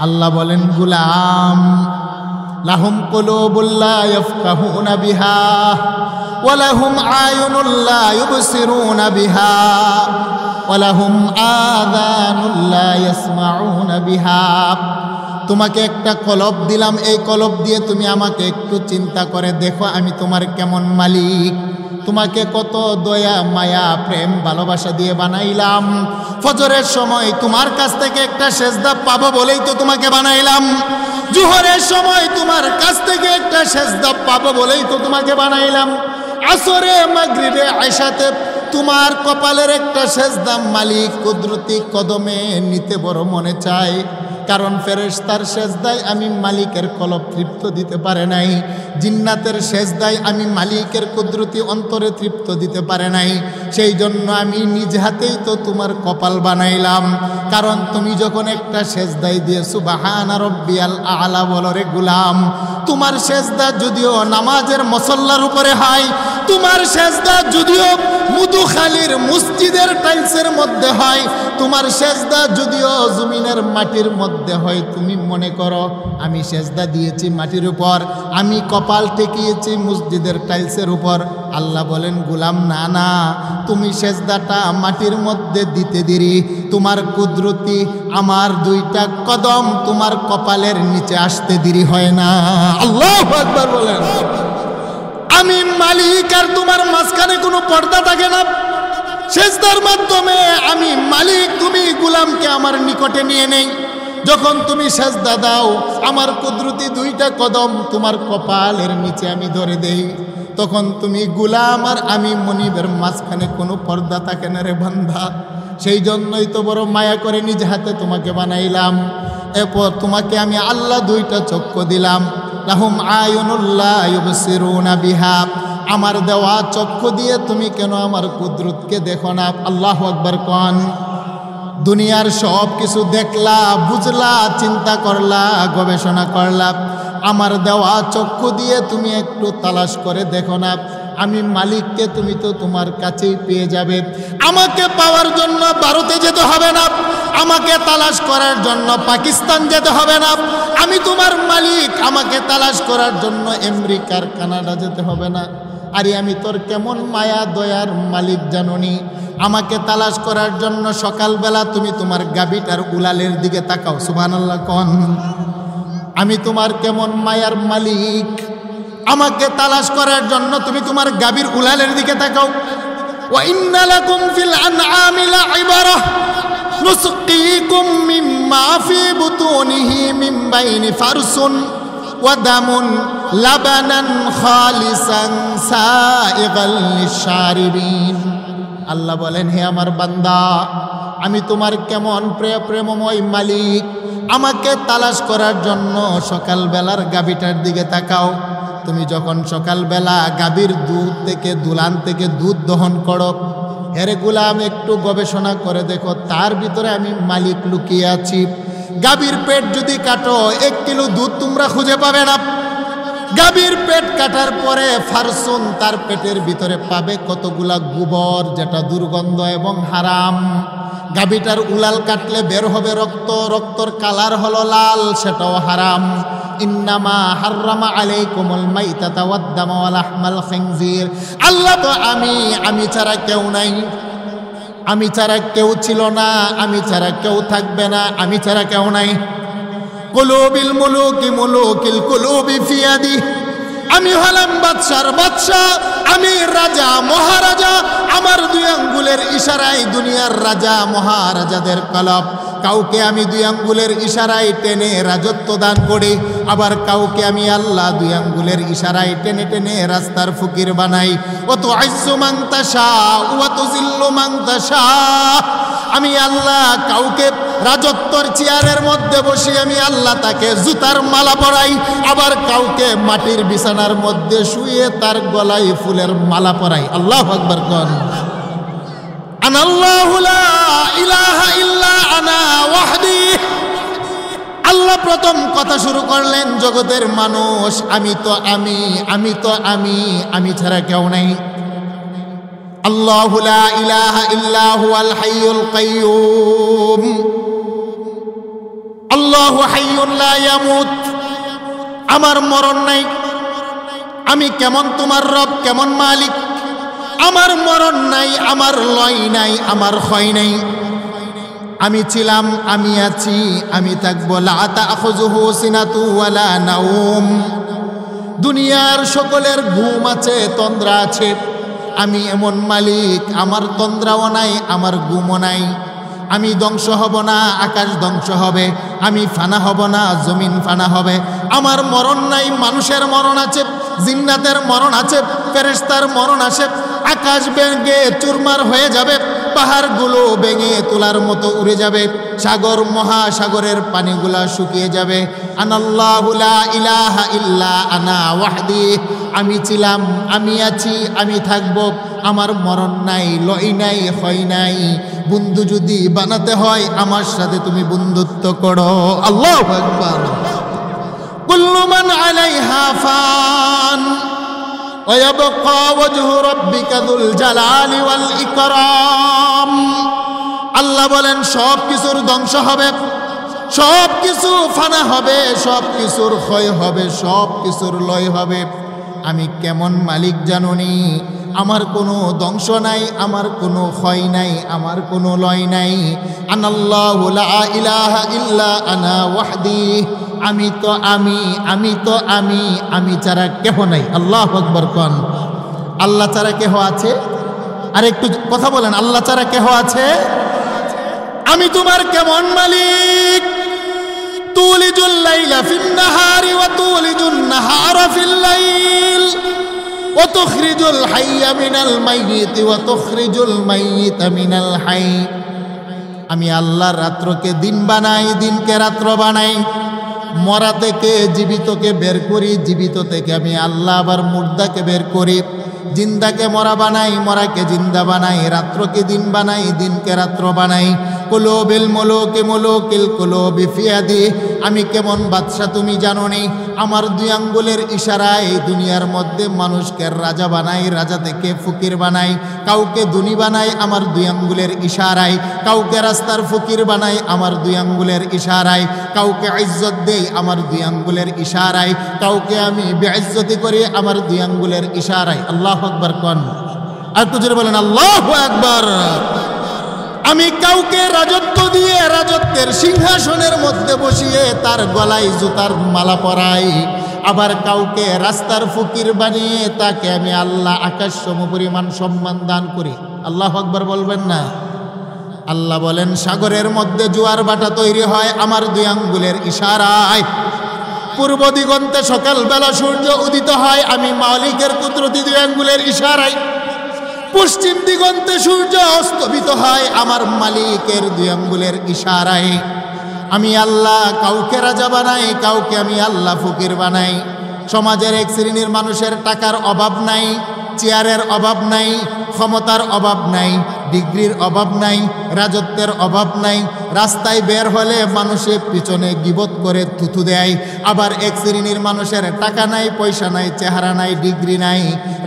আল্লাহ বলেন, গুলাম, লাহুম কুলুবুল লা ইয়াফকাহুনা বিহা ওয়া লাহুম আয়ুনুল লা ইউবসিরুনা বিহা ওয়া লাহুম আযানুল লা ইয়াসমাউনা বিহা। তোমাকে একটা কলব দিলাম, এই কলব দিয়ে তুমি আমাকে একটু চিন্তা করে দেখো আমি তোমার কেমন মালিক। তোমাকে কত দয়া মায়া প্রেম ভালোবাসা দিয়ে বানাইলাম। ফজরের সময় তোমার কাছ থেকে একটা সেজদা পাবো বলেই তো তোমাকে বানাইলাম। জোহরের সময় তোমার কাছ থেকে একটা সেজদা পাবো বলেই তো তোমাকে বানাইলাম। আসরে মাগরিবে আয়েশাতে তোমার কপালের একটা সেজদা মালিক কুদরতি কদমে নিতে বড় মনে চায়, কারণ ফেরেশতার সেজদায় আমি মালিকের কলব তৃপ্ত দিতে পারে নাই, জিন্নাতের সেজদায় আমি মালিকের কুদরতি অন্তরে তৃপ্ত দিতে পারে নাই। সেই জন্য আমি নিজ হাতেই তো তোমার কপাল বানাইলাম। কারণ তুমি যখন একটা সেজদায় দিয়ে সুবহানা রাব্বিয়াল আ'লা বলো রে গুলাম, তোমার সেজদা যদিও নামাজের মুসল্লার উপরে হয়, তোমার সেজদা যদিও মুদুখালির মসজিদের টাইলসের মধ্যে হয়, তোমার সেজদা যদিও জমিনের মাটির মধ্যে হয়, তুমি মনে করো আমি সেজদা দিয়েছি মাটির উপর, আমি কপাল ঠেকিয়েছি মসজিদের টাইলসের উপর। আল্লাহ বলেন, গুলাম না না, তুমি সেজদাটা মাটির মধ্যে দিতে দেরি, তোমার কুদরতি আমার দুইটা কদম তোমার কপালের নিচে আসতে দেরি হয় না। আল্লাহু আকবার বলেন। আমি মালিক আর তোমার মাঝখানে কোনো পর্দা থাকে না। সেজদার মাধ্যমে আমি মালিক, তুমি গুলামকে আমার নিকটে নিয়ে নেই। যখন তুমি সেজদা দাও, আমার কুদরতি দুইটা কদম তোমার কপালের নিচে আমি ধরে দেই, তখন তুমি গুলাম আর আমি মনিবের মাঝখানে কোনো পর্দা থাকে না রে বান্দা। সেই জন্যই তো বড় মায়া করে নিজ হাতে তোমাকে বানাইলাম। এরপর তোমাকে আমি আল্লাহ দুইটা চক্ষু দিলাম, লাহুম আয়ুনুল লা ইউবসিরুনা বিহা। আমার দেওয়া চক্ষু দিয়ে তুমি কেন আমার কুদরতকে দেখো না? আল্লাহু আকবার কোন। দুনিয়ার সব কিছু দেখলা, বুঝলা, চিন্তা করলা, গবেষণা করলা, আমার দেওয়া চক্ষু দিয়ে তুমি একটু তালাশ করে দেখো না। আমি মালিককে তুমি তো তোমার কাছেই পেয়ে যাবে। আমাকে পাওয়ার জন্য ভারতে যেতে হবে না, আমাকে তালাশ করার জন্য পাকিস্তান যেতে হবে না। আমি তোমার মালিক, আমাকে তালাশ করার জন্য আমেরিকার কানাডা যেতে হবে না। আরে আমি তোর কেমন মায়া দয়ার মালিক জাননি। আমাকে তালাশ করার জন্য সকালবেলা তুমি তোমার গাবিটার উলালের দিকে তাকাও, সুবহানাল্লাহ কোন। আমি তোমার কেমন মায়ার মালিক। আমাকে তালাশ করার জন্য তুমি তোমার গাবির উলালের দিকে তাকাও। ওয়া ইন্না লাকুম ফিল আনআমি লাইবারাহ নুসকিকুম মিম্মা ফি বুতুনিহি মিন বাইনি ফারসুন ওয়া দামুন লাবানান খালিসান সাইগাল লিশারিবিন। আল্লাহ বলেন, হে আমার বান্দা, আমি তোমার কেমন প্রেমময় মালিক। আমাকে তালাশ করার জন্য সকালবেলার গাবিটার দিকে তাকাও। তুমি যখন সকালবেলা গাভীর দুধ থেকে দুলান থেকে দুধ দহন করো, হেরে গুলাম একটু গবেষণা করে দেখো তার ভিতরে আমি মালিক লুকিয়ে আছি। গাভীর পেট যদি কাটো 1 কিলো দুধ তোমরা খুঁজে পাবে না। গাভীর পেট কাটার পরে ফারসুন, তার পেটের ভিতরে পাবে কতগুলা গোবর, যেটা দুর্গন্ধ এবং হারাম। গাভীটার উলাল কাটলে বের হবে রক্ত, রক্তর কালার হলো লাল, সেটাও হারাম। ইন্নামা হাররামা আলাইকুমুল মাইতাতা ওয়াদ-দামা ওয়া লাহমাল খিনজির। আল্লাহ তো আমি ছাড়া কেউ নাই, আমি ছাড়া কেউ ছিল না, আমি ছাড়া কেউ থাকবে না, আমি ছাড়া কেউ নাই। কুলুবিল মুলুকি মুলুকিল কুলুবি ফি ইয়াদি। আমি হলাম বাদশার বাদশাহ, আমি রাজা মহারাজা। আমার 2 আঙ্গুলের ইশারায় দুনিয়ার রাজা মহারাজাদের কলব। কাউকে আমি 2 আঙ্গুলের ইশারায় টেনে রাজত্ব দান করি, আবার কাউকে আমি আল্লাহ 2 আঙ্গুলের ইশারায় টেনে টেনে রাস্তার ফকির বানাই। ওয়া তুইজ্জু মান তাশা ওয়া তুযিল্লু মান তাশা। আমি আল্লাহ কাউকে রাজত্বর চেয়ারের মধ্যে বসে আমি আল্লাহ তাকে জুতার মালা পরাই, আবার কাউকে মাটির বিছানার মধ্যে শুয়ে তার গলায় ফুলের মালা পরাই। আল্লাহু আকবার কোন। আনাল্লাহু লা ইলাহা ইল্লা আনা ওয়াহদি। আল্লাহ প্রথম কথা শুরু করলেন, জগতের মানুষ আমি তো আমি ছাড়া কেউ নাই। আল্লাহু লা ইলাহা ইল্লা হুয়াল হাইয়ুল কাইয়্যুম। আল্লাহু হাইয়ুন লা ইয়ামুত, আমার মরণ নাই। আমি কেমন তোমার রব, কেমন মালিক? আমার মরণ নাই, আমার লয় নাই, আমার ক্ষয় নাই। আমি ছিলাম, আমি আছি, আমি থাকবো। লা তাখুযুহু সিনাতু ওয়ালা নাওম, দুনিয়ার সকলের ঘুম আছে, তন্দ্রা আছে। আমি এমন মালিক, আমার তন্দ্রাও নাই, আমার ঘুমও নাই। আমি ধ্বংস হব না, আকাশ ধ্বংস হবে। আমি ফানা হব না, জমিন ফানা হবে। আমার মরণ নাই। মানুষের মরণ আছে, জিন্নাতের মরণ আছে, ফেরেশতার মরণ আছে। আকাশ ভেঙে চুরমার হয়ে যাবে, পাহাড়গুলো ভেঙে তোলার মতো উড়ে যাবে, সাগর মহাসাগরের পানিগুলা শুকিয়ে যাবে। আনাল্লাহু লা ইলাহা ইল্লা আনা ওয়াহদি, আমি ছিলাম, আমি আছি, আমি থাকব। আমার মরণ নাই, লয় নাই, হয় নাই। বন্ধু যদি বানাতে হয় আমার সাথে তুমি বন্ধুত্ব করো। আল্লাহু আকবার। কুল্লু মান আলাইহা ফান ওয়া ইয়াবকা ওয়াজহু রাব্বিকা যুল জালালি ওয়াল ইকরাম। আল্লাহ বলেন সব কিছুর ধ্বংস হবে, সব কিছু ফানা হবে, সব কিছুর ক্ষয় হবে, সব কিছুর লয় হবে। আমি কেমন মালিক জানুনি? আমার কোনো ধ্বংস নাই, আমার কোনো ক্ষয় নাই, আমার কোনো লয় নাই। আনাল্লাহু লা ইলাহা ইল্লা আনা ওয়াহদি, আমি তো আমি, আমি তো আমি, আমি ছাড়া কেহ নাই। আল্লাহু আকবার কোন। আল্লাহ ছাড়া কেহ আছে? আর একটু কথা বলেন, আল্লাহ ছাড়া কেহ আছে? আমি তোমার কেমন মালিক? তুলিজুল লাইলা ফিন নাহারি ওয়া তুলিজুন নাহারা ফিল লাইল ওয়া তুখরিজুল হাইয়া মিনাল মাইয়িতি ওয়া তুখরিজুল মাইয়িতা মিনাল হাই। আমি আল্লাহ রাত্রকে দিন বানাই, দিনকে রাত্র বানাই। মরা থেকে জীবিতকে বের করি, জীবিত থেকে আমি আল্লাহ আবার মুর্দাকে বের করি। জিন্দাকে মরা বানাই, মরাকে জিন্দা বানাই। রাত্রকে দিন বানাই, দিনকে রাত্র বানাই। কুলুবিল মুলুকি মুলুকিল কুলুবি ফিয়াদি। আমি কেমন বাদশা তুমি জানো নি? আমার দুই আঙ্গুলের ইশারায় দুনিয়ার মধ্যে মানুষকে রাজা বানাই, রাজা থেকে ফকির বানাই। কাউকে ধনী বানাই আমার দুই আঙ্গুলের ইশারায়, কাউকে রাস্তার ফকির বানাই আমার দুই আঙ্গুলের ইশারায়, কাউকে ইজ্জত দেই আমার দুই আঙ্গুলের ইশারায়, কাউকে আমি বেইজ্জতি করি আমার দুই আঙ্গুলের ইশারায়। আল্লাহু আকবার কোন। আর একটু জোরে বলেন আল্লাহু আকবার। আমি কাউকে রাজত্ব দিয়ে রাজত্বের সিংহাসনের মধ্যে বসিয়ে তার গলায় জুতার মালা পরাই, আবার কাউকে রাস্তার ফকির বানিয়ে তাকে আমি আল্লাহ আকাশ সমপরিমাণ সম্মান দান করি। আল্লাহু আকবার বলবেন না? আল্লাহ বলেন সাগরের মধ্যে জোয়ার ভাটা তৈরি হয় আমার দুই আঙ্গুলের ইশারায়। পূর্ব দিগন্তে সকালবেলা সূর্য উদিত হয় আমি মালিকের কুদরতি দুই আঙ্গুলের ইশারায়। পশ্চিম দিগন্তে সূর্য অস্তমিত হয় আমার মালিকের দুই আঙ্গুলের ইশারায়। আমি আল্লাহ কাউকে রাজা বানাই, কাউকে আমি আল্লাহ ফকির বানাই। সমাজের এক শ্রেণীর মানুষের টাকার অভাব নাই, চেয়ারের অভাব নাই, ক্ষমতার অভাব নাই, ডিগ্রির অভাব নাই, রাজত্বের অভাব নাই। রাস্তায় বের হলে মানুষের পিছনে গিবত করে থুথু দেয়। আবার এক শ্রেণীর মানুষের টাকা নাই, পয়সা নাই, চেহারা নাই, ডিগ্রি নাই।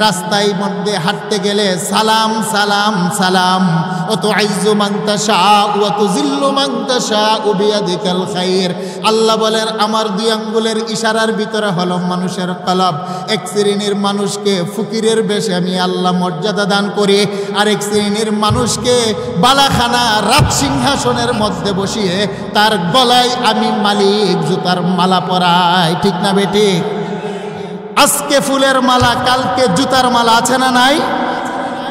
রাস্তায় মধ্যে হাঁটতে গেলে সালাম সালাম সালাম। অত আইজু মান তাশাউ ওয়া তুযিল্লু মান তাশাউ বিয়াদিকাল খায়র। আল্লাহ বলেন আমার দুই আঙ্গুলের ইশারার ভিতরে হলো মানুষের কলব। এক শ্রেণীর মানুষকে ফকিরের বেশে আমি আল্লাহ মর্যাদা দান করি, আরেক শ্রেণীর মানুষকে বালাখানা রাত সিংহাসনের মধ্যে বসিয়ে তার গলায় আমি মালিক জুতার মালা পরাই। ঠিক না বেটি? আজকে ফুলের মালা, কালকে জুতার মালা, আছে না নাই?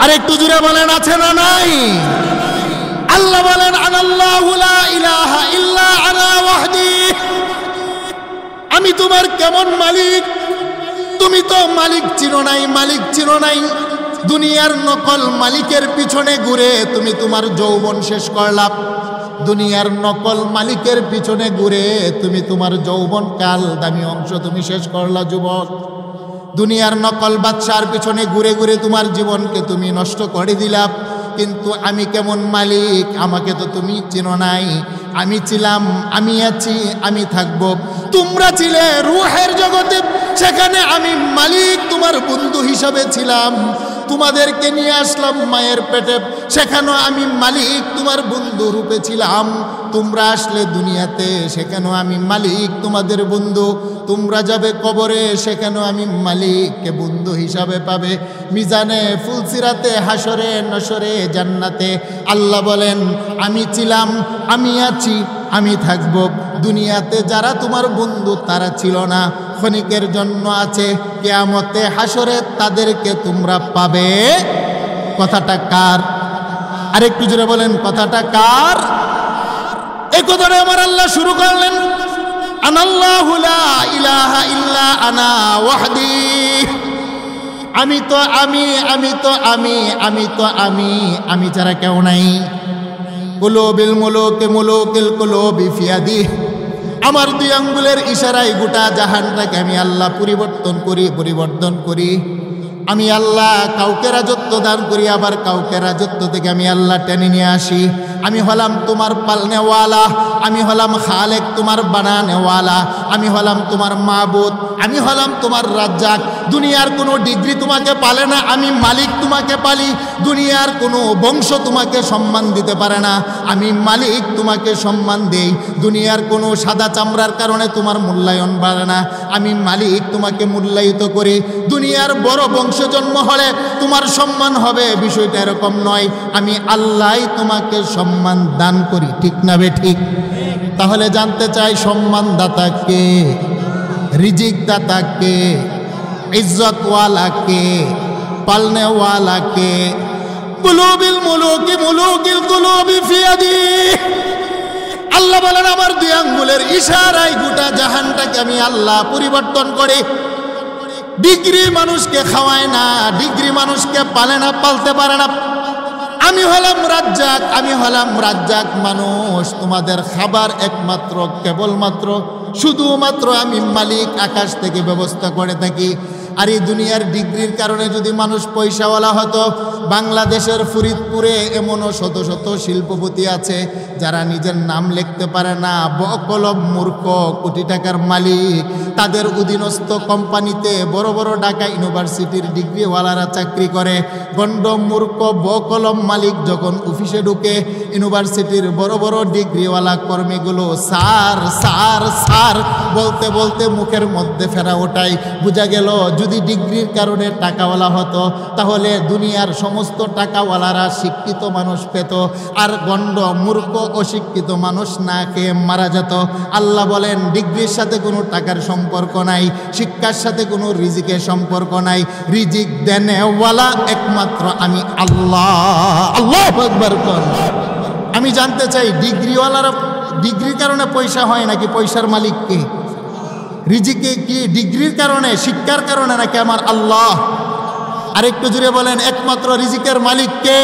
আর একটু জুড়ে বলেন আছে না নাই? আল্লাহ বলেন আনাল্লাহু লা ইলাহা ইল্লা আনা ওয়াহদি। আমি তোমার কেমন মালিক? তুমি তো মালিক চিনো নাই, মালিক চিনো নাই। দুনিয়ার নকল মালিকের পিছনে ঘুরে তুমি তোমার যৌবন শেষ করলা। দুনিয়ার নকল মালিকের পিছনে ঘুরে তুমি তোমার যৌবন কাল দামি অংশ তুমি শেষ করলা যুবক। দুনিয়ার নকল বাদশার পিছনে ঘুরে ঘুরে তোমার জীবনকে তুমি নষ্ট করে দিলা। কিন্তু আমি কেমন মালিক আমাকে তো তুমি চিনো নাই। আমি ছিলাম, আমি আছি, আমি থাকব। তোমরা ছিলে রূহের জগতে, সেখানে আমি মালিক। তোমার বন্ধু হিসাবে ছিলাম, তোমাদেরকে নিয়ে আসলাম মায়ের পেটে, সেখানেও আমি মালিক তোমার বন্ধু রূপে ছিলাম। তোমরা আসলে দুনিয়াতে, সেখানেও আমি মালিক তোমাদের বন্ধু। তোমরা যাবে কবরে, সেখানেও আমি মালিককে বন্ধু হিসাবে পাবে। মিজানে, ফুলসিরাতে, হাসরে, নসরে, জান্নাতে আল্লাহ বলেন আমি ছিলাম, আমি আছি, আমি থাকব। দুনিয়াতে যারা তোমার বন্ধু তারা ছিল না, ক্ষণিকের জন্য আছে, কিয়ামতে হাসরে তাদেরকে তোমরা পাবে। কথাটা কার? আরেকটু জোরে বলেন, কথাটা কার? এই কথাটা আমার আল্লাহ শুরু করলেন, আনাল্লাহু লা ইলাহা ইল্লা আনা ওয়াহদি। আমি তো আমি, আমি তো আমি, আমি তো আমি, আমি ছাড়া কেউ নাই। কুলুবিল মুলুকি মুলুকিল কুলুবি ফিয়াদি। আমার দুই আঙ্গুলের ইশারায় গোটা জাহানটাকে আমি আল্লাহ পরিবর্তন করি। আমি আল্লাহ কাউকে রাজত্ব দান করি, আবার কাউকে রাজত্ব থেকে আমি আল্লাহ টেনে নিয়ে আসি। আমি হলাম তোমার পালনেওয়ালা, আমি হলাম খালেক তোমার বানানেওয়ালা, আমি হলাম তোমার মাবুদ, আমি হলাম তোমার রাজ্জাক। দুনিয়ার কোনো ডিগ্রি তোমাকে পালে না, আমি মালিক তোমাকে পালি। দুনিয়ার কোনো বংশ তোমাকে সম্মান দিতে পারে না, আমি মালিক তোমাকে সম্মান দেই। দুনিয়ার কোনো সাদা চামড়ার কারণে তোমার মূল্যায়ন বাড়ে না, আমি মালিক তোমাকে মূল্যায়িত করি। দুনিয়ার বড় বংশ জন্ম হলে তোমার সম্মান হবে, বিষয়টা এরকম নয়। আমি আল্লাহ তোমাকে সম্মান দান করি, ঠিক না বে ঠিক? তাহলে জানতে চাই সম্মান দাতা কে, রিজিক দাতা কে, ইজ্জতওয়ালা কে, পালনেওয়ালা কে? কুলুবিল মুলুকি মুলুকিল কুলুবি ফিয়াদি। আল্লাহ বলেন আমার দুই আঙ্গুলের ইশারায় গোটা জাহানটাকে আমি আল্লাহ পরিবর্তন করি। ডিগ্রি মানুষকে খাওয়ায় না, ডিগ্রি মানুষকে পালে না, পালতে পারে না। আমি হলাম রাজ্জাক, আমি হলাম রাজ্জাক। মানুষ তোমাদের খাবার একমাত্র কেবলমাত্র শুধুমাত্র আমি মালিক আকাশ থেকে ব্যবস্থা করে থাকি। আর এই দুনিয়ার ডিগ্রির কারণে যদি মানুষ পয়সাওয়ালা হতো, বাংলাদেশের ফরিদপুরে এমনও শত শত শিল্পপতি আছে যারা নিজের নাম লিখতে পারে না, বকলম মূর্খ, কোটি টাকার মালিক। তাদের অধীনস্থ কোম্পানিতে বড় বড় ঢাকা ইউনিভার্সিটির ডিগ্রিওয়ালারা চাকরি করে। গণ্ড মূর্খ বকলম মালিক যখন অফিসে ঢুকে, ইউনিভার্সিটির বড় বড় ডিগ্রিওয়ালা কর্মীগুলো স্যার স্যার স্যার বলতে বলতে মুখের মধ্যে ফেরা ওঠায়। বোঝা গেল যদি ডিগ্রির কারণে টাকাওয়ালা হতো, তাহলে দুনিয়ার সমস্ত টাকাওয়ালারা শিক্ষিত মানুষ পেত, আর গণ্ড মূর্খ অশিক্ষিত মানুষ না খেয়ে মারা যেত। আল্লাহ বলেন ডিগ্রির সাথে কোনো টাকার সম্পর্ক নাই, শিক্ষার সাথে কোনো রিজিকের সম্পর্ক নাই। রিজিক দেনেওয়ালা একমাত্র আমি আল্লাহ। আল্লাহু আকবার কর। আমি জানতে চাই ডিগ্রিওয়ালারা ডিগ্রির কারণে পয়সা হয় নাকি পয়সার মালিক কে? রিজিকে কি ডিগ্রির কারণে, শিক্ষার কারণে, নাকি আমার আল্লাহ? আরেকটু জুড়ে বলেন একমাত্র রিজিকের মালিক কে?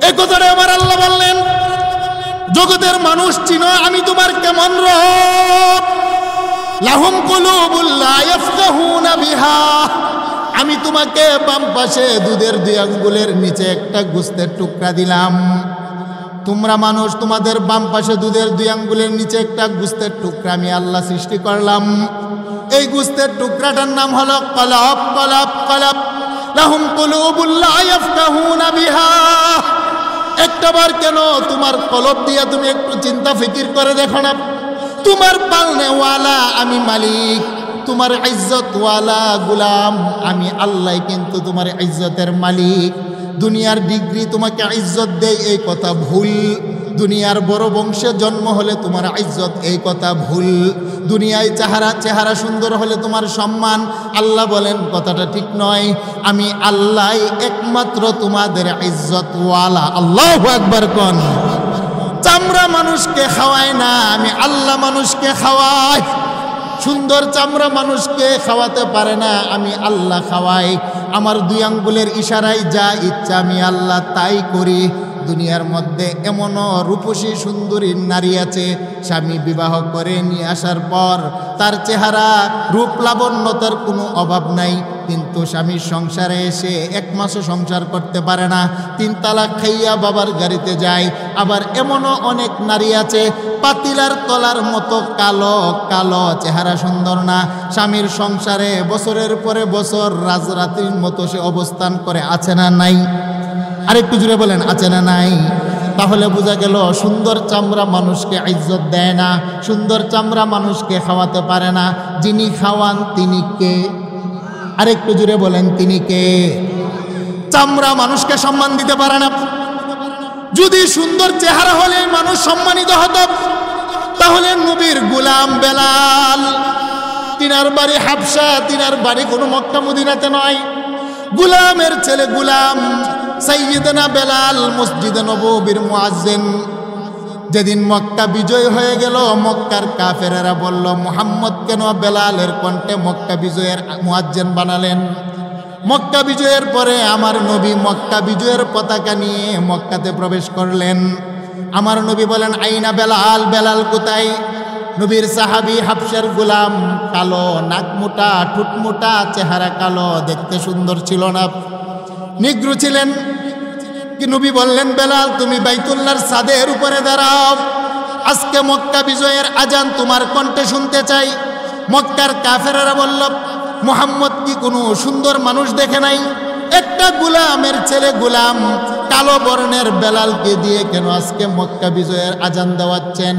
এই কথাটা আমার আল্লাহ বললেন, জগতের মানুষ চিনো আমি তোমার কেমন রব। লাহুম কুলুবুল লা ইয়াফকাহুনা বিহা। আমি তোমাকে বাম পাশে দুধের দুই আঙ্গুলের নিচে একটা গোস্তের টুকরা দিলাম। তোমরা মানুষ, তোমাদের বাম পাশে দুধের দুই আঙ্গুলের নিচে একটা গোস্তের টুকরা আমি আল্লাহ সৃষ্টি করলাম। এই গোস্তের টুকরাটার নাম হলো কলব। কলব কলব লাহুম কুলুবুল লা ইয়াফকাহুনা বিহা। একটাবার কেন তোমার কলব দিয়া তুমি একটু চিন্তা ফিকির করে দেখো না। তোমার পালনেওয়ালা আমি মালিক, তোমার ইজ্জতওয়ালা গোলাম আমি আল্লাহ, কিন্তু তোমার ইজ্জতের মালিক। দুনিয়ার ডিগ্রি তোমাকে ইজ্জত দেয় এই কথা ভুল। দুনিয়ার বড় বংশে জন্ম হলে তোমার ইজ্জত, এই কথা ভুল। দুনিয়ায় চেহারা সুন্দর হলে তোমার সম্মান। আল্লাহ বলেন কথাটা ঠিক নয়। আমি আল্লাহ একমাত্র তোমাদের ইজ্জতওয়ালা। আল্লাহু আকবার কোন। চামড়া মানুষকে খাওয়ায় না, আমি আল্লাহ মানুষকে খাওয়াই। সুন্দর চামড়া মানুষকে খাওয়াতে পারে না, আমি আল্লাহ খাওয়াই। আমার দুই আঙ্গুলের ইশারায় যা ইচ্ছা আমি আল্লাহ তাই করি। দুনিয়ার মধ্যে এমনও রূপসী সুন্দরী নারী আছে, স্বামী বিবাহ করে নিয়ে আসার পর তার চেহারা রূপ লাবণ্যতার কোনো অভাব নাই, কিন্তু স্বামীর সংসারে এসে এক মাসও সংসার করতে পারে না, 3 তালাক খাইয়া বাবার গাড়িতে যায়। আবার এমনও অনেক নারী আছে পাতিলার তলার মতো কালো কালো, চেহারা সুন্দর না, স্বামীর সংসারে বছরের পরে বছর রাজরাত্রির মতো সে অবস্থান করে, আছে না নাই? আরেকটু জুড়ে বলেন, আছে না নাই? তাহলে বোঝা গেল সুন্দর চামড়া মানুষকে ইজ্জত দেয় না, সুন্দর চামড়া মানুষকে খাওয়াতে পারে না। যিনি খাওয়ান তিনি কে? আরেকটু জুড়ে বলেন, তিনি কে? চামড়া মানুষকে সম্মান দিতে পারে না। যদি সুন্দর চেহারা হলে মানুষ সম্মানিত হতো, তাহলে নবীর গোলাম বেলাল, তিনার বাড়ি হাবশা, তিনার বাড়ি কোনো মক্কা মদিনাতে নয়, গোলামের ছেলে গোলাম সাইয়্যিদনা বেলাল মসজিদে নববীর মুয়াজ্জিন। যেদিন মক্কা বিজয় হয়ে গেল, মক্কার কাফেরেরা বলল, মুহাম্মদ কেন বেলালের কণ্ঠে মক্কা বিজয়ের মুয়াজ্জিন বানালেন? মক্কা বিজয়ের পরে আমার নবী মক্কা বিজয়ের পতাকা নিয়ে মক্কাতে প্রবেশ করলেন। আমার নবী বলেন, আইনা বেলাল, বেলাল কোথায়? নবীর সাহাবী হাবশার গোলাম, কালো, নাক মোটা, ঠোঁট মোটা, চেহারা কালো, দেখতে সুন্দর ছিল না, নিগ্রু ছিলেন। কি নবী বললেন, বেলাল তুমি বাইতুল্লাহর ছাদের উপরে দাঁড়াও, আজকে মক্কা বিজয়ের আজান তোমার কণ্ঠে শুনতে চাই। মক্কার কাফেরেরা বলল, মুহাম্মদ কি কোনো সুন্দর মানুষ দেখে নাই? একটা গোলামের ছেলে গোলাম কালো বর্ণের বেলালকে দিয়ে কেন আজকে মক্কা বিজয়ের আজান দেওয়াচ্ছেন?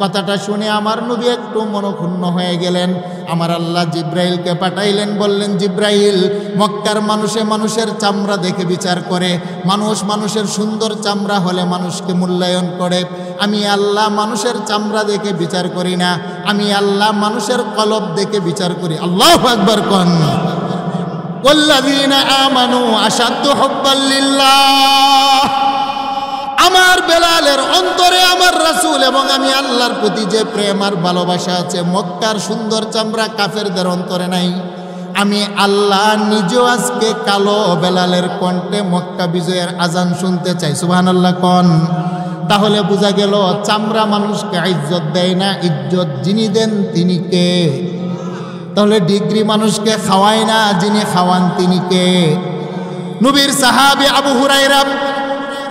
কথাটা শুনে আমার নবী একটু মনক্ষুণ্ণ হয়ে গেলেন। আমার আল্লাহ জিব্রাইলকে পাঠাইলেন, বললেন, জিব্রাইল, মক্কার মানুষে মানুষের চামড়া দেখে বিচার করে, মানুষ মানুষের সুন্দর চামড়া হলে মানুষকে মূল্যায়ন করে। আমি আল্লাহ মানুষের চামড়া দেখে বিচার করি না, আমি আল্লাহ মানুষের কলব দেখে বিচার করি। আল্লাহু আকবার কোন। ওয়াল্লাযীনা আমানু আশাদ্দু হুব্বাল লিল্লাহ। আমার বেলালের অন্তরে আমার রাসূল এবং আমি আল্লাহর প্রতি যে প্রেম আর ভালোবাসা আছে, মক্কার সুন্দর চামড়া কাফেরদের অন্তরে নাই। আমি আল্লাহ নিজেও আজকে কালো বেলালের কণ্ঠে মক্কা বিজয়ের আজান শুনতে চাই। সুবহানাল্লাহ কোন। তাহলে বোঝা গেল চামড়া মানুষকে ইজ্জত দেয় না, ইজ্জত যিনি দেন তিনি কে? তাহলে ডিগ্রি মানুষকে খাওয়ায় না, যিনি খাওয়ান তিনি কে? নবীর সাহাবী আবু হুরায়রা,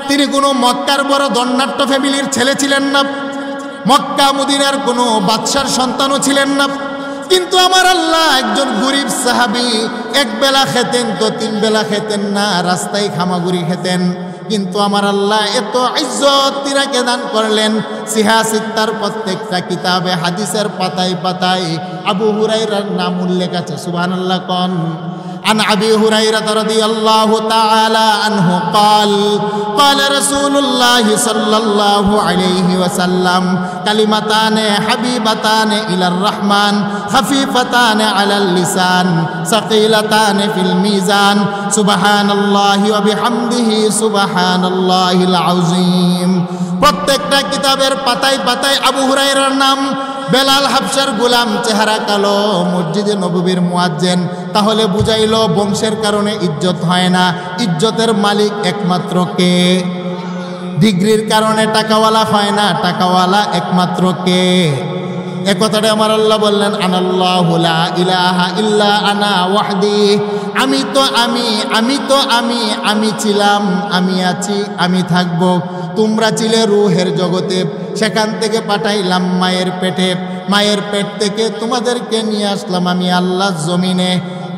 তিনি কোনো মক্কার বড় ধনাঢ্য ফ্যামিলির ছেলে ছিলেন না, মক্কা মদিনার কোনো বাদশার সন্তানও ছিলেন না, কিন্তু আমার আল্লাহ একজন গরিব সাহাবী, এক বেলা খেতেন তো 3 বেলা খেতেন না, রাস্তায় খামাগুড়ি খেতেন, কিন্তু আমার আল্লাহ এত ইজ্জত তিনাকে দান করলেন। সিহাসিত্তার প্রত্যেকটা কিতাবে হাদিসের পাতায় পাতায় আবু হুরায়রার নাম উল্লেখ আছে। সুবহানাল্লাহ কোন। عن أبي هريرة رضي الله تعالى عنه قال قال رسول الله صلى الله عليه وسلم كلمتان حبيبتان إلى الرحمن خفيفتان على اللسان ثقيلتان في الميزان سبحان الله وبحمده سبحان الله العظيم। প্রত্যেকটা কিতাবের পাতায় পাতায় আবু হুরায়রার নাম। বেলাল হাবশার গোলাম, চেহারা কালো, মসজিদে নববীর মুয়াজ্জিন। তাহলে বুঝাইল বংশের কারণে ইজ্জত হয় না, ইজ্জতের মালিক একমাত্র কে? ডিগ্রির কারণে টাকাওয়ালা হয় না, টাকাওয়ালা একমাত্র কে? এ কথাটা আমার আল্লাহ বললেন, আনাল্লাহু লা ইলাহা ইল্লা আনা ওয়াহদি। আমি তো আমি, আমি তো আমি, আমি ছিলাম, আমি আছি, আমি থাকবো। তোমরা ছিলে রূহের জগতে, সেখান থেকে পাঠাইলাম মায়ের পেটে, মায়ের পেট থেকে তোমাদেরকে নিয়ে আসলাম আমি আল্লাহ জমিনে।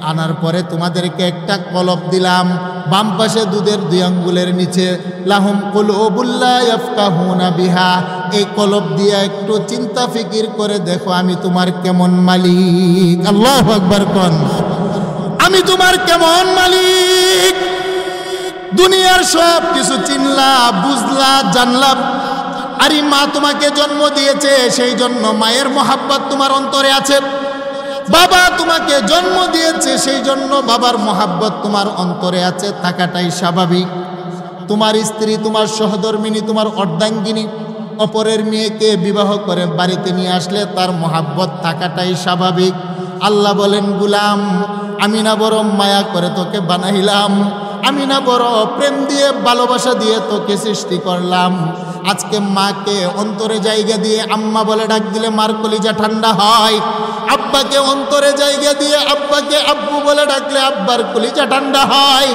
আনার পরে তোমাদেরকে একটা কলব দিলাম, বাম পাশে দুধের 2 আঙ্গুলের নিচে, লাহুম কুলুবুল লা ইয়াফকাহুনা বিহা। এই কলব দিয়ে একটু চিন্তা ফিকির করে দেখো আমি তোমার কেমন মালিক। আল্লাহু আকবার কোন। আমি তোমার কেমন মালিক। দুনিয়ার সব কিছু চিনলা, বুঝলা, জানলা। আরে মা তোমাকে জন্ম দিয়েছে, সেই জন্য মায়ের মহাব্বত তোমার অন্তরে আছে। বাবা তোমাকে জন্ম দিয়েছে, সেই জন্য বাবার মহাব্বত তোমার অন্তরে আছে, থাকাটাই স্বাভাবিক। তোমার স্ত্রী, তোমার সহধর্মিনী, তোমার অর্ধাঙ্গিনী অপরের মেয়েকে বিবাহ করে বাড়িতে নিয়ে আসলে তার মহাব্বত থাকাটাই স্বাভাবিক। আল্লাহ বলেন, গুলাম আমি না বরং মায়া করে তোকে বানাইলাম, আমি না বড় প্রেম দিয়ে ভালোবাসা দিয়ে তোকে সৃষ্টি করলাম। আজকে মাকে অন্তরে জায়গা দিয়ে আম্মা বলে ডাক দিলে মার কলিজা ঠান্ডা হয়। আব্বাকে অন্তরে জায়গা দিয়ে আব্বাকে আব্বু বলে ডাকলে আব্বার কলিজা ঠান্ডা হয়।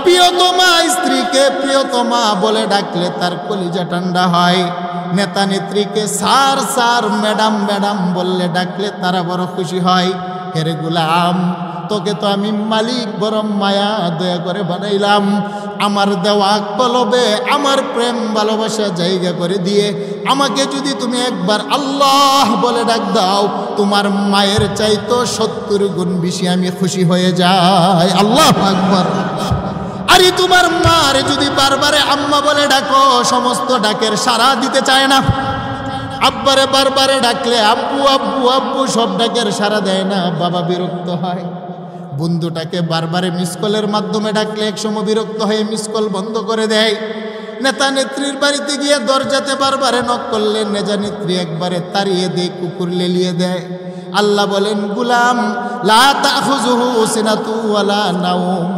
প্রিয়তমা স্ত্রীকে প্রিয়তমা বলে ডাকলে তার কলিজা ঠান্ডা হয়। নেতা নেত্রীকে স্যার স্যার ম্যাডাম ম্যাডাম বললে ডাকলে তারা বড় খুশি হয়। হেরে গুলাম, তোকে তো আমি মালিক বড় মায়া দয়া করে বানাইলাম। আমার দেওয়া কলবে আমার প্রেম ভালোবাসা জায়গা করে দিয়ে আমাকে যদি তুমি একবার আল্লাহ বলে ডাক দাও, তোমার মায়ের চাইতো 70 গুণ বেশি আমি খুশি হয়ে যাই। আল্লাহু আকবার। আরে তোমার মার যদি বারবারে আম্মা বলে ডাকো, সমস্ত ডাকের সাড়া দিতে চায় না। আব্বারে বারবারে ডাকলে আব্বু আব্বু আব্বু সব ডাকের সাড়া দেয় না, বাবা বিরক্ত হয়। বন্ধুটাকে বারবারে মিসকলের মাধ্যমে ডাকলে একসময় বিরক্ত হয়ে মিসকল বন্ধ করে দেয়। নেতা নেত্রীর বাড়িতে গিয়ে দরজাতে বারবারে নক করলে নেতা নেত্রী একবারে তাড়িয়ে দেয়, কুকুর লেলিয়ে দেয়। আল্লাহ বলেন, গুলাম লা তাখুযুহু সিনাতু ওয়ালা নাওম,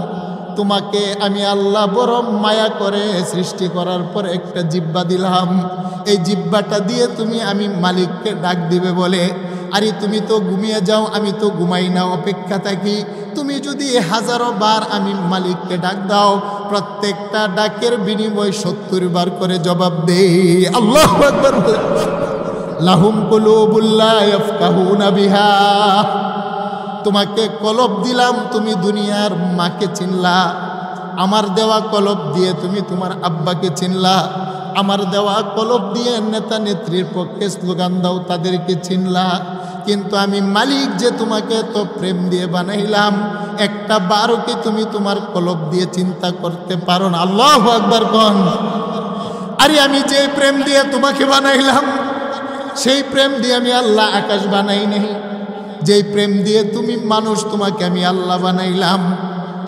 তোমাকে আমি আল্লাহ বড় মায়া করে সৃষ্টি করার পর একটা জিহ্বা দিলাম। এই জিহ্বাটা দিয়ে তুমি আমি মালিককে ডাক দিবে বলে। আরে তুমি তো ঘুমিয়ে যাও, আমি তো ঘুমাই না, অপেক্ষা থাকি। তুমি যদি 1000 বার আমি মালিককে ডাক দাও, প্রত্যেকটা ডাকের বিনিময় 70 বার করে জবাব দেই। আল্লাহু আকবার। লাহুম কুলুবুল লা ইয়াফকাহুনা বিহা, তোমাকে কলব দিলাম, তুমি দুনিয়ার মাকে চিনলা। আমার দেওয়া কলব দিয়ে তুমি তোমার আব্বাকে চিনলা। আমার দেওয়া কলব দিয়ে নেতা নেত্রীর পক্ষে স্লোগান দাও, তাদেরকে চিনলা। কিন্তু আমি মালিক যে তোমাকে তো প্রেম দিয়ে বানাইলাম, একটা বারও কি তুমি তোমার কলব দিয়ে চিন্তা করতে পারো না? আল্লাহু আকবার কোন। আরে আমি যে প্রেম দিয়ে তোমাকে বানাইলাম, সেই প্রেম দিয়ে আমি আল্লাহ আকাশ বানাই নাই। যেই প্রেম দিয়ে তুমি মানুষ, তোমাকে আমি আল্লাহ বানাইলাম।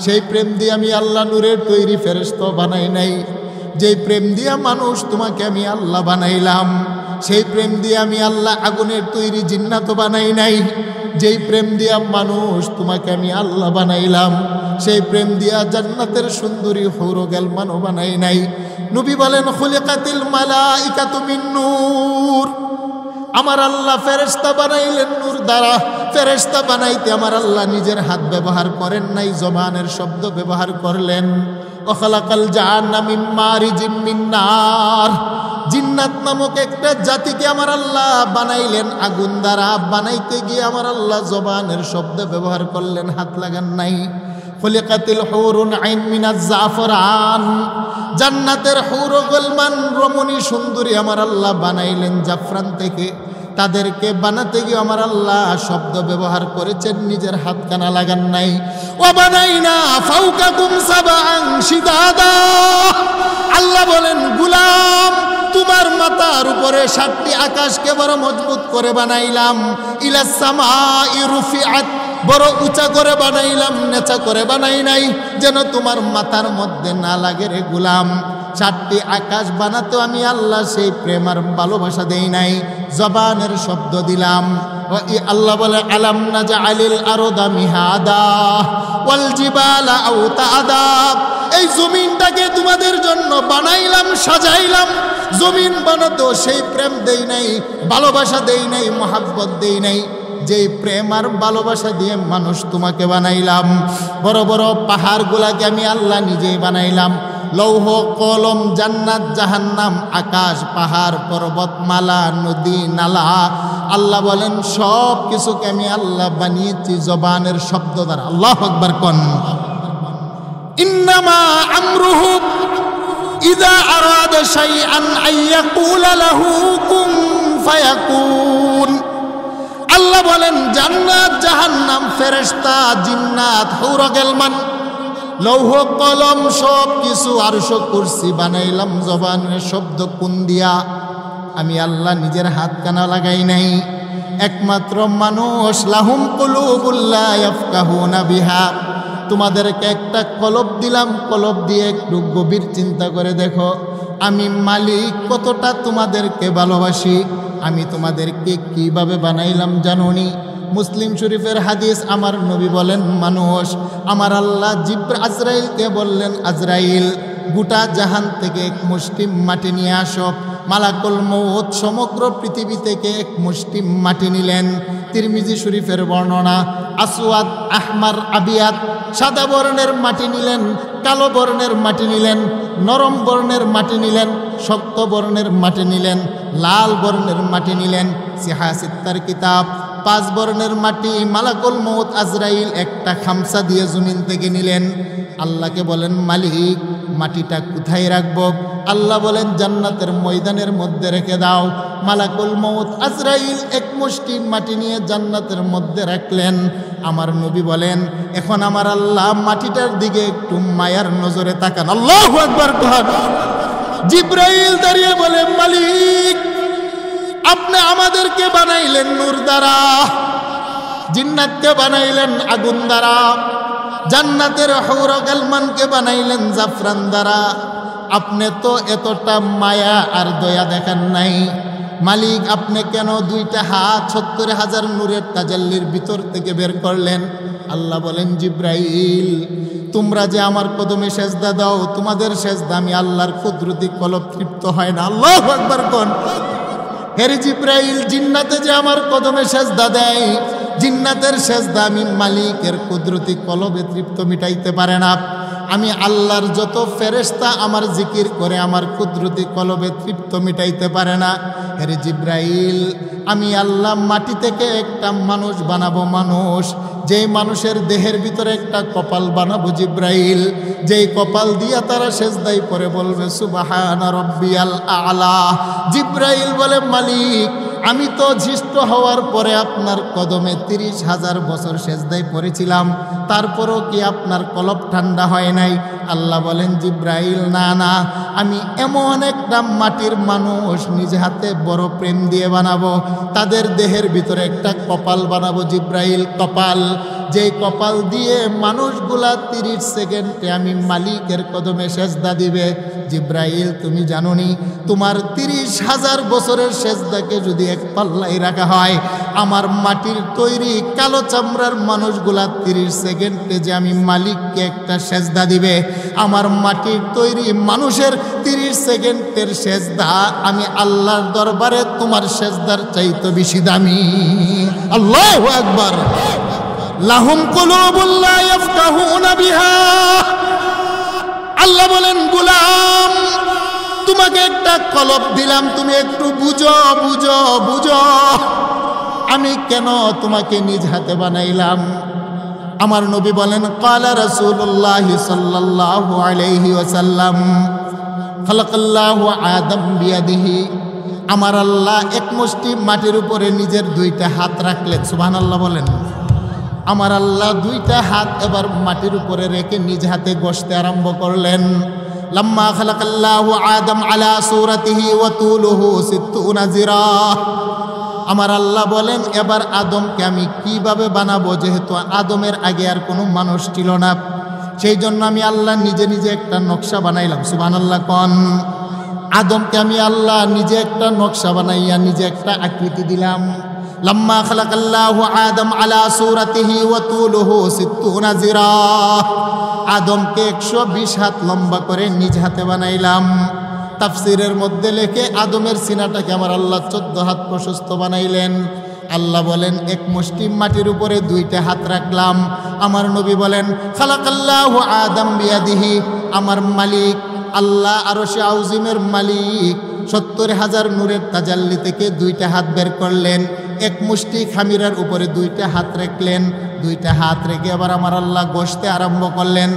সেই প্রেম দিয়ে আমি আল্লাহ নূরের তৈরি ফেরেশতা বানাই নাই। যেই প্রেম দিয়ে মানুষ, তোমাকে আমি আল্লাহ বানাইলাম। সেই প্রেম দিয়ে আমি আল্লাহ আগুনের তৈরি জিন্নাত বানাই নাই। যেই প্রেম দিয়া মানুষ, তোমাকে আমি আল্লাহ বানাইলাম। সেই প্রেম দিয়া জান্নাতের সুন্দরী হৌর গেলমানও বানাই নাই। নবী বলেন, খুলিকাতিল মালাইকাতু মিন নূর, আমার আল্লাহ ফেরেশতা বানাইলেন নূর দ্বারা। ফেরেশতা বানাইতে আমার আল্লাহ নিজের হাত ব্যবহার করেন নাই, জবানের শব্দ ব্যবহার করলেন। ওয়াখালাকাল জান্না মিন মারিজিম মিন নার, জিন্নাত নামক একটা জাতিকে আমার আল্লাহ বানাইলেন আগুন দ্বারা। বানাইতে গিয়ে আমার আল্লাহ জবানের শব্দ ব্যবহার করলেন, হাত লাগান নাই। খুলিকাতিল হুরুন আইন মিনাজ জাফরান, জান্নাতের হুর গলমান রমণী সুন্দরী আমার আল্লাহ বানাইলেন জাফরান থেকে। তাদেরকে বানাতে গিয়ে আমার আল্লাহ শব্দ ব্যবহার করেছেন, নিজের হাত কানা লাগান নাই। ওয়া বানাইনা ফাওকাকুম সাবআন শিদাদা, আল্লাহ বলেন, গুলাম তোমার মাথার উপরে 7টি আকাশকে বড় মজবুত করে বানাইলাম। ইলাস সামাই রুফিআত, বড় উঁচা করে বানাইলাম, নেচা করে বানাই নাই, যেন তোমার মাথার মধ্যে না লাগে রে গুলাম। 7টি আকাশ বানাতে আমি আল্লাহ সেই প্রেম আর ভালোবাসা দেই নাই, জবানের শব্দ দিলাম। আল্লাহ বলে, আলাম নাজআলিল আরদা মিহাদা ওয়াল জিবালা আওতাদা, এই জমিনটাকে তোমাদের জন্য বানাইলাম, সাজাইলাম। জমিন বানাতো সেই প্রেম দেই নাই, ভালোবাসা দেই নাই, মহাব্বত দেই নাই। যেই প্রেম আর ভালোবাসা দিয়ে মানুষ তোমাকে বানাইলাম। বড় বড় পাহাড়গুলাকে আমি আল্লাহ নিজেই বানাইলাম। লৌহ কলম, জান্নাত জাহান্নাম, আকাশ পাহাড় পর্বতমালা, নদী নালা, আল্লাহ বলেন সব কিছুকে আমি আল্লাহ বানিয়েছি জবানের শব্দ দ্বারা। আল্লাহু আকবার কোন। ইন্নামা আমরুহু ইযা আরাদা শাইআন আইয়াকুলা লাহু কুন ফায়াকুন। আল্লাহ বলেন, জান্নাত জাহান্নাম, ফেরেশতা জিন্নাত হুর গেলমান, লৌহ কলম সব কিছু আরশ কুরসি বানাইলাম জবানের শব্দ কোন দিয়া। আমি আল্লাহ নিজের হাত কানা লাগাই নাই। একমাত্র মানুষ, লাহুম কুলুবুল লা ইয়াফকাহুনা বিহা, তোমাদেরকে একটা কলব দিলাম, কলব দিয়ে একটু গভীর চিন্তা করে দেখো, আমি মালিক কতটা তোমাদেরকে ভালোবাসি। আমি তোমাদেরকে কিভাবে বানাইলাম জানোনি? মুসলিম শরীফের হাদিস, আমার নবী বলেন মানুষ, আমার আল্লাহ আজরাইলকে বললেন, আজরাইল গোটা জাহান থেকে এক মুষ্টি মাটি নিয়ে আসো। মালাকুল মউত সমগ্র পৃথিবী থেকে এক মুষ্টি মাটি নিলেন। তিরমিজি শরীফের বর্ণনা, আসওয়াদ, আহমার, আবিয়াত, সাদা বর্ণের মাটি নিলেন, কালো বর্ণের মাটি নিলেন, নরম বর্ণের মাটি নিলেন, শক্ত বর্ণের মাটি নিলেন, লাল বর্ণের মাটি নিলেন। সিহাসিত্তার কিতাব, 5 বর্ণের মাটি মালাকুল মউত আজরাইল একটা খামসা দিয়ে জমিন থেকে নিলেন। আল্লাহকে বলেন, মালিক মাটিটা কোথায় রাখবো? আল্লাহ বলেন, জান্নাতের ময়দানের মধ্যে রেখে দাও। মালাকুল মউত আজরাইল এক মুষ্টি মাটি নিয়ে জান্নাতের মধ্যে রাখলেন। আমার নবী বলেন, এখন আমার আল্লাহ মাটিটার দিকে একটু মায়ার নজরে তাকান। আল্লাহু আকবার। জিবরাইল দাঁড়িয়ে বলে, মালিক আপনি আমাদেরকে বানাইলেন নূর দ্বারা, জিন্নাতকে বানাইলেন আগুন দ্বারা, জান্নাতের হুর গালমানকে বানাইলেন জাফরান দ্বারা। আপনি তো এতটা মায়া আর দয়া দেখান নাই। মালিক আপনি কেন 2টা হাত 70,000 নূরের তাজাল্লির ভিতর থেকে বের করলেন? আল্লাহ বলেন, জিবরাইল তোমরা যে আমার কদমে সেজদা দাও, তোমাদের সেজদা আমি আল্লাহর কুদরতি কলব তৃপ্ত হয় না। আল্লাহু আকবার কোন। হেরে জিবরাইল, জিন্নাতে যে আমার কদমে সেজদা দেয়, জিন্নাতের সেজদা আমি মালিকের কুদরতি কলবে তৃপ্ত মিটাইতে পারে না। আমি আল্লাহর যত ফেরেশতা আমার জিকির করে আমার কুদরতি কলবে তৃপ্ত মিটাইতে পারে না। হেরে জিবরাইল, আমি আল্লাহ মাটি থেকে একটা মানুষ বানাবো, মানুষ যেই মানুষের দেহের ভিতরে একটা কপাল বানাবো জিবরাইল, যেই কপাল দিয়া তারা সেজদাই পরে বলবে সুবহানা রাব্বিয়াল আ'লা। জিবরাইল বলে, মালিক আমি তো জিষ্ট হওয়ার পরে আপনার কদমে 30,000 বছর সেজদাই পড়েছিলাম, তারপরও কি আপনার কলব ঠান্ডা হয় নাই? আল্লাহ বলেন, জিবরাইল না না, আমি এমন একটা মাটির মানুষ নিজ হাতে বড় প্রেম দিয়ে বানাবো, তাদের দেহের ভিতরে একটা কপাল বানাবো জিবরাইল, কপাল, যেই কপাল দিয়ে মানুষগুলা 30 সেকেন্ডে আমি মালিকের কদমে সেজদা দিবে। জিবরাইল তুমি জানোনি, তোমার 30,000 বছরের সেজদাকে যদি এক পাল্লায় রাখা হয়, আমার মাটির তৈরি কালো চামড়ার মানুষগুলা 30 সেকেন্ডে যে আমি মালিককে একটা সেজদা দিবে, আমার মাটির তৈরি মানুষের 30 সেকেন্ডের সেজদা আমি আল্লাহর দরবারে তোমার সেজদার চাইতে বেশি দামি। আল্লাহু আকবার। লাহুম কুলুবুন লা ইয়াফকাহুনা বিহা। আল্লাহ বলেন, গোলাম তোমাকে একটা কলব দিলাম, তুমি একটু বুঝো বুঝো বুঝো আমি কেন তোমাকে নিজ হাতে বানাইলাম। আমার নবী বলেন, ক্বালা রাসূলুল্লাহ সাল্লাল্লাহু আলাইহি ওয়াসাল্লাম, খালাকাল্লাহু আদম বিয়াদিহি। আমার আল্লাহ এক মুষ্টি মাটির উপরে নিজের 2টা হাত রাখলেন। সুবহানাল্লাহ বলেন। আমার আল্লাহ 2টা হাত এবার মাটির উপরে রেখে নিজ হাতে গসতে আরম্ভ করলেন। লাম্মা খালাকাল্লাহু আদম আলা সূরাতিহি ওয়া তুলুহু 60 জিরা। আমার আল্লাহ বলেন, এবার আদমকে আমি কিভাবে বানাবো, যেহেতু আদমের আগে আর কোনো মানুষ ছিল না, সেই জন্য আমি আল্লাহ নিজে নিজে একটা নকশা বানাইলাম। সুবহানাল্লাহ কোন। আদমকে আমি আল্লাহ নিজে একটা নকশা বানাইয়া নিজে একটা আকৃতি দিলাম। লাম্মা খালাকাল্লাহু আদম আলা সূরাতিহি ওয়া তুলুহু 60 জিরা। আদমকে 120 হাত লম্বা করে নিজ হাতে বানাইলাম। তাফসীরের মধ্যে লেখে আদমের সিনাটাকে আমার আল্লাহ 14 হাত প্রশস্ত বানাইলেন। আল্লাহ বলেন, এক মুষ্টি মাটির উপরে 2টা হাত রাখলাম। আমার নবী বলেন, খালাকাল্লাহু আদম বিয়াদিহি। আমার মালিক আল্লাহ আরশে আউজিমের মালিক 70,000 নূরের তাজাল্লি থেকে 2টা হাত বের করলেন, এক মুষ্টি খামিরার উপরে 2টা হাত রাখলেন। 2টা হাত রেখে আবার আমার আল্লাহ গোসতে আরম্ভ করলেন।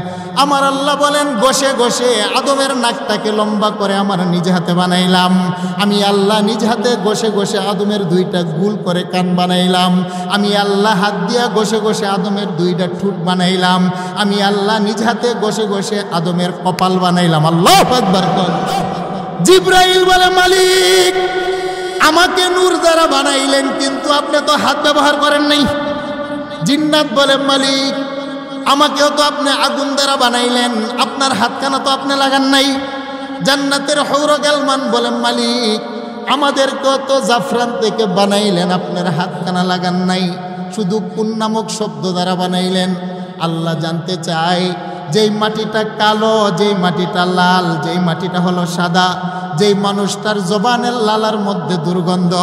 আমার আল্লাহ বলেন, গোসে গোসে আদমের নাকটাকে লম্বা করে আমার নিজ হাতে বানাইলাম। আমি আল্লাহ নিজ হাতে গোসে গোসে আদমের 2টা গুল করে কান বানাইলাম। আমি আল্লাহ হাত দিয়া গোসে গোসে আদমের 2টা ঠোঁট বানাইলাম। আমি আল্লাহ নিজ হাতে গোসে গোসে আদমের কপাল বানাইলাম। আল্লাহু আকবার। জিবরাইল বলে, মালিক আমাকে নূর দ্বারা বানাইলেন, কিন্তু আপনি তো হাত ব্যবহার করেন নাই। জিন্নাত বলে, মালিক আমাকেও তো আপনি আগুন দ্বারা বানাইলেন, আপনার হাতখানা তো আপনি লাগান নাই। জান্নাতের হুর গালমান বলে, মালিক আমাদেরকেও তো জাফরান থেকে বানাইলেন, আপনার হাতখানা লাগান নাই। শুধু কোন নামক শব্দ দ্বারা বানাইলেন? আল্লাহ জানতে চায় যেই মাটিটা কালো, যেই মাটিটা লাল, যেই মাটিটা হলো সাদা, যেই মানুষটার জবানের লালার মধ্যে দুর্গন্ধ,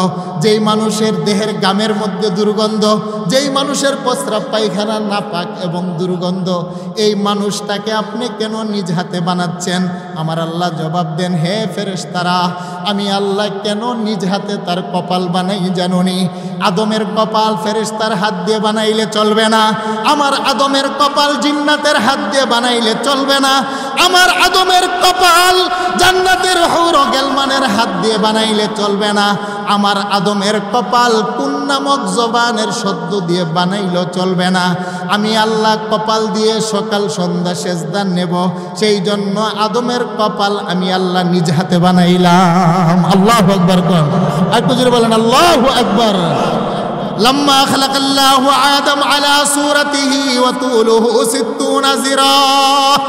যেই মানুষের দেহের গামের মধ্যে দুর্গন্ধ, যেই মানুষের প্রস্রাব পায়খানা নাপাক এবং দুর্গন্ধ, এই মানুষটাকে আপনি কেন নিজ হাতে বানাচ্ছেন? আমার আল্লাহ জবাব দেন, হে ফেরেশতারা, আমি আল্লাহ কেন নিজ হাতে তার কপাল বানাই জানুনি? আদমের কপাল ফেরেশতার হাত দিয়ে বানাইলে চলবে না, আমার আদমের কপাল জিন্নাতের হাত দিয়ে বানাইলে চলবে না, আমার আদমের কপাল জান্নাতের হুর গেলমানের হাত দিয়ে বানাইলে চলবে না, আমার আদমের কপাল কোন নামক জবানের শব্দ দিয়ে বানাইলেও চলবে না। আমি আল্লাহ কপাল দিয়ে সকাল সন্ধ্যা সেজদা নেব, সেই জন্য আদমের কপাল আমি আল্লাহ নিজ হাতে বানাইলাম। আল্লাহু আকবার কোন একটু জোরে বলেন আল্লাহু আকবার। لما خلق الله آدم على صورته وطوله 60 ذراع,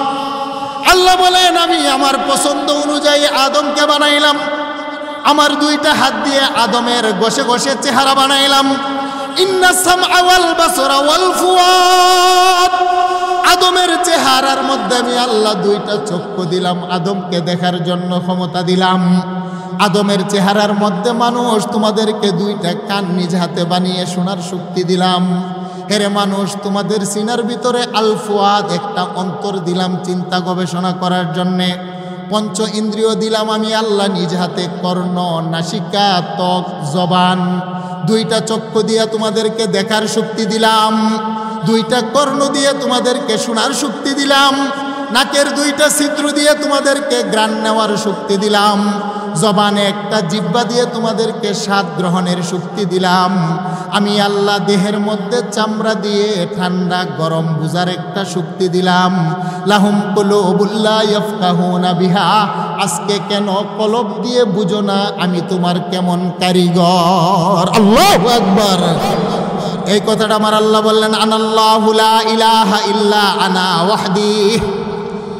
আল্লাহ বলেন আমি আমার পছন্দ অনুযায়ী আদমকে বানাইলাম, আমার দুইটা হাত দিয়ে আদমের ঘষে ঘষে চেহারা বানাইলাম। ইন্না সামআ ওয়াল বাসরা ওয়াল ফুয়াদ, আদমের চেহারার মধ্যে আমি আল্লাহ দুইটা চক্ষু দিলাম, আদমকে দেখার জন্য ক্ষমতা দিলাম। আদমের চেহারার মধ্যে মানুষ তোমাদেরকে দুইটা কান নিজ হাতে বানিয়ে শোনার শক্তি দিলাম। হেরে মানুষ, তোমাদের সিনার ভিতরে আল ফুয়াদ একটা অন্তর দিলাম চিন্তা গবেষণা করার জন্যে। পঞ্চ ইন্দ্রিয় দিলাম আমি আল্লাহ নিজ হাতে, কর্ণ, নাসিকা, ত্বক, জবান। দুইটা চক্ষু দিয়ে তোমাদেরকে দেখার শক্তি দিলাম, দুইটা কর্ণ দিয়ে তোমাদেরকে শোনার শক্তি দিলাম, নাকের দুইটা ছিদ্র দিয়ে তোমাদেরকে ঘ্রাণ নেওয়ার শক্তি দিলাম, জবানে একটা জিহ্বা দিয়ে তোমাদেরকে স্বাদ গ্রহণের শক্তি দিলাম। আমি আল্লাহ দেহের মধ্যে চামড়া দিয়ে ঠান্ডা গরম বুঝার একটা শক্তি দিলাম। লাহুম কুলুবুল লা ইয়াফকাহুনা বিহা, আজকে কেন কলব দিয়ে বুঝো না আমি তোমার কেমন কারিগর? আল্লাহু আকবার। এই কথাটা আমার আল্লাহ বললেন, আনাল্লাহু লা ইলাহা ইল্লা আনা ওয়াহদি।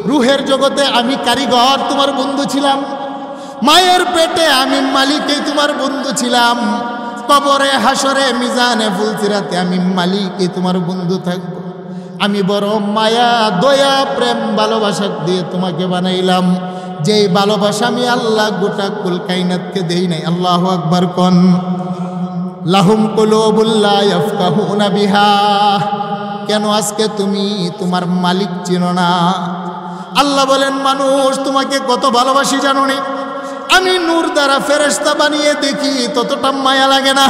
রুহের জগতে আমি কারিগর, তোমার বন্ধু ছিলাম। মায়ের পেটে আমি মালিকই তোমার বন্ধু ছিলাম। কবরে, হাসরে, মিজানে, ফুলসিরাতে আমি মালিকই তোমার বন্ধু থাকব। আমি বড় মায়া, দয়া, প্রেম, ভালোবাসা দিয়ে তোমাকে বানাইলাম, যেই ভালোবাসা আমি আল্লাহ গোটা কুল কায়নাতকে দেই নাই। আল্লাহু আকবার কোন। লাহুম কুলুবুল লা ইয়াফকাহুনা বিহা, কেন আজকে তুমি তোমার মালিক চিনো না? আল্লাহ বলেন, মানুষ তোমাকে কত ভালোবাসি জানো নি? আমি নূর দ্বারা ফেরেশতা বানিয়ে দেখি ততটা মায়া লাগে না,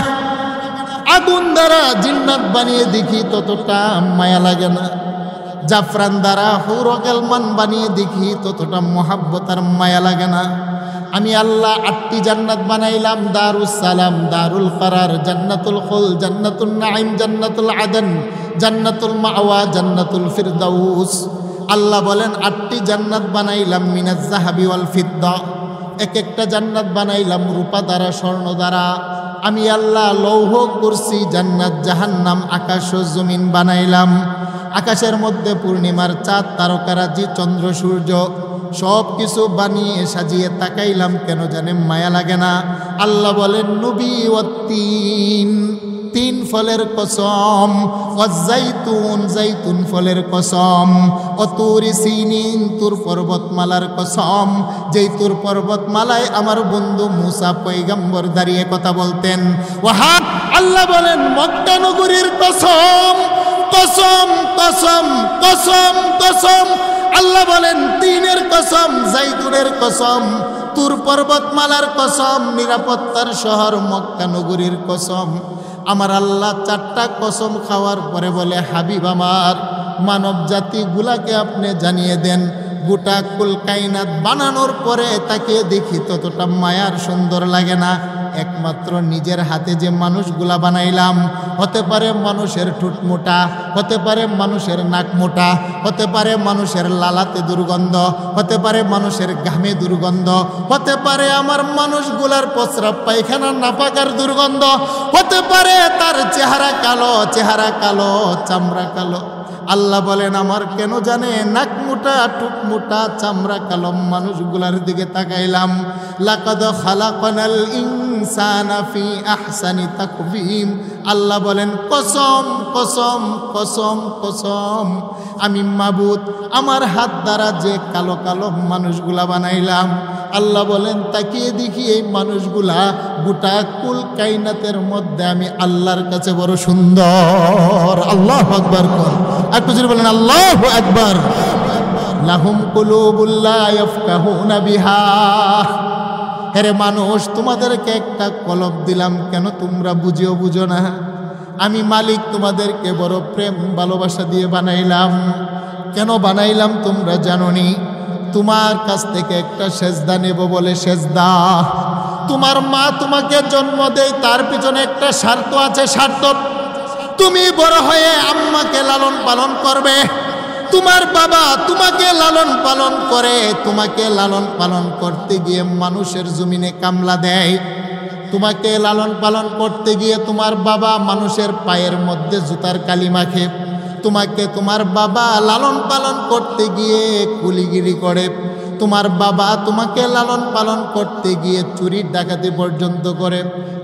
আগুন দ্বারা জিন্নাত বানিয়ে দেখি ততটা মায়া লাগে না, জাফরান দ্বারা হুর গেলমান বানিয়ে দেখি ততটা মোহাব্বত আর মায়া লাগে না। আমি আল্লাহ 8টি জান্নাত বানাইলাম, দারুস সালাম, দারুল করার, জান্নাতুল খুল, জান্নাতুল নাঈম, জান্নাতুল আদন, জান্নাতুল মাওয়া, জান্নাতুল ফিরদাউস। আল্লাহ বলেন 8টি জান্নাত বানাইলাম মিনাজ যাহাবি ওয়াল ফিদ্দা, এক একটা জান্নাত বানাইলাম রূপা দ্বারা, স্বর্ণ দ্বারা। আমি আল্লাহ লৌহ কুরসি, জান্নাত, জাহান্নাম, আকাশ ও জমিন বানাইলাম। আকাশের মধ্যে পূর্ণিমার চাঁদ, তারকারাজি, চন্দ্র, সূর্য সব কিছু বানিয়ে সাজিয়ে তাকাইলাম, কেন জানে মায়া লাগে না? আল্লাহ বলেন, নবী ওয়াত্তিন, 3 ফলের কসম, ওয়াজাইতুন, জাইতুন ফলের কসম, অতুরি সিনিন, তুর পর্বতমালার কসম, যেই তুর পর্বতমালায় আমার বন্ধু মুসা পয়গম্বর দাঁড়িয়ে কথা বলতেন। ওয়াহা আল্লাহ বলেন, মক্কা নগরীর কসম, কসম, কসম, কসম, কসম। আল্লাহ বলেন, 3-এর কসম, জাইতুনের কসম, তুর পর্বতমালার কসম, নিরাপত্তার শহর মক্কা নগরীর কসম। আমার আল্লাহ 4টা কসম খাওয়ার পরে বলে, হাবিব আমার, মানব জাতিগুলাকে আপনি জানিয়ে দেন, গোটা কুল কায়নাত বানানোর পরে তাকে দেখি ততটা মায়ার সুন্দর লাগে না, একমাত্র নিজের হাতে যে মানুষগুলা বানাইলাম, হতে পারে মানুষের ঠোঁট মোটা, হতে পারে মানুষের নাক মোটা, হতে পারে মানুষের লালাতে দুর্গন্ধ, হতে পারে মানুষের ঘামে দুর্গন্ধ, হতে পারে আমার মানুষগুলার প্রস্রাব পায়খানা নাপাকার দুর্গন্ধ, হতে পারে তার চেহারা কালো, চেহারা কালো, চামড়া কালো। আল্লাহ বলেন আমার কেন জানে নাক মোটা টুক মোটা চামড়া কালম মানুষগুলার দিকে তাকাইলাম। লাকাদ খালাকনাল ইনসানা ফি আহসানি তাকওয়িম। আল্লাহ বলেন কসম কসম কসম কসম, আমি মাবুদ আমার হাত দ্বারা যে কালো কালো মানুষগুলা বানাইলাম, আল্লাহ বলেন তাকিয়ে দেখি এই মানুষগুলা গোটা কুল কায়নাতের মধ্যে আমি আল্লাহর কাছে বড় সুন্দর। আল্লাহু আকবার কর, একটু জোরে বলেন আল্লাহু আকবার। লাহুম কুলুবুল লা ইয়াফকাহুনা বিহা। হেরে মানুষ, তোমাদেরকে একটা কলব দিলাম, কেন তোমরা বুঝো না? আমি মালিক তোমাদেরকে বড় প্রেম ভালোবাসা দিয়ে বানাইলাম। কেন বানাইলাম তোমরা জানোনি? তোমার কাছ থেকে একটা সেজদা নেব বলে সেজদা। তোমার মা তোমাকে জন্ম দেয়, তার পিছনে একটা স্বার্থ আছে, স্বার্থ। তুমি বড় হয়ে আম্মাকে লালন পালন করবে। তোমার বাবা তোমাকে লালন পালন করে, তোমাকে লালন পালন করতে গিয়ে মানুষের জমিনে কামলা দেয়। তোমাকে লালন পালন করতে গিয়ে তোমার বাবা মানুষের পায়ের মধ্যে জুতার কালি মাখে। তোমাকে তোমার বাবা লালন পালন করতে গিয়ে কুলিগিরি করে। তোমার বাবা তোমাকে লালন পালন করতে গিয়ে চুরি ডাকাতি পর্যন্ত করে।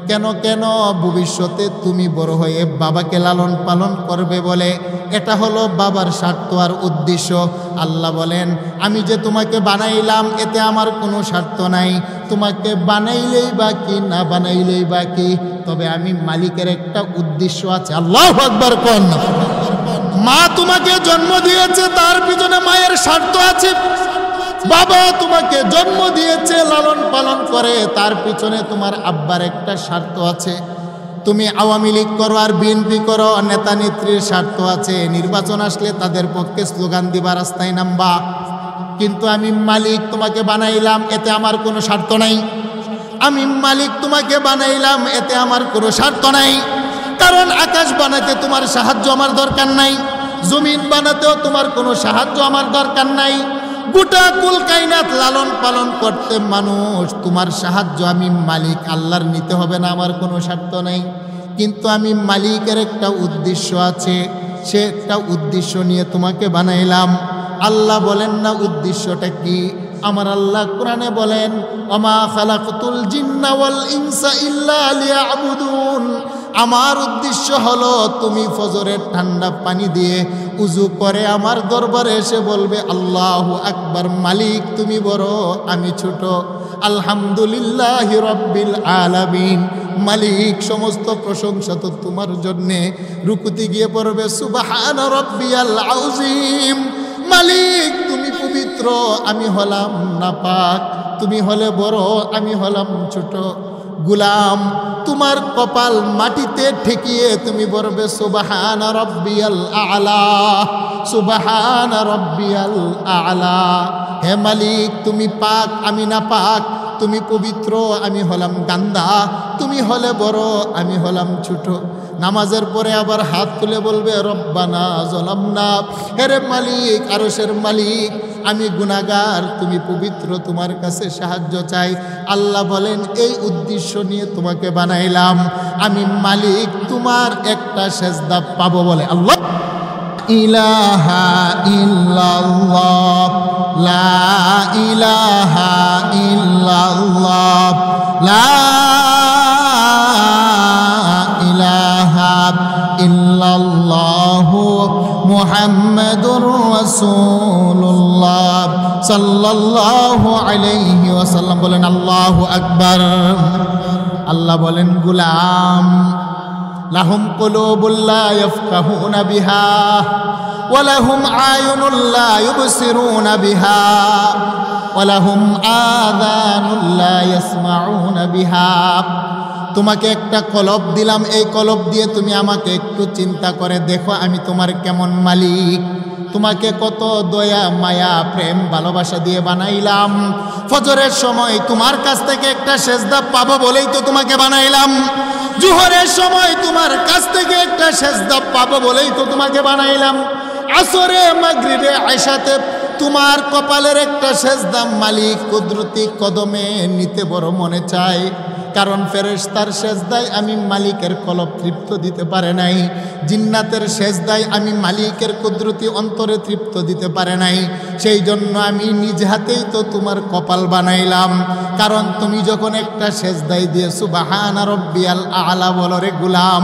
কেন কেন? ভবিষ্যতে তুমি বড় হয়ে বাবাকে লালন পালন করবে বলে। এটা হলো বাবার স্বার্থ আর উদ্দেশ্য। আল্লাহ বলেন আমি যে তোমাকে বানাইলাম এতে আমার কোনো স্বার্থ নাই। তোমাকে বানাইলেই বাকি, না বানাইলেই বাকি, তবে আমি মালিকের একটা উদ্দেশ্য আছে। আল্লাহু আকবার কোন। মা তোমাকে জন্ম দিয়েছে, তার পিছনে মায়ের স্বার্থ আছে। বাবা তোমাকে জন্ম দিয়েছে, লালন পালন করে, তার পিছনে তোমার আব্বার একটা স্বার্থ আছে। তুমি আওয়ামী লীগ করো আর বিএনপি করো, নেতা নেত্রীর স্বার্থ আছে। নির্বাচন আসলে তাদের পক্ষে স্লোগান দিবা, রাস্তায় নামবা। কিন্তু আমি মালিক তোমাকে বানাইলাম, এতে আমার কোনো স্বার্থ নাই। আমি মালিক তোমাকে বানাইলাম, এতে আমার কোনো স্বার্থ নাই। কারণ আকাশ বানাতে তোমার সাহায্য আমার দরকার নাই, জমিন বানাতেও তোমার কোনো সাহায্য আমার দরকার নাই। গোটা কুল কায়নাত লালন পালন করতে মানুষ, তোমার সাহায্য আমি মালিক আল্লাহর নিতে হবে না, আমার কোনো স্বার্থ নেই। কিন্তু আমি মালিকের একটা উদ্দেশ্য আছে, সে একটা উদ্দেশ্য নিয়ে তোমাকে বানাইলাম। আল্লাহ বলেন না উদ্দেশ্যটা কি? আমার আল্লাহ কোরআনে বলেন ওমা খালাকতুল জিন্না ওয়াল ইনসা ইল্লা লিয়াবুদুন। আমার উদ্দেশ্য হলো তুমি ফজরের ঠান্ডা পানি দিয়ে উজু করে আমার দরবারে এসে বলবে আল্লাহু আকবার, মালিক তুমি বড়, আমি ছোট। আলহামদুলিল্লাহি রাব্বিল আলামিন, মালিক সমস্ত প্রশংসা তো তোমার জন্যে। রুকুতে গিয়ে পড়বে সুবহানা রাব্বিয়াল আযীম, মালিক তুমি পবিত্র, আমি হলাম নাপাক। তুমি হলে বড়, আমি হলাম ছোট। গুলাম তোমার কপাল মাটিতে ঠেকিয়ে তুমি বলবে সুবহানা রাব্বিয়াল আ'লা, সুবহানা রাব্বিয়াল আ'লা। হে মালিক তুমি পাক, আমি নাপাক। তুমি পবিত্র, আমি হলাম গান্দা। তুমি হলে বড়, আমি হলাম ছোট। নামাজের পরে আবার হাত তুলে বলবে রব্বানা যালামনা, হে মালিক আরশের মালিক আমি গুনাহগার, তুমি পবিত্র, তোমার কাছে সাহায্য চাই। আল্লাহ বলেন এই উদ্দেশ্য নিয়ে তোমাকে বানাইলাম, আমি মালিক তোমার একটা সেজদা পাবো বলে। আল্লাহ ইলাহা ইল্লাল্লাহ, লা ইলাহা ইল্লাল্লাহ, লা ইলাহা ইল্লাল্লাহু মুহাম্মাদুর রাসূলুল্লাহ সাল্লাল্লাহু আলাইহি ওয়াসাল্লাম। বলেন আল্লাহু আকবার। আল্লাহ বলেন গোলাম লাহুম কুলুবুল লা ইয়াফকাহুনা বিহা ওয়া লাহুম আয়ুনুল লা ইউবসিরুনা বিহা ওয়া লাহুম আযানুল লা ইয়াসমাউনা বিহা। তোমাকে একটা কলব দিলাম, এই কলব দিয়ে তুমি আমাকে একটু চিন্তা করে দেখো আমি তোমার কেমন মালিক। তোমাকে কত দয়া মায়া প্রেম ভালোবাসা দিয়ে বানাইলাম। ফজরের সময় তোমার কাছ থেকে একটা সেজদা পাবো বলেই তো তোমাকে বানাইলাম। জোহরের সময় তোমার কাছ থেকে একটা সেজদা পাবো বলেই তো তোমাকে বানাইলাম। আসরে মাগরিবে আয়েশাতে তোমার কপালের একটা সেজদা মালিক কুদরতি কদমে নিতে বড় মনে চায়। কারণ ফেরেশতার সেজদায় আমি মালিকের কলব তৃপ্ত দিতে পারে নাই, জিন্নাতের সেজদায় আমি মালিকের কুদরতি অন্তরে তৃপ্ত দিতে পারে নাই। সেই জন্য আমি নিজ হাতেই তো তোমার কপাল বানাইলাম। কারণ তুমি যখন একটা সেজদায় দিয়ে সুবহানা রাব্বিয়াল আ'লা বলো রে গুলাম,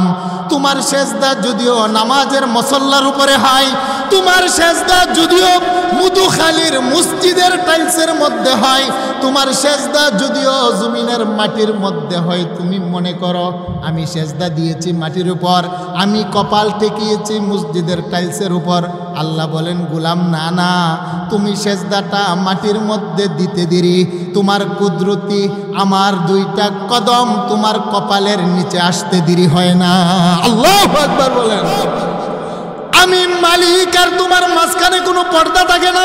তোমার সেজদা যদিও নামাজের মুসল্লার উপরে হয়, তোমার সেজদা যদিও মুদুখালির মসজিদের টাইলসের মধ্যে হয়, তোমার সেজদা যদিও জমিনের মাটির মধ্যে হয়, তুমি মনে করো আমি সেজদা দিয়েছি মাটির উপর, আমি কপাল ঠেকিয়েছি মসজিদের টাইলসের উপর। আল্লাহ বলেন গুলাম না না, তুমি সেজদাটা মাটির মধ্যে দিতে দেরি, তোমার কুদরতি আমার দুইটা কদম তোমার কপালের নিচে আসতে দেরি হয় না। আল্লাহু আকবার বলেন। আমি মালিক আর তোমার মাঝখানে কোনো পর্দা থাকে না।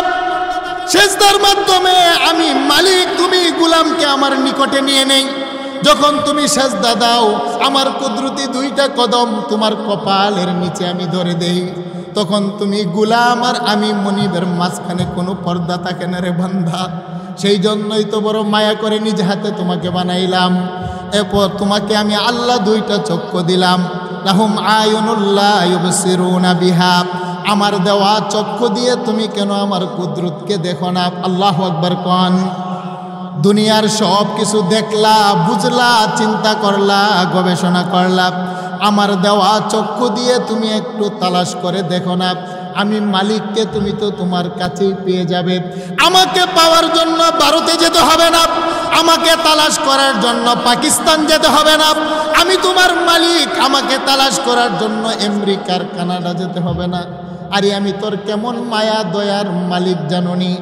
সেজদার মাধ্যমে আমি মালিক, তুমি গুলামকে আমার নিকটে নিয়ে নেই। যখন তুমি সেজদা দাও, আমার কুদরতি দুইটা কদম তোমার কপালের নিচে আমি ধরে দেই, তখন তুমি গুলাম আর আমি মনিবের মাঝখানে কোনো পর্দা থাকে না রে বান্দা। সেই জন্যই তো বড় মায়া করে নিজ হাতে তোমাকে বানাইলাম। এরপর তোমাকে আমি আল্লাহ দুইটা চক্ষু দিলাম, লাহুম আয়ুনুল্লা ইউবসিরুনা বিহা। আমার দেওয়া চক্ষু দিয়ে তুমি কেন আমার কুদরতকে দেখো না? আল্লাহু আকবার কোন। দুনিয়ার সব কিছু দেখলা, বুঝলা, চিন্তা করলা, গবেষণা করলা, আমার দেওয়া চক্ষু দিয়ে তুমি একটু তালাশ করে দেখো না? আমি মালিককে তুমি তো তোমার কাছেই পেয়ে যাবে। আমাকে পাওয়ার জন্য ভারতে যেতে হবে না, আমাকে তালাশ করার জন্য পাকিস্তান যেতে হবে না। আমি তোমার মালিক, আমাকে তালাশ করার জন্য আমেরিকার কানাডা যেতে হবে না। আরে আমি তোর কেমন মায়া দয়ার মালিক জাননি।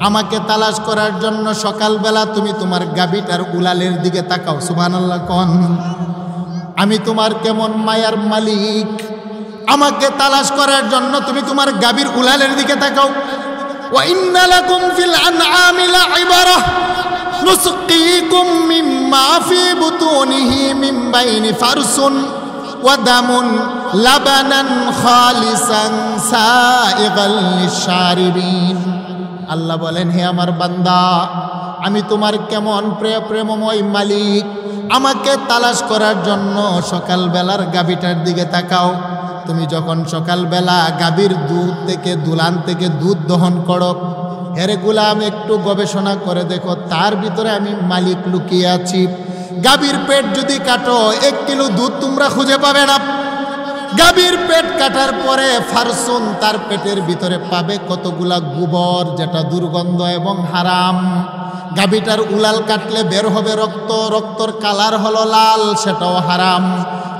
আমাকে তালাশ করার জন্য সকালবেলা তুমি তোমার গাবিটার উলালের দিকে তাকাও, সুবহানাল্লাহ কোন। আমি তোমার কেমন মায়ার মালিক। আমাকে তালাশ করার জন্য তুমি তোমার গাবির উলালের দিকে তাকাও। ওয়া ইন্না লাকুম ফিল আনআমি লাইবারাহ নুসকিকুম মিম্মা ফি বুতুনিহি মিন বাইনি ফারসুন ওয়া দামুন লাবানান খালিসান সাইগাল লিশারিবিন। আল্লাহ বলেন, হে আমার বান্দা, আমি তোমার কেমন প্রেমময় মালিক। আমাকে তালাশ করার জন্য সকালবেলার গাবিটার দিকে তাকাও। তুমি যখন সকালবেলা গাভীর দুধ থেকে দুলান থেকে দুধ দহন করো, হেরে গুলাম একটু গবেষণা করে দেখো তার ভিতরে আমি মালিক লুকিয়ে আছি। গাভীর পেট যদি কাটো 1 কিলো দুধ তোমরা খুঁজে পাবে না। গাভীর পেট কাটার পরে ফারসুন, তার পেটের ভিতরে পাবে কতগুলা গোবর, যেটা দুর্গন্ধ এবং হারাম। গাভীটার উলাল কাটলে বের হবে রক্ত, রক্তর কালার হলো লাল, সেটাও হারাম।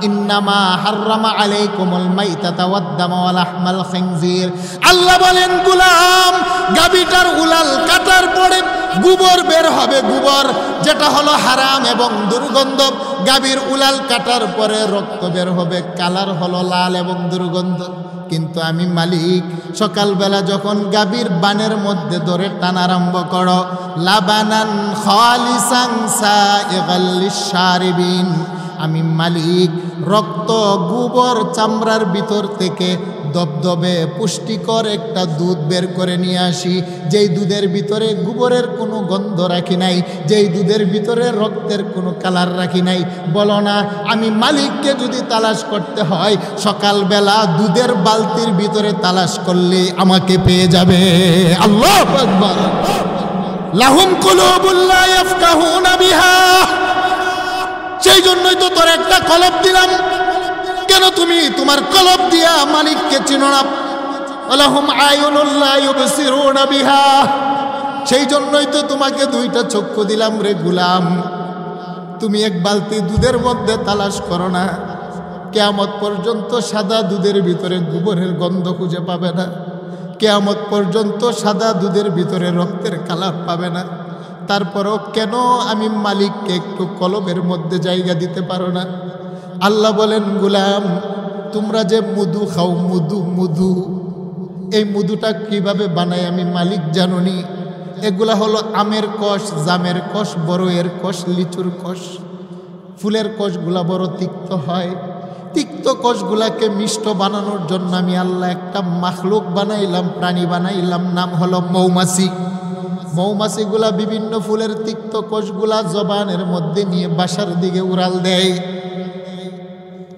ইন্নামা হাররামা আলাইকুমুল মাইতাতা ওয়াদ-দামা ওয়া লাহমাল খিনজির। আল্লাহ বলেন গোলাম, গাভীটার উলাল কাটার পরে গোবর বের হবে, গোবর যেটা হলো হারাম এবং দুর্গন্ধ। গাভীর উলাল কাটার পরে রক্ত বের হবে, কালার হলো লাল এবং দুর্গন্ধ। কিন্তু আমি মালিক সকালবেলা যখন গাভীর বানের মধ্যে ধরে টানা আরম্ভ করো, লাবানান খালিসান সাইগাল লিশারিবিন, আমি মালিক রক্ত গোবর চামড়ার ভিতর থেকে দবদবে পুষ্টিকর একটা দুধ বের করে নিয়ে আসি, যেই দুধের ভিতরে গোবরের কোনো গন্ধ রাখি নাই, যেই দুধের ভিতরে রক্তের কোনো কালার রাখি নাই। বলো না, আমি মালিককে যদি তালাশ করতে হয় সকালবেলা দুধের বালতির ভিতরে তালাশ করলে আমাকে পেয়ে যাবে। আল্লাহু আকবার। লাহুম কুলুবুল লা ইয়াফকাহুনা বিহা। সেই জন্যই তো তোর একটা কলব দিলাম। কেন তুমি তোমার কলব দিয়া মালিককে চিনো না? লাহুম আয়ুনুল লা ইউবসিরুনা বিহা। সেই জন্যই তো তোমাকে 2টা চক্ষু দিলাম রে গুলাম। তুমি 1 বালতি দুধের মধ্যে তালাশ করো না, কিয়ামত পর্যন্ত সাদা দুধের ভিতরে গোবরের গন্ধ খুঁজে পাবে না। কিয়ামত পর্যন্ত সাদা দুধের ভিতরে রক্তের কালার পাবে না। তারপরও কেন আমি মালিককে একটু কলবের মধ্যে জায়গা দিতে পারো না? আল্লাহ বলেন, গুলাম, তোমরা যে মধু খাও, মধু, এই মধুটা কিভাবে বানায় আমি মালিক জানুনি। এগুলা হলো আমের কষ, জামের কষ, বড়ইয়ের কষ, লিচুর কষ। ফুলের কষগুলা বড় তিক্ত হয়। তিক্ত কষগুলাকে মিষ্ট বানানোর জন্য আমি আল্লাহ একটা মাখলুক বানাইলাম, প্রাণী বানাইলাম, নাম হলো মৌমাছি। মৌমাছিগুলা বিভিন্ন ফুলের তিক্ত কোষগুলা জবানের মধ্যে নিয়ে বাসার দিকে উড়াল দেয়।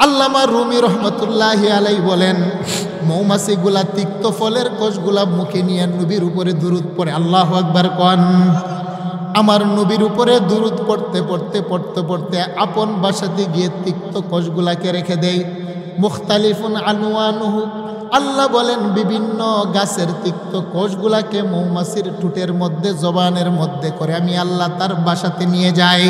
আল্লামা রুমি রহমতুল্লাহি আলাইহি বলেন, মৌমাছিগুলা তিক্ত ফলের কোষগুলা মুখে নিয়ে নবীর উপরে দুরূদ পড়ে। আল্লাহু আকবার কোন। আমার নবীর উপরে দুরূদ পড়তে পড়তে পড়তে পড়তে আপন বাসাতে গিয়ে তিক্ত কোষগুলাকে রেখে দেয়। মুখতালিফুন আনওয়ানুহু, আল্লাহ বলেন বিভিন্ন গাছের তিক্ত কোষগুলাকে মৌমাছির ঠোঁটের মধ্যে জবানের মধ্যে করে আমি আল্লাহ তার বাসাতে নিয়ে যাই।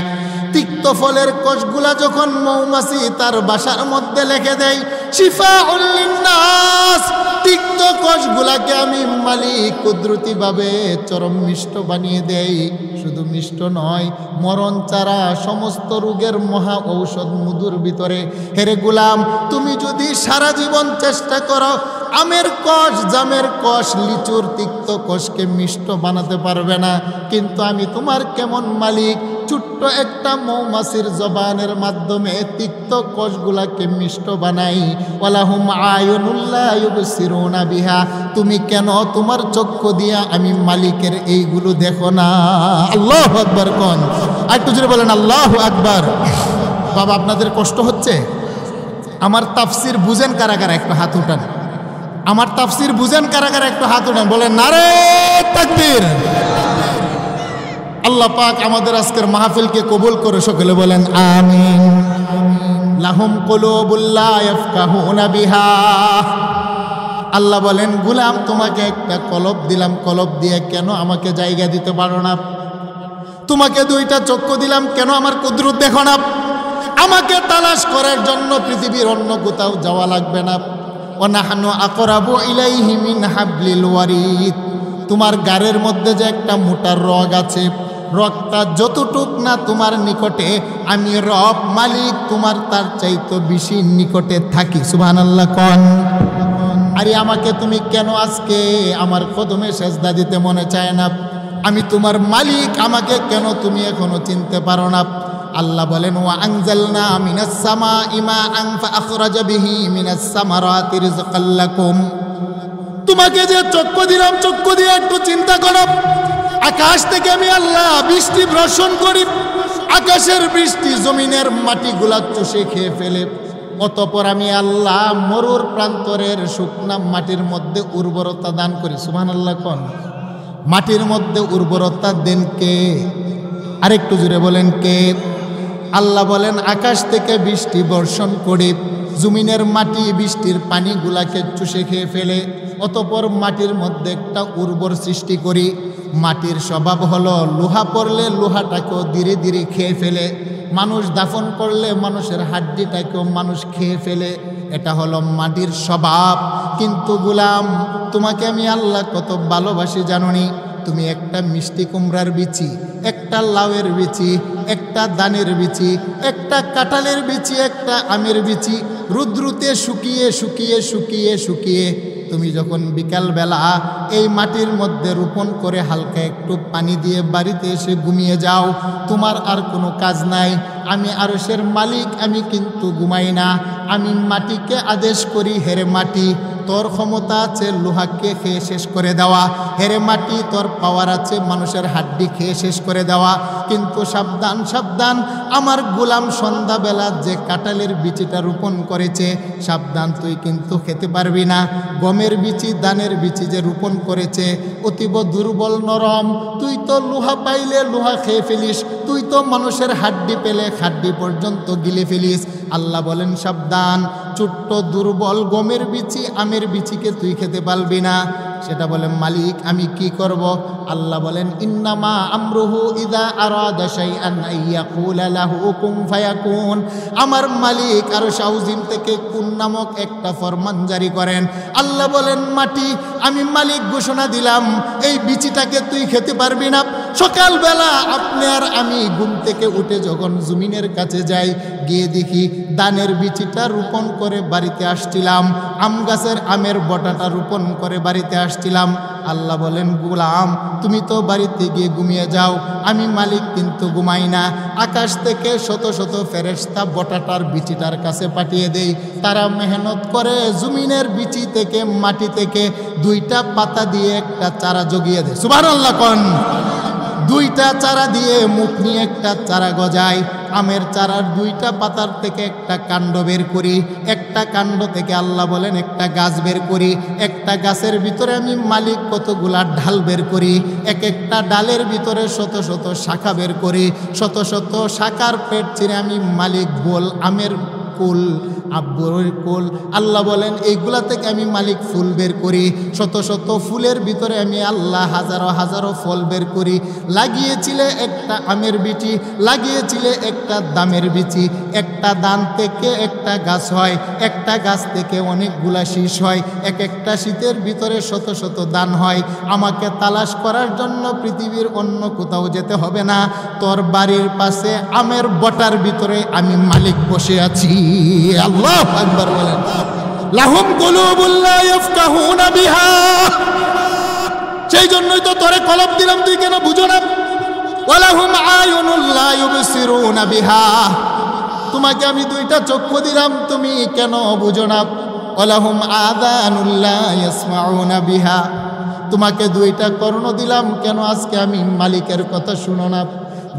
তিক্ত ফলের কোষগুলা যখন মৌমাছি তার বাসার মধ্যে রেখে দেয়, শিফাউল লিন্নাস, তিক্ত কোষগুলাকে আমি মালিক কুদরতিভাবে চরম মিষ্ট বানিয়ে দেই। শুধু মিষ্ট নয়, মরণ ছাড়া সমস্ত রোগের মহা ঔষধ মধুর ভিতরে। হেরে গুলাম, তুমি যদি সারা জীবন চেষ্টা করো, আমের কোষ, জামের কোষ, লিচুর তিক্ত কোষকে মিষ্ট বানাতে পারবে না। কিন্তু আমি তোমার কেমন মালিক, ছোট্ট একটা মৌমাছির জবানের মাধ্যমে তিক্ত কোষগুলাকে মিষ্ট বানাই। ওয়ালাহুম আয়ুনুল্লা ইউবসিরুনা বিহা, তুমি কেন তোমার চক্ষু দিয়া আমি মালিকের এইগুলো দেখো না? আল্লাহু আকবার কোন। আর একটু জোরে বলেন আল্লাহু আকবার। বাবা, আপনাদের কষ্ট হচ্ছে? আমার তাফসির বুঝেন কারা কারা? একটু হাত উঠান। আমার তাফসির বুঝেন কারা কারা? একটু হাত উঠান, বলেন নারে তাকবীর। আল্লাহ পাক আমাদের আজকের মাহফিলকে কবুল করে সকলে বলেন আমিন। লাহুম কুলুবুল লা ইয়াফকাহুনা বিহা, আল্লাহ বলেন গোলাম তোমাকে একটা কলব দিলাম, কলব দিয়ে কেন আমাকে জায়গা দিতে পারো না? তোমাকে দুইটা চক্ষু দিলাম, কেন আমার কুদরত দেখো না? আমাকে তালাশ করার জন্য পৃথিবীর অন্য কোথাও যাওয়া লাগবে না। ওয়ানাহনু আকরাবু ইলাইহি মিন হাবলিল ওয়ারিদ, তোমার গাড়ের মধ্যে যে একটা মোটা রগ আছে, রগটা যতটুক না তোমার নিকটে, আমি রব মালিক তোমার তার চাইতে বেশি নিকটে থাকি। সুবহানাল্লাহ কোন। আরে আমাকে তুমি কেন আজকে আমার কদমে সেজদা দিতে মনে চায় না? আমি তোমার মালিক, আমাকে কেন তুমি এখনো চিনতে পারো না? আল্লাহ বলেন ওয়া আনজালনা মিনাস সামাই মাআন ফাআখরাজা বিহি মিনাস সামারাতি রিজকাল লাকুম, তোমাকে যে চক্ষু দিলাম, চক্ষু দিয়ে একটু চিন্তা করো। আকাশ থেকে আমি আল্লাহ বৃষ্টি বর্ষণ করি, আকাশের বৃষ্টি জমিনের মাটিগুলা চুষে খেয়ে ফেলে। অতঃপর আমি আল্লাহ মরুর প্রান্তরের শুকনা মাটির মধ্যে উর্বরতা দান করি। সুবহানাল্লাহ কোন। মাটির মধ্যে উর্বরতা দেন কে? আরেকটু জুড়ে বলেন কে? আল্লাহ বলেন আকাশ থেকে বৃষ্টি বর্ষণ করে জমিনের মাটি বৃষ্টির পানিগুলাকে চুষে খেয়ে ফেলে। অতঃপর মাটির মধ্যে একটা উর্বর সৃষ্টি করি। মাটির স্বভাব হলো লোহা পড়লে লোহাটাকেও ধীরে ধীরে খেয়ে ফেলে, মানুষ দাফন করলে মানুষের হাড্ডিটাকেও মানুষ খেয়ে ফেলে। এটা হলো মাটির স্বভাব। কিন্তু গোলাম, তোমাকে আমি আল্লাহ কত ভালোবাসি জানোনি? তুমি একটা মিষ্টি কুমড়ার বিচি, একটা লাউয়ের বিচি, একটা দানের বিচি, একটা কাঁঠালের বিচি, একটা আমের বিচি রুদ্রুতে শুকিয়ে শুকিয়ে শুকিয়ে শুকিয়ে তুমি যখন বিকালবেলা এই মাটির মধ্যে রোপণ করে হালকা একটু পানি দিয়ে বাড়িতে এসে ঘুমিয়ে যাও, তোমার আর কোনো কাজ নাই। আমি আরশের মালিক, আমি কিন্তু ঘুমাই না। আমি মাটিকে আদেশ করি, হেরে মাটি তোর ক্ষমতা আছে লোহাকে খেয়ে শেষ করে দেওয়া, হেরে মাটি তোর পাওয়ার আছে মানুষের হাড্ডি খেয়ে শেষ করে দেওয়া। কিন্তু সাবধান সাবধান, আমার গোলাম সন্ধ্যাবেলা যে কাঁঠালের বিচিটা রোপণ করেছে, সাবধান তুই কিন্তু খেতে পারবি না। গমের বিচি, দানের বিচি যে রোপণ করেছে অতীব দুর্বল নরম, তুই তো লোহা পাইলে লোহা খেয়ে ফেলিস, তুই তো মানুষের হাড্ডি পেলে হাড্ডি পর্যন্ত গিলে ফেলিস। আল্লাহ বলেন সাবধান, ছোট্ট দুর্বল গমের বিচি, আমের বিচিকে তুই খেতে পারবি না। সেটা বলেন মালিক আমি কি করব? আল্লাহ বলেন ইন্নামা আমরুহু ইযা আরাদা শাইআন আইয়াকুলা লাহু কুন ফায়াকুন। আমার মালিক আরশ আযীম থেকে কুন নামক একটা ফরমান জারি করেন। আল্লাহ বলেন মাটি, আমি মালিক ঘোষণা দিলাম এই বিচিটাকে তুই খেতে পারবি না। সকালবেলা আপনি আর আমি ঘুম থেকে উঠে যখন জমিনের কাছে যাই, গিয়ে দেখি দানের বিচিটা রোপণ করে বাড়িতে আসছিলাম, আম গাছের আমের বটাটা রোপণ করে বাড়িতে আসছিলাম, আল্লাহ বলেন, গোলাম তুমি তো বাড়িতে গিয়ে ঘুমিয়ে যাও, আমি মালিক কিন্তু ঘুমাই না। আকাশ থেকে শত শত ফেরেশতা বটাটার বিচিটার কাছে পাঠিয়ে দেই, তারা মেহনত করে জমিনের বিচি থেকে, মাটি থেকে 2টা পাতা দিয়ে একটা চারা জগিয়ে দেয়। সুবহানাল্লাহ কোন? 2টা চারা দিয়ে মুখ নিয়ে একটা চারা গজায়। আমের চারার 2টা পাতার থেকে একটা কাণ্ড বের করি, একটা কাণ্ড থেকে আল্লাহ বলেন একটা গাছ বের করি। একটা গাছের ভিতরে আমি মালিক কতগুলা ডাল বের করি, এক একটা ডালের ভিতরে শত শত শাখা বের করি, শত শত শাখার পেট চিরে আমি মালিক বল আমের কুল, আব্বুর কুল। আল্লাহ বলেন এইগুলা থেকে আমি মালিক ফুল বের করি, শত শত ফুলের ভিতরে আমি আল্লাহ হাজারো হাজারো ফল বের করি। লাগিয়েছিলে একটা আমের বিচি, লাগিয়েছিলে একটা দামের বিচি, একটা দান থেকে একটা গাছ হয়, একটা গাছ থেকে অনেকগুলা শীষ হয়, এক একটা শীতের ভিতরে শত শত দান হয়। আমাকে তালাশ করার জন্য পৃথিবীর অন্য কোথাও যেতে হবে না, তোর বাড়ির পাশে আমের বটার ভিতরে আমি মালিক বসে আছি। আল্লাহু আকবার বলেন। লাহুম কুলুবুল লা ইয়াফকাহুনা বিহা, সেই জন্যই তো তোরে কলব দিলাম, তুই কেন বুঝো না? ওয়ালাহুম আয়ুনুল লা ইউবসিরুনা বিহা, তোমাকে আমি 2টা চক্ষু দিলাম, তুমি কেন বুঝো না? ওয়ালাহুম আযানুল লা ইয়াসমাউনা বিহা, তোমাকে 2টা কর্ণ দিলাম, কেন আজকে আমি মালিকের কথা শুনো না?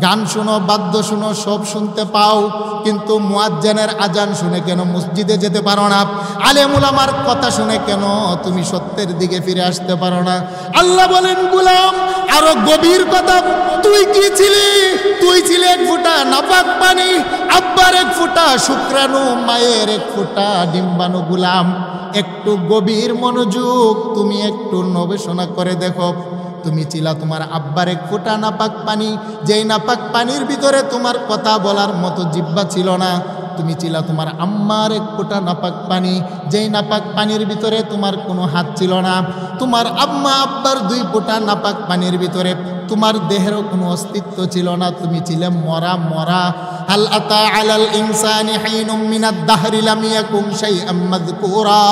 গান শুনো, বাদ্য শুনো, সব শুনতে পাও, কিন্তু মুয়াজ্জিনের আজান শুনে কেন মসজিদে যেতে পারো না? আলেম উলামার কথা শুনে কেন তুমি সত্যের দিকে ফিরে আসতে পারো না? আল্লাহ বলেন, গোলাম আরো গভীর কথা, তুই কি ছিলি? তুই ছিলি 1 ফোঁটা নাপাক পানি, আব্বার 1 ফোঁটা শুক্রাণু, মায়ের 1 ফোঁটা ডিম্বাণু। গোলাম একটু গভীর মনোযোগ, তুমি একটু গবেষণা করে দেখো। তুমি ছিলা তোমার আব্বার 1 ফোঁটা নাপাক পানি, যেই নাপাক পানির ভিতরে তোমার কথা বলার মতো জিহ্বা ছিল না। তুমি ছিলা তোমার আম্মার 1 ফোঁটা নাপাক পানি, যেই নাপাক পানির ভিতরে তোমার কোনো হাত ছিল না। তোমার আম্মা আব্বার 2 ফোঁটা নাপাক পানির ভিতরে তোমার দেহেরও কোনো অস্তিত্ব ছিল না, তুমি ছিলে মরা মরা। হাল আতা আলাল ইনসানি হিনুম মিনাদ দাহরি লাম ইয়াকুন শাইআম মাযকুরা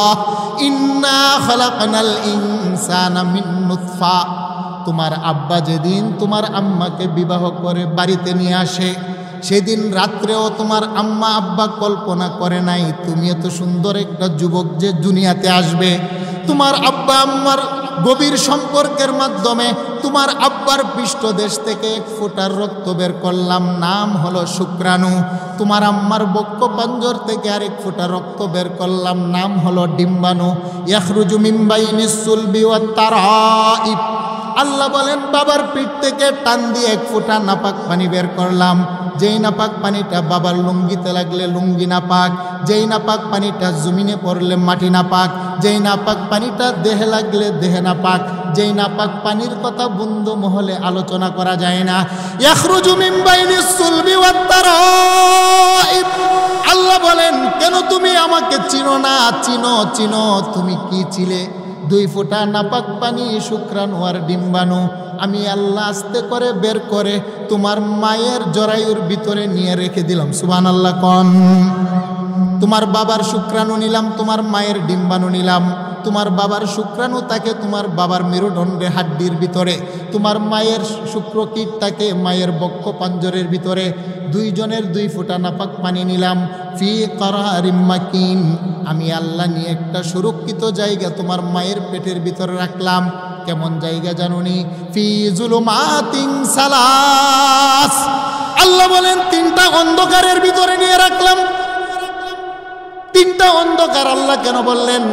ইন্না খালাকনাল ইনসানা মিন নুতফা। তোমার আব্বা যেদিন তোমার আম্মাকে বিবাহ করে বাড়িতে নিয়ে আসে, সেদিন রাত্রেও তোমার আম্মা আব্বা কল্পনা করে নাই তুমি এত সুন্দর একটা যুবক যে দুনিয়াতে আসবে। তোমার আব্বা আম্মার গভীর সম্পর্কের মাধ্যমে তোমার আব্বার পৃষ্ঠদেশ থেকে 1 ফোঁটার রক্ত বের করলাম, নাম হলো শুক্রাণু। তোমার আম্মার বক্ষ পাঞ্জর থেকে আর 1 ফোঁটা রক্ত বের করলাম, নাম হলো ডিম্বাণু। ইয়াখরুজু মিন বাইনিস সুলবি ওয়াত তারাইব। আল্লাহ বলেন, বাবার পিঠ থেকে টান দিয়ে 1 ফোঁটা নাপাক পানি বের করলাম, যেই নাপাক পানিটা বাবার লুঙ্গিতে লাগলে লুঙ্গি নাপাক, যেই নাপাক পানিটা জমিনে পড়লে মাটি নাপাক, যেই নাপাক পানিটা দেহে লাগলে দেহে নাপাক, যেই নাপাক পানির কথা বন্ধু মহলে আলোচনা করা যায় না। ইয়াখরুজু মিন বাইনিস সুলবি ওয়াত তারাইব। আল্লাহ বলেন, কেন তুমি আমাকে চিনো না? চিনো চিনো, তুমি কি ছিলে? 2 ফোঁটা নাপাক পানি, শুক্রাণু আর ডিম্বাণু আমি আল্লাহ আস্তে করে বের করে তোমার মায়ের জরায়ুর ভিতরে নিয়ে রেখে দিলাম। সুবহানাল্লাহ কোন? তোমার বাবার শুক্রাণু নিলাম, তোমার মায়ের ডিম্বাণু নিলাম। তোমার বাবার শুক্রাণু তাকে তোমার বাবার মেরুদণ্ডে হাড্ডির ভিতরে, তোমার মায়ের শুক্রকীট তাকে মায়ের বক্ষ পাঞ্জরের ভিতরে। 2 জনের 2 ফোঁটা নাপাক পানি নিলাম। ফি কারারিম মাকিন, আমি আল্লাহ নিয়ে একটা সুরক্ষিত জায়গা তোমার মায়ের পেটের ভিতরে রাখলাম। কেমন জায়গা জানুনি? ফি যুলুমাতিন সালাস। আল্লাহ বলেন 3টা অন্ধকারের ভিতরে নিয়ে রাখলাম। 3টা অন্ধকার আল্লাহ কেন বললেন?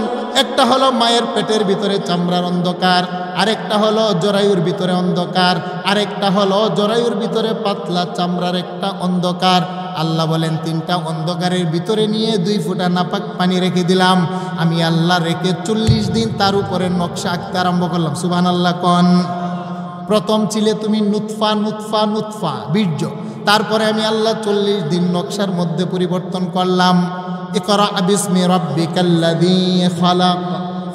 একটা হলো মায়ের পেটের ভিতরে চামড়ার অন্ধকার, আরেকটা হলো জরায়ুর ভিতরে অন্ধকার, আরেকটা হলো জরায়ুর ভিতরে পাতলা চামড়ার একটা অন্ধকার। আল্লাহ বলেন 3টা অন্ধকারের ভিতরে নিয়ে 2 ফোঁটা নাপাক পানি রেখে দিলাম। আমি আল্লাহ রেখে 40 দিন তার উপরে নকশা আঁকতে আরম্ভ করলাম। সুবহানাল্লাহ কোন? প্রথম ছিলে তুমি নুতফা নুতফা নুতফা বীর্য, তারপরে আমি আল্লাহ 40 দিন নকশার মধ্যে পরিবর্তন করলাম। ইকরা বিসমি রাব্বিকাল্লাযী খালাক,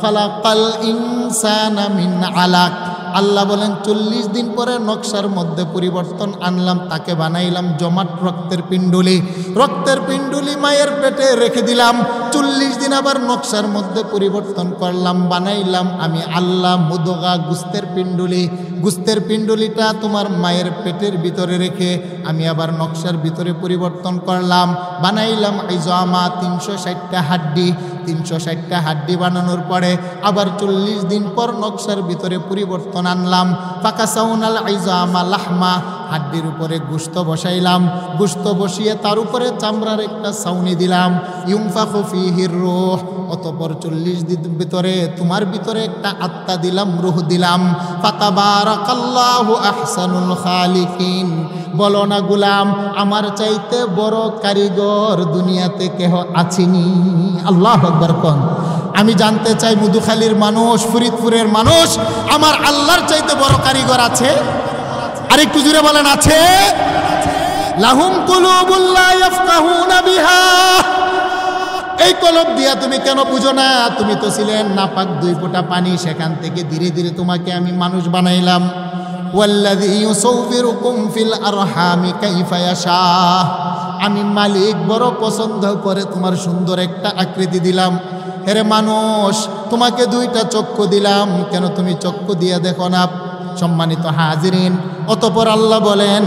খালাকাল ইনসানা মিন আলাক। আল্লাহ বলেন 40 দিন পরে নকশার মধ্যে পরিবর্তন আনলাম, তাকে বানাইলাম জমাট রক্তের পিণ্ডুলি। রক্তের পিণ্ডুলি মায়ের পেটে রেখে দিলাম। 40 দিন আবার নকশার মধ্যে পরিবর্তন করলাম, বানাইলাম আমি আল্লাহ মুদগা, গুস্তের পিণ্ডুলি। গুস্তের পিণ্ডুলিটা তোমার মায়ের পেটের ভিতরে রেখে আমি আবার নকশার ভিতরে পরিবর্তন করলাম, বানাইলাম ইজামা, 360টা হাড্ডি। 360টা হাড্ডি বানানোর পরে আবার 40 দিন পর নকশার ভিতরে পরিবর্তন আনলাম। ফাকাসাউনাল ইজামা লাহমা, হাড্ডির উপরে গোশত বসাইলাম। গোশত বসিয়ে তার উপরে চামড়ার একটা ছাউনি দিলাম। ইউনফাখু ফীহির রূহ, অতঃপর 40 দিন ভিতরে তোমার ভিতরে একটা আত্মা দিলাম, রূহ দিলাম। ফাতাবারাকাল্লাহু আহসানুল খালিকিন, বলো না গুলাম আমার চাইতে বড় কারিগর দুনিয়াতে কেহ আছেনি? আল্লাহু আকবার কোন। আমি জানতে চাই মধুখালীর মানুষ, ফরিদপুরের মানুষ, আমার আল্লাহর চাইতে বড় কারিগর আছে? আরেকটু জোরে বলেন আছে? লাহুম কুলুবুল লা ইয়াফকাহুনা বিহা, এই কলব দিয়া তুমি কেন বুঝো না? তুমি তো ছিলেন নাপাক 2 ফোঁটা পানি, সেখান থেকে ধীরে ধীরে তোমাকে আমি মানুষ বানাইলাম। ওয়াল্লাযী ইউসাউবিরুকুম ফিল আরহামি কাইফা ইয়াশা, আমি মালিক বড় পছন্দ করে তোমার সুন্দর একটা আকৃতি দিলাম। হেরে মানুষ, তোমাকে 2টা চক্ষু দিলাম, কেন তুমি চক্ষু দিয়ে দেখো না? সম্মানিত হাজিরিন, অতঃপর আল্লাহ বলেন,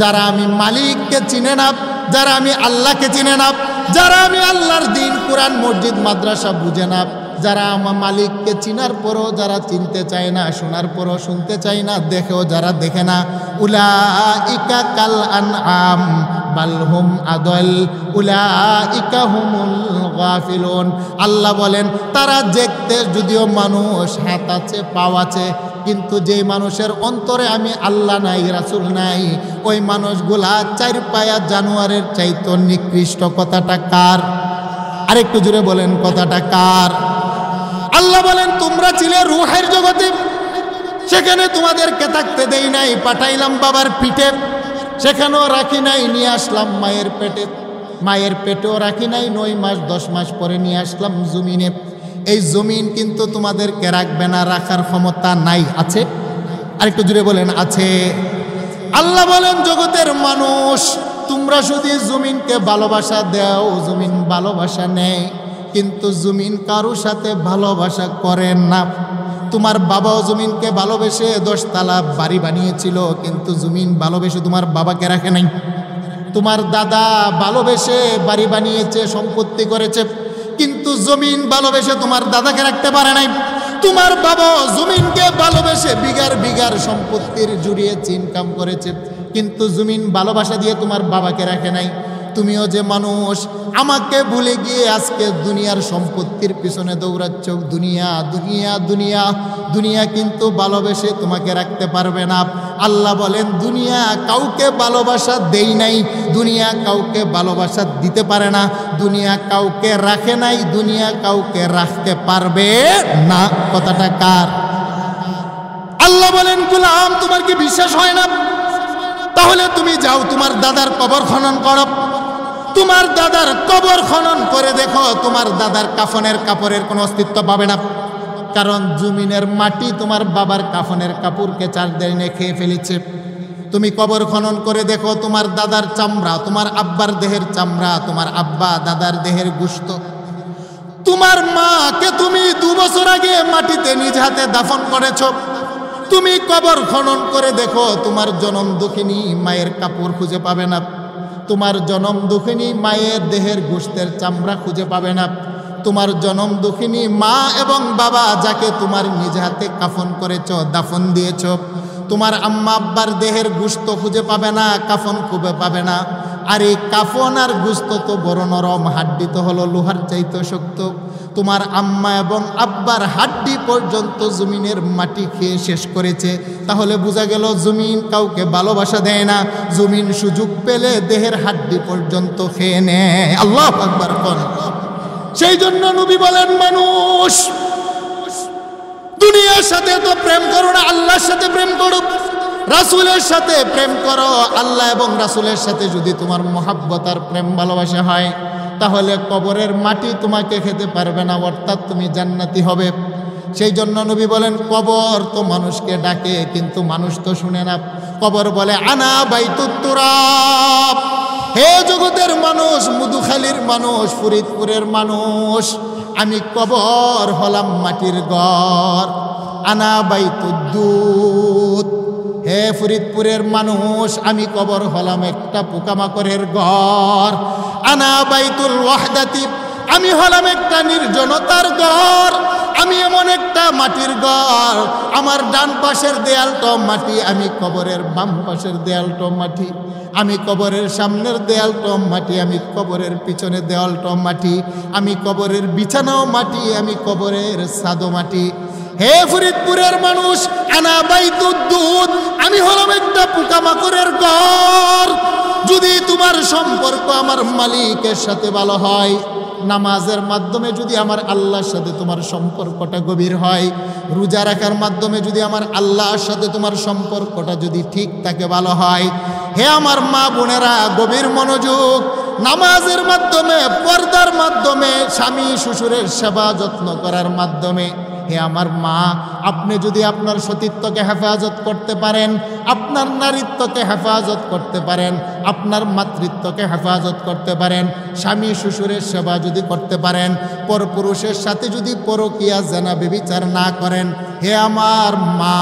যারা আমি মালিককে চিনে না, যারা আমি আল্লাহকে চিনে না, যারা আমি আল্লাহর দিন কোরআন মসজিদ মাদ্রাসা বুঝে না, যারা আমার মালিককে চিনার পরও যারা চিনতে চায় না, শোনার পরও শুনতে চায় না, দেখেও যারা দেখে না, উলাইকা কাল আনআম বাল হুম আদল উলাইকা হুমুল গাফিলুন। আল্লাহ বলেন, তারা দেখতে যদিও মানুষ, হাত আছে, পাও আছে, কিন্তু যে মানুষের অন্তরে আমি আল্লাহ নাই, রাসূল নাই, ওই মানুষগুলা 4 পায়া জানোয়ারের চাইতে নিকৃষ্ট। কথাটা কার? আরেকটু জোরে বলেন, কথাটা কার? আল্লাহ বলেন, তোমরা ছিলে রূহের জগতে, সেখানে তোমাদেরকে থাকতে দেই নাই, পাঠাইলাম বাবার পিঠে, সেখানেও রাখি নাই, নিয়ে আসলাম মায়ের পেটে, মায়ের পেটেও রাখি নাই, 9 মাস 10 মাস পরে নিয়ে আসলাম জমিনে। এই জমিন কিন্তু তোমাদেরকে রাখবে না, রাখার ক্ষমতা নাই। আছে? আরেকটু জুড়ে বলেন, আছে? আল্লাহ বলেন, জগতের মানুষ, তোমরা শুধু জমিনকে ভালোবাসা দাও, জমিন ভালোবাসা নেয়, কিন্তু জমিন কারোর সাথে ভালোবাসা করেন না। তোমার বাবাও জমিনকে ভালোবেসে 10 তলা বাড়ি বানিয়েছিল, কিন্তু জমিন ভালোবেসে তোমার বাবাকে রাখে নাই। তোমার দাদা ভালোবেসে বাড়ি বানিয়েছে, সম্পত্তি করেছে, কিন্তু জমিন ভালোবেসে তোমার দাদাকে রাখতে পারে নাই। তোমার বাবা জমিনকে ভালোবেসে বিঘার বিঘার সম্পত্তির জুড়িয়ে ইনকাম করেছে, কিন্তু জমিন ভালোবাসা দিয়ে তোমার বাবাকে রাখে নাই। তুমিও যে মানুষ, আমাকে ভুলে গিয়ে আজকে দুনিয়ার সম্পত্তির পিছনে দৌড়াচ্ছ। দুনিয়া দুনিয়া দুনিয়া দুনিয়া কিন্তু ভালোবেসে তোমাকে রাখতে পারবে না। আল্লাহ বলেন, দুনিয়া কাউকে ভালোবাসা দেই নাই, দুনিয়া কাউকে ভালোবাসা দিতে পারে না, দুনিয়া কাউকে রাখে নাই, দুনিয়া কাউকে রাখতে পারবে না। কথাটা কার? আল্লাহ বলেন, গোলাম তোমার কি বিশ্বাস হয় না? তাহলে তুমি যাও তোমার দাদার কবর খনন করো, তোমার দাদার কবর খনন করে দেখো, তোমার দাদার কাফনের কাপড়ের কোনো অস্তিত্ব পাবে না। কারণ জমিনের মাটি তোমার বাবার কাফনের কাপড়কে 4 দিনে খেয়ে ফেলেছে। তুমি কবর খনন করে দেখো, তোমার দাদার চামড়া, তোমার আব্বার দেহের চামড়া, তোমার আব্বা দাদার দেহের গোশত, তোমার মাকে তুমি 2 বছর আগে মাটিতে নিজ হাতে দাফন করেছ। তুমি কবর খনন করে দেখো, তোমার জনম দুঃখিনী মায়ের কাপড় খুঁজে পাবে না, তোমার জনম দুঃখিনী মায়ের দেহের গোশতের চামড়া খুঁজে পাবে না, তোমার জনম দুঃখিনী মা এবং বাবা যাকে তোমার নিজ হাতে কাফন করেছ, দাফন দিয়েছ, তোমার আম্মা আব্বার দেহের গোশত খুঁজে পাবে না, কাফন খুঁজে পাবে না। আর এই কাফন আর গোশত তো বড় নরম, হাড্ডি তো হলো লোহার চাইতে শক্ত। তোমার আম্মা এবং আব্বার হাড্ডি পর্যন্ত জমিনের মাটি খেয়ে শেষ করেছে। তাহলে বোঝা গেল জমিন কাউকে ভালোবাসা দেয় না, জমিন সুযোগ পেলে দেহের হাড্ডি পর্যন্ত খেয়ে নেয়। আল্লাহু আকবার। সেই জন্য নবী বলেন, মানুষ দুনিয়ার সাথে তো প্রেম করো না, আল্লাহর সাথে প্রেম করো, রাসূলের সাথে প্রেম করো। আল্লাহ এবং রাসূলের সাথে যদি তোমার মহাব্বত আর প্রেম ভালোবাসা হয়, তাহলে কবরের মাটি তোমাকে খেতে পারবে না, অর্থাৎ তুমি জান্নাতি হবে। সেই জন্য নবী বলেন কবর তো মানুষকে ডাকে কিন্তু মানুষ তো শুনে না। কবর বলে আনা বাইতুত তুরাব, হে জগতের মানুষ, মধুখালীর মানুষ, ফরিদপুরের মানুষ, আমি কবর হলাম মাটির ঘর। আনা বাইতুদ্দুত, হে ফরিদপুরের মানুষ, আমি কবর হলাম একটা পোকামাকড়ের ঘর। আনা বাইতুল ওয়াহদাতি, আমি হলাম একটা নির্জনতার ঘর। আমি এমন একটা মাটির ঘর, আমার ডান পাশের দেয়ালটা মাটি, আমি কবরের বাম পাশের দেয়ালটা মাটি, আমি কবরের সামনের দেয়ালটা মাটি, আমি কবরের পিছনে দেয়ালটা মাটি, আমি কবরের বিছানাও মাটি, আমি কবরের ছাদও মাটি। হে ফরিদপুরের মানুষ, আনা বাইতুদ্দুত, আমি হলাম একটা পোকামাকড়ের ঘর। যদি তোমার সম্পর্ক আমার মালিকের সাথে ভালো হয়, নামাজের মাধ্যমে যদি আমার আল্লাহর সাথে তোমার সম্পর্কটা গভীর হয়, রোজা রাখার মাধ্যমে যদি আমার আল্লাহর সাথে তোমার সম্পর্কটা যদি ঠিক থাকে, ভালো হয়, হে আমার মা বোনেরা গভীর মনোযোগ, নামাজের মাধ্যমে, পর্দার মাধ্যমে, স্বামী শ্বশুরের সেবা যত্ন করার মাধ্যমে, হে আমার মা, আপনি যদি আপনার সতীত্বকে হেফাজত করতে পারেন, আপনার নারীত্বকে হেফাজত করতে পারেন, আপনার মাতৃত্বকে হেফাজত করতে পারেন, স্বামী শ্বশুরের সেবা যদি করতে পারেন, পরপুরুষের সাথে যদি পরকীয়া জেনা ব্যভিচার না করেন, হে আমার মা,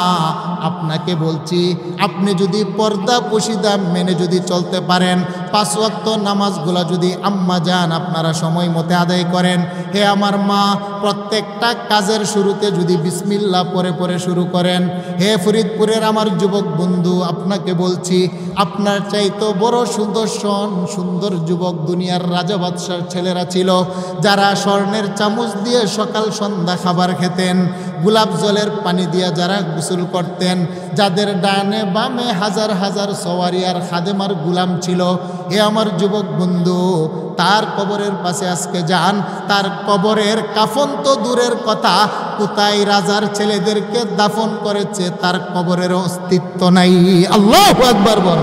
আপনাকে বলছি, আপনি যদি পর্দা পশিদা মেনে যদি চলতে পারেন, 5 ওয়াক্ত নামাজগুলা যদি আম্মা জান আপনারা সময় মতো আদায় করেন, হে আমার মা, প্রত্যেকটা কাজের শুরুতে যদি বিসমিল্লাহ পরে পরে শুরু করেন, হে ফরিদপুরের আমার যুবক বন্ধু, আপনাকে বলছি, আপনার চাইতো বড় সুদর্শন সুন্দর যুবক দুনিয়ার রাজা বাদশার ছেলেরা ছিল, যারা স্বর্ণের চামচ দিয়ে সকাল সন্ধ্যা খাবার খেতেন, গোলাপ জলের পানি দিয়ে যারা গোসল করতেন, যাদের ডানে বামে হাজার হাজার সওয়ারি আর খাদেমার গুলাম ছিল, হে আমার যুবক বন্ধু, তার কবরের পাশে আজকে যান, তার কবরের কাফন তো দূরের কথা, কোথায় রাজার ছেলেদেরকে দাফন করেছে তার কবরের অস্তিত্ব নাই। আল্লাহু আকবার বল।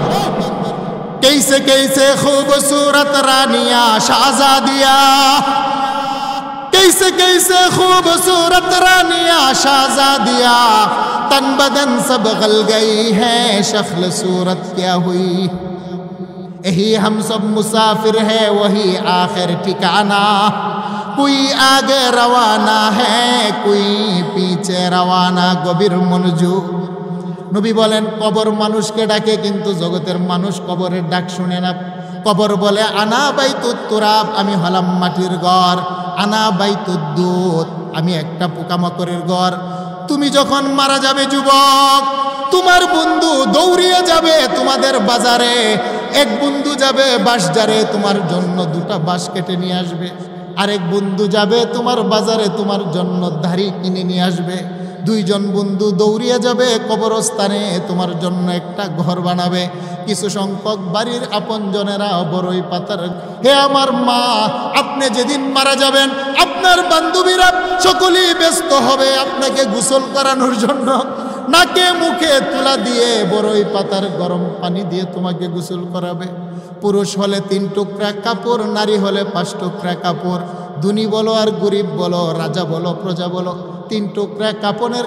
कैसे कैसे खूबसूरत रानिया शाहजादिया, कैसे कैसे खूबसूरत रानिया शाहजादिया, तन बदन सब गल गई है, शक्ल सूरत क्या हुई, यही हम सब मुसाफिर है वही आखिर ठिकाना, कोई आगे रवाना है कोई पीछे रवाना। गभीर मनोযোগ। নবী বলেন কবর মানুষকে ডাকে কিন্তু জগতের মানুষ কবরের ডাক শুনে না। কবর বলে আনা বাইতুত তুরাব, আমি হলাম মাটির ঘর। আনা বাইতুদ্দুত, আমি একটা পোকামাকড়ের ঘর। তুমি যখন মারা যাবে যুবক, তোমার বন্ধু দৌড়িয়ে যাবে তোমাদের বাজারে, এক বন্ধু যাবে বাঁশঝাড়ে তোমার জন্য 2টা বাঁশ কেটে নিয়ে আসবে, আরেক বন্ধু যাবে তোমার বাজারে তোমার জন্য ধাড়ি কিনে নিয়ে আসবে। 2 জন বন্ধু দৌড়িয়ে যাবে কবরস্থানে তোমার জন্য একটা ঘর বানাবে। কিছু সংখ্যক বাড়ির আপনজনেরা বড়ই পাতার। হে আমার মা, আপনি যেদিন মারা যাবেন আপনার বান্ধবীরা সকলেই ব্যস্ত হবে আপনাকে গোসল করানোর জন্য, নাকে মুখে তুলা দিয়ে বড়ই পাতার গরম পানি দিয়ে তোমাকে গোসল করাবে। পুরুষ হলে 3 টুকরা কাপড়, নারী হলে 5 টুকরা কাপড়। ধনী বলো আর গরিব বলো, রাজা বলো প্রজা বলো, 3 টুকরা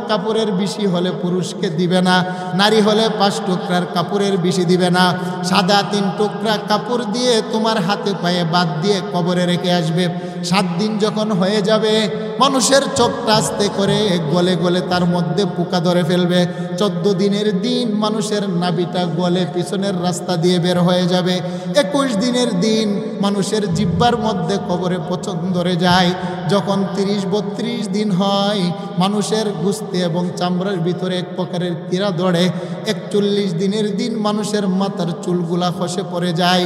কাপড়ের বেশি হলে পুরুষকে দিবে না, নারী হলে 5 টুকরার কাপড়ের বেশি দিবে না। সাদা 3 টুকরা কাপড় দিয়ে তোমার হাতে পায়ে বাদ দিয়ে কবরে রেখে আসবে। 7 দিন যখন হয়ে যাবে মানুষের চোখটা আস্তে করে গলে গলে তার মধ্যে পোকা ধরে ফেলবে। 14 দিনের দিন মানুষের নাভিটা গলে পিছনের রাস্তা দিয়ে বের হয়ে যাবে। 21 দিনের দিন মানুষের জিহ্বার মধ্যে কবরে পচন ধরে যায়। যখন 30-32 দিন হয় মানুষের গুস্তে এবং চামড়ার ভিতরে এক প্রকারের কীড়া দৌড়ে। 41 দিনের দিন মানুষের মাথার চুলগুলা খসে পড়ে যায়।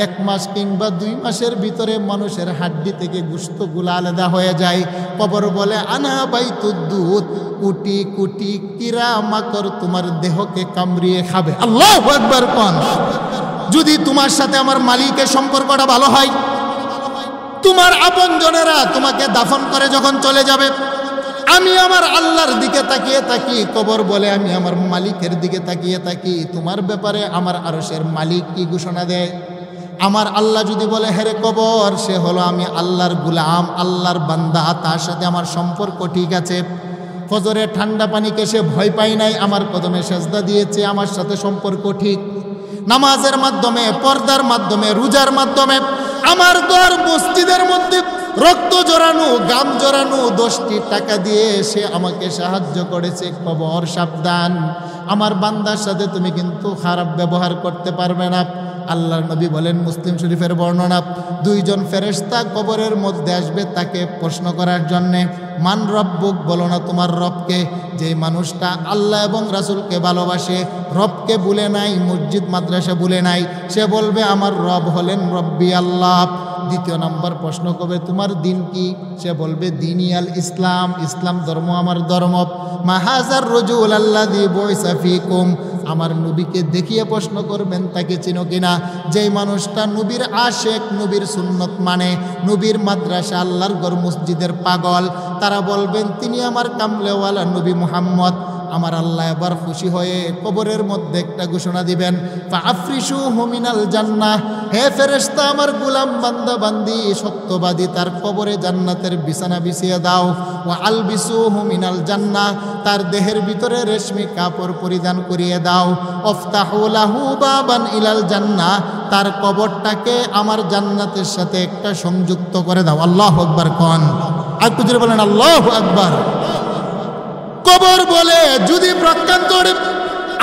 1 মাস কিংবা 2 মাসের ভিতরে মানুষের হাড্ডি থেকে গোশতগুলা আলাদা হয়ে যায়। কবর বলে আনা বাইতুদ্দুত, কোটি কোটি কীড়া মাকড় তোমার দেহকে কামড়িয়ে খাবে। আল্লাহু আকবার কোন। যদি তোমার সাথে আমার মালিকের সম্পর্কটা ভালো হয়, তোমার আপনজনেরা তোমাকে দাফন করে যখন চলে যাবে, আমি আমার আল্লাহর দিকে তাকিয়ে থাকি। কবর বলে আমি আমার মালিকের দিকে তাকিয়ে থাকি। তোমার ব্যাপারে আমার আরশের মালিক কি ঘোষণা দেয়? আমার আল্লাহ যদি বলে হেরে কবর, সে হলো আমি আল্লাহর গুলাম, আল্লাহর বান্দা, তার সাথে আমার সম্পর্ক ঠিক আছে। ফজরে ঠান্ডা পানিকে সে ভয় পায় নাই, আমার কদমে সেজদা দিয়েছে, আমার সাথে সম্পর্ক ঠিক। নামাজের মাধ্যমে, পর্দার মাধ্যমে, রোজার মাধ্যমে আমার ঘর মসজিদের মধ্যে রক্ত জড়ানো, গাম জড়ানো, 10টি টাকা দিয়ে সে আমাকে সাহায্য করেছে। কবর সাবধান, আমার বান্দার সাথে তুমি কিন্তু খারাপ ব্যবহার করতে পারবে না। আল্লাহর নবী বলেন, মুসলিম শরীফের বর্ণনা, 2জন ফেরেশতা কবরের মধ্যে আসবে তাকে প্রশ্ন করার জন্যে। মান রব্বুক, বলো না তোমার রবকে। যেই মানুষটা আল্লাহ এবং রাসূলকে ভালোবাসে, রবকে ভুলে নাই, মসজিদ মাদ্রাসা ভুলে নাই, সে বলবে আমার রব হলেন রব্বি আল্লাহ। 2য় নম্বর প্রশ্ন করবে, তোমার দিন কি? সে বলবে দিনই আল ইসলাম, ইসলাম ধর্ম আমার ধর্ম। মাহাজার রজুল আল্লাযী বুইসা ফীকুম, আমার নবীকে দেখিয়ে প্রশ্ন করবেন তাকে চিনো কিনা। যেই মানুষটা নবীর আশেক, নবীর সুন্নত মানে, নবীর মাদ্রাসা আল্লাহর ঘর মসজিদের পাগল, তারা বলবেন তিনি আমার কামলেওয়ালা নবী মুহাম্মদ। আমার আল্লাহ এবার খুশি হয়ে কবরের মধ্যে একটা ঘোষণা দিবেন, ফাআফরিশুহু মিনাল জান্নাহ, হে ফেরেশতা আমার গোলাম বান্দা বান্দি সত্যবাদী, তার কবরে জান্নাতের বিছানা বিছিয়ে দাও। ওয়া আলবিসুহু মিনাল জান্নাহ, তার দেহের ভিতরে রেশমি কাপড় পরিধান করিয়ে দাও। আফতাহু লাহু বাবান ইলাল জান্নাহ, তার কবরটাকে আমার জান্নাতের সাথে একটা সংযুক্ত করে দাও। আল্লাহু আকবার কোন, আর একটু জোরে বলেন আল্লাহু আকবার। কবর বলে, যদি প্রজ্ঞান্ত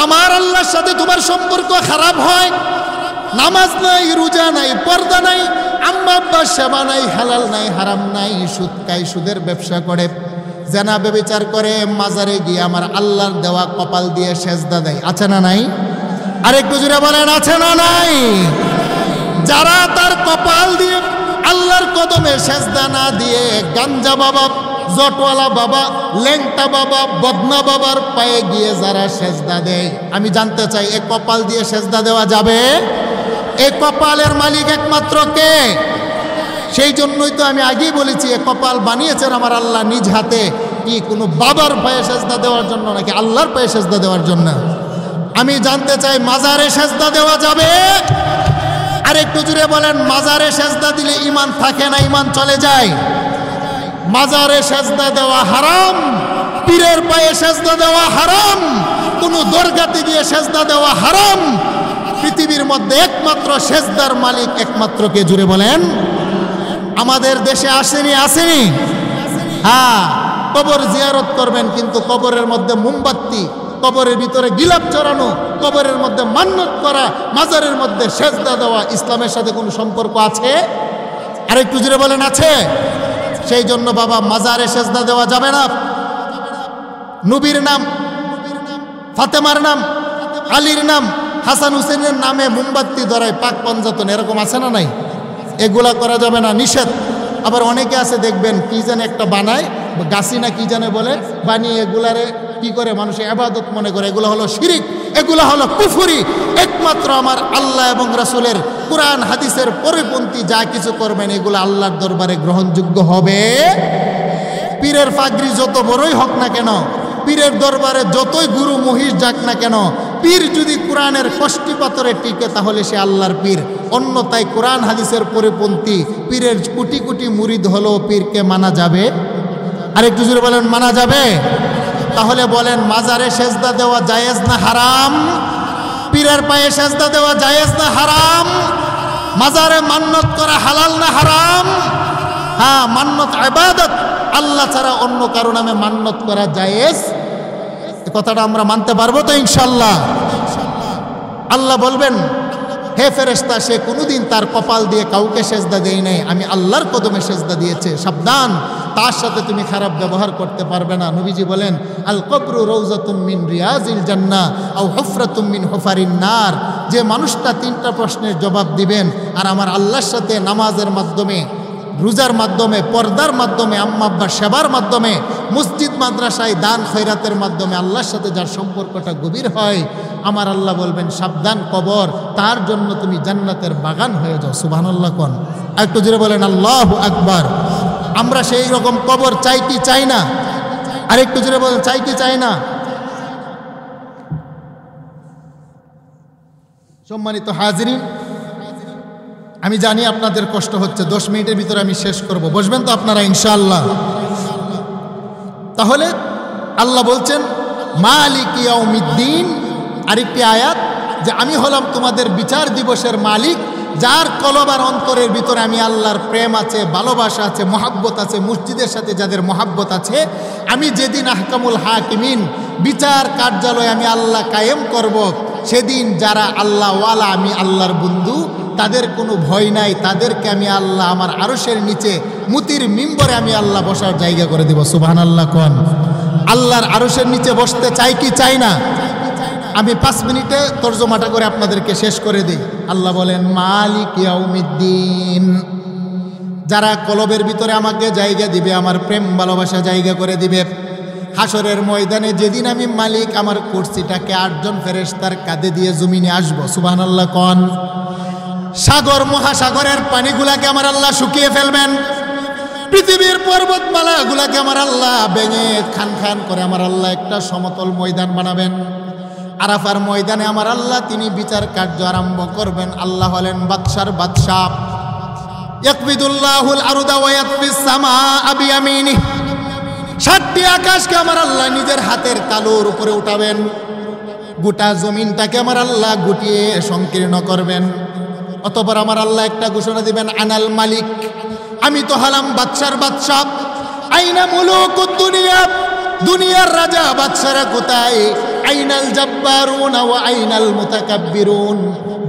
আমার আল্লাহর সাথে তোমার সম্পর্ক খারাপ হয়, নামাজ নাই, রোজা নাই, পর্দা নাই, আম্মা আব্বার সেবা নাই, হালাল নাই, হারাম নাই, সুদ খায়, সুদের ব্যবসা করে, জেনা ব্যভিচার করে, মাজারে গিয়ে আমার আল্লাহর দেওয়া কপাল দিয়ে সেজদা দেয়, আছে না নাই? আরেকটু জোরে বলেন আছে না নাই? যারা তার কপাল দিয়ে আল্লাহর কদমে সেজদা না দিয়ে গাঞ্জা বাবা, জটওয়ালা বাবা, ল্যাংটা বাবা, বদনা বাবার পায়ে গিয়ে যারা সেজদা দেয়, আমি জানতে চাই এ কপাল দিয়ে সেজদা দেওয়া যাবে? এ কপালের মালিক একমাত্র কে? সেই জন্যই তো আমি আগেই বলেছি এ কপাল বানিয়েছেন আমার আল্লাহ নিজ হাতে। কি কোনো বাবার পায়ে সেজদা দেওয়ার জন্য নাকি আল্লাহর পায়ে সেজদা দেওয়ার জন্য? আমি জানতে চাই মাজারে সেজদা দেওয়া যাবে? আর একটু জুড়ে বলেন, মাজারে সেজদা দিলে ঈমান থাকে না, ঈমান চলে যায়। মাজারে সেজদা দেওয়া হারাম, পীরের পায়ে সেজদা দেওয়া হারাম, কোনো দরগাতে গিয়ে সেজদা দেওয়া হারাম। পৃথিবীর মধ্যে একমাত্র সেজদার মালিক একমাত্র কে? জুড়ে বলেন। আমাদের দেশে আসেনি? আসেনি? হ্যাঁ, কবর জিয়ারত করবেন, কিন্তু কবরের মধ্যে মোমবাতি, কবরের ভিতরে গিলাপ চড়ানো, কবরের মধ্যে মান্নত করা, মাজারের মধ্যে সেজদা দেওয়া ইসলামের সাথে কোনো সম্পর্ক আছে? আর একটু জুড়ে বলেন আছে? সেই জন্য বাবা মাজারে সেজদা দেওয়া যাবে না। নবীর নাম, ফাতেমার নাম, আলীর নাম, হাসান হুসেনের নামে মোমবাতি ধরায়, পাক পঞ্জাতন, এরকম আছে না নাই? এগুলা করা যাবে না, নিষেধ। আবার অনেকে আছে দেখবেন কি যেন একটা বানায়, গাছি না কি জানে বলে, বানিয়ে এগুলারে কি করে মানুষ ইবাদত মনে করে, এগুলো হলো শিরিক, এগুলো হলো কুফরি। একমাত্র আমার আল্লাহ এবং রাসূলের কুরআন হাদিসের পরিপন্থী যা কিছু করবেন এগুলো আল্লাহর দরবারে গ্রহণযোগ্য হবে। পীরের পাগড়ি যত বড়ই হোক না কেন, পীরের দরবারে যতই গুরু মহিষ যাক না কেন, পীর যদি কোরআনের কষ্টি পাথরে টিকে তাহলে সে আল্লাহর পীর। অন্যথায় কোরআন হাদিসের পরিপন্থী পীরের কোটি কোটি মুরিদ হলেও পীরকে মানা যাবে? আরেকটু জোরে বলেন, মানা যাবে? তাহলে বলেন, মাজারে সেজদা দেওয়া জায়েজ না হারাম? পীরের পায়ে সেজদা দেওয়া জায়েজ না হারাম? মাজারে মান্নত করা হালাল না হারাম? হ্যাঁ, মান্নত ইবাদত, আল্লাহ ছাড়া অন্য কারো নামে মান্নত করা জায়েজ। এই কথাটা আমরা মানতে পারবো তো ইনশাআল্লাহ? আল্লাহ বলবেন, হে ফেরেশতা, সে কোনোদিন তার কপাল দিয়ে কাউকে সেজদা দেয় নাই, আমি আল্লাহর কদমে সেজদা দিয়েছে, সাবধান, তার সাথে তুমি খারাপ ব্যবহার করতে পারবে না। নবীজি বলেন, আল কবরু রওজাতুম মিন রিয়াজিল জান্নাহ আও হুফরাতুম মিন হুফারিন নার। যে মানুষটা 3টা প্রশ্নের জবাব দিবেন আর আমার আল্লাহর সাথে নামাজের মাধ্যমে, রোজার মাধ্যমে, পর্দার মাধ্যমে, আম্মা আব্বার সেবার মাধ্যমে, মসজিদ মাদ্রাসায় দান খয়রাতের মাধ্যমে আল্লাহর সাথে যার সম্পর্কটা গভীর হয়, আমার আল্লাহ বলবেন, সাবধান কবর, তার জন্য তুমি জান্নাতের বাগান হয়ে যাও। সুবহানাল্লাহ কোন, একটু জোরে বলেন আল্লাহু আকবার। আমরা সেই রকম কবর চাই কি চাই না? আর একটু জোরে বলেন, চাই কি চাই না? সম্মানিত হাজিরিন, আমি জানি আপনাদের কষ্ট হচ্ছে, 10 মিনিটের ভিতরে আমি শেষ করব, বসবেন তো আপনারা ইনশাআল্লাহ? তাহলে আল্লাহ বলছেন মালিক ইয়াউমিদ্দিন, আরেকটি আয়াত যে আমি হলাম তোমাদের বিচার দিবসের মালিক, যার কলব আর অন্তরের ভিতরে আমি আল্লাহর প্রেম আছে, ভালোবাসা আছে, মহাব্বত আছে, মসজিদের সাথে যাদের মহাব্বত আছে, আমি যেদিন আহকামুল হাকিমিন বিচার কার্যালয় আমি আল্লাহ কায়েম করব, সেদিন যারা আল্লাহওয়ালা, আমি আল্লাহর বন্ধু, তাদের কোনো ভয় নাই, তাদেরকে আমি আল্লাহ আমার আরশের নিচে মুতির মিম্বরে আমি আল্লাহ বসার জায়গা করে দিব। সুবহানাল্লাহ কোন। আল্লাহর আরশের নিচে বসতে চাই কি চাই না? আমি 5 মিনিটে তর্জমাটা করে আপনাদেরকে শেষ করে দিই। আল্লাহ বলেন মালিক ইয়াউমিদ্দিন, যারা কলবের ভিতরে আমাকে জায়গা দিবে, আমার প্রেম ভালোবাসা জায়গা করে দিবে, হাসরের ময়দানে যেদিন আমি মালিক আমার কুরসিটাকে 8 জন ফেরেশতার কাঁধে দিয়ে জমিনে আসবো। সুবহানাল্লাহ কোন। সাগর মহাসাগরের পানিগুলাকে আমার আল্লাহ শুকিয়ে ফেলবেন, পৃথিবীর পর্বতমালাগুলাকে আমার আল্লাহ ভেঙে খান খান করে আমার আল্লাহ একটা সমতল ময়দান বানাবেন। আরাফার ময়দানে আমার আল্লাহ তিনি বিচার কার্য আরম্ভ করবেন। আল্লাহ হলেন বাদশার বাদশাহ। ইয়াকবিদুল্লাহুল আরদা ওয়া ইয়াতফিস সামাআ বিয়ামিনিহি, 7টি আকাশকে আমার আল্লাহ নিজের হাতের তালুর উপরে উঠাবেন, গোটা জমিনটাকে আমার আল্লাহ গুটিয়ে সংকীর্ণ করবেন। অতঃপর আমার আল্লাহ একটা ঘোষণা দিবেন, আনাল মালিক, আমি তো হলাম বাদশার বাদশাহ। আইনা মুলুকুদ দুনিয়া, দুনিয়ার রাজা বাদশারা কোথায়? আইনাল জাব্বারুন ওয়া আইনাল মুতাকাব্বিরুন,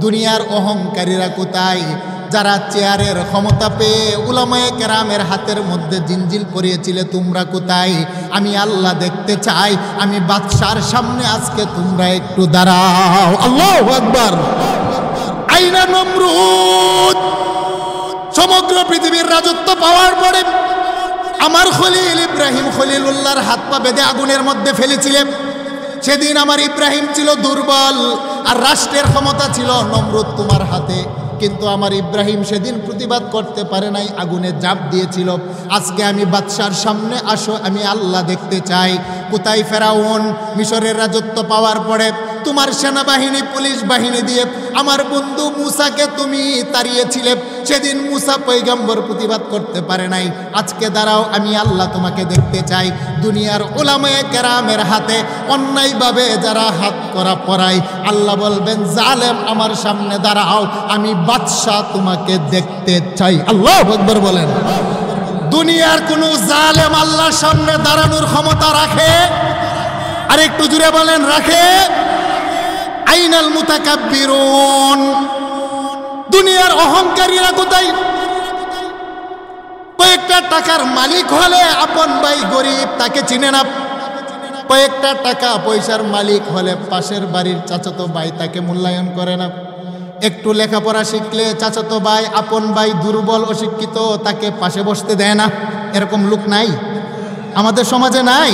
দুনিয়ার অহংকারীরা কোথায়? যারা চেয়ারের ক্ষমতা পেয়ে উলামায়ে কেরামের হাতের মধ্যে জিনজিল পরিয়েছিলে, তোমরা কোথায়? আমি আল্লাহ দেখতে চাই, আমি বাদশার সামনে আজকে তোমরা একটু দাঁড়াও। আল্লাহু আকবার। আইনা নমরুদ, সমগ্র পৃথিবীর রাজত্ব পাওয়ার পরে আমার খলিল ইব্রাহিম খলিলুল্লাহর হাত পা বেঁধে আগুনের মধ্যে ফেলেছিলেন। সেদিন আমার ইব্রাহিম ছিল দুর্বল, আর রাষ্ট্রের ক্ষমতা ছিল নমরুদ তোমার হাতে, কিন্তু আমার ইব্রাহিম সেদিন প্রতিবাদ করতে পারে নাই, আগুনে ঝাঁপ দিয়েছিল। আজকে আমি বাদশার সামনে আসো, আমি আল্লাহ দেখতে চাই। কোথায় ফেরাউন? মিশরের রাজত্ব পাওয়ার পরে তোমার সেনাবাহিনী পুলিশ বাহিনী দিয়ে আমার বন্ধু মুসাকে তুমি তাড়িয়েছিলে, সেদিন মুসা পয়গম্বর প্রতিবাদ করতে পারে নাই। আজকে দাঁড়াও, আমি আল্লাহ তোমাকে দেখতে চাই। দুনিয়ার উলামায়ে কেরামের হাতে অন্যায়ভাবে যারা হাত করা পরায়, আল্লাহ বলবেন জালেম আমার সামনে দাঁড়াও, আমি বাদশাহ তোমাকে দেখতে চাই। আল্লাহু আকবার বলেন। দুনিয়ার কোন জালেম আল্লাহর সামনে দাঁড়ানোর ক্ষমতা রাখে? আর একটু জুড়ে বলেন রাখে? আইনাল মুতাকাব্বিরুন, দুনিয়ার অহংকারীরা কোথায়? কয়েকটা টাকার মালিক হলে আপন ভাই গরিব তাকে চিনে না, কয়েকটা টাকা পয়সার মালিক হলে পাশের বাড়ির চাচাতো ভাই তাকে মূল্যায়ন করে না, একটু লেখাপড়া শিখলে চাচাতো ভাই আপন ভাই দুর্বল অশিক্ষিত তাকে পাশে বসতে দেয় না। এরকম লোক নাই আমাদের সমাজে? নাই।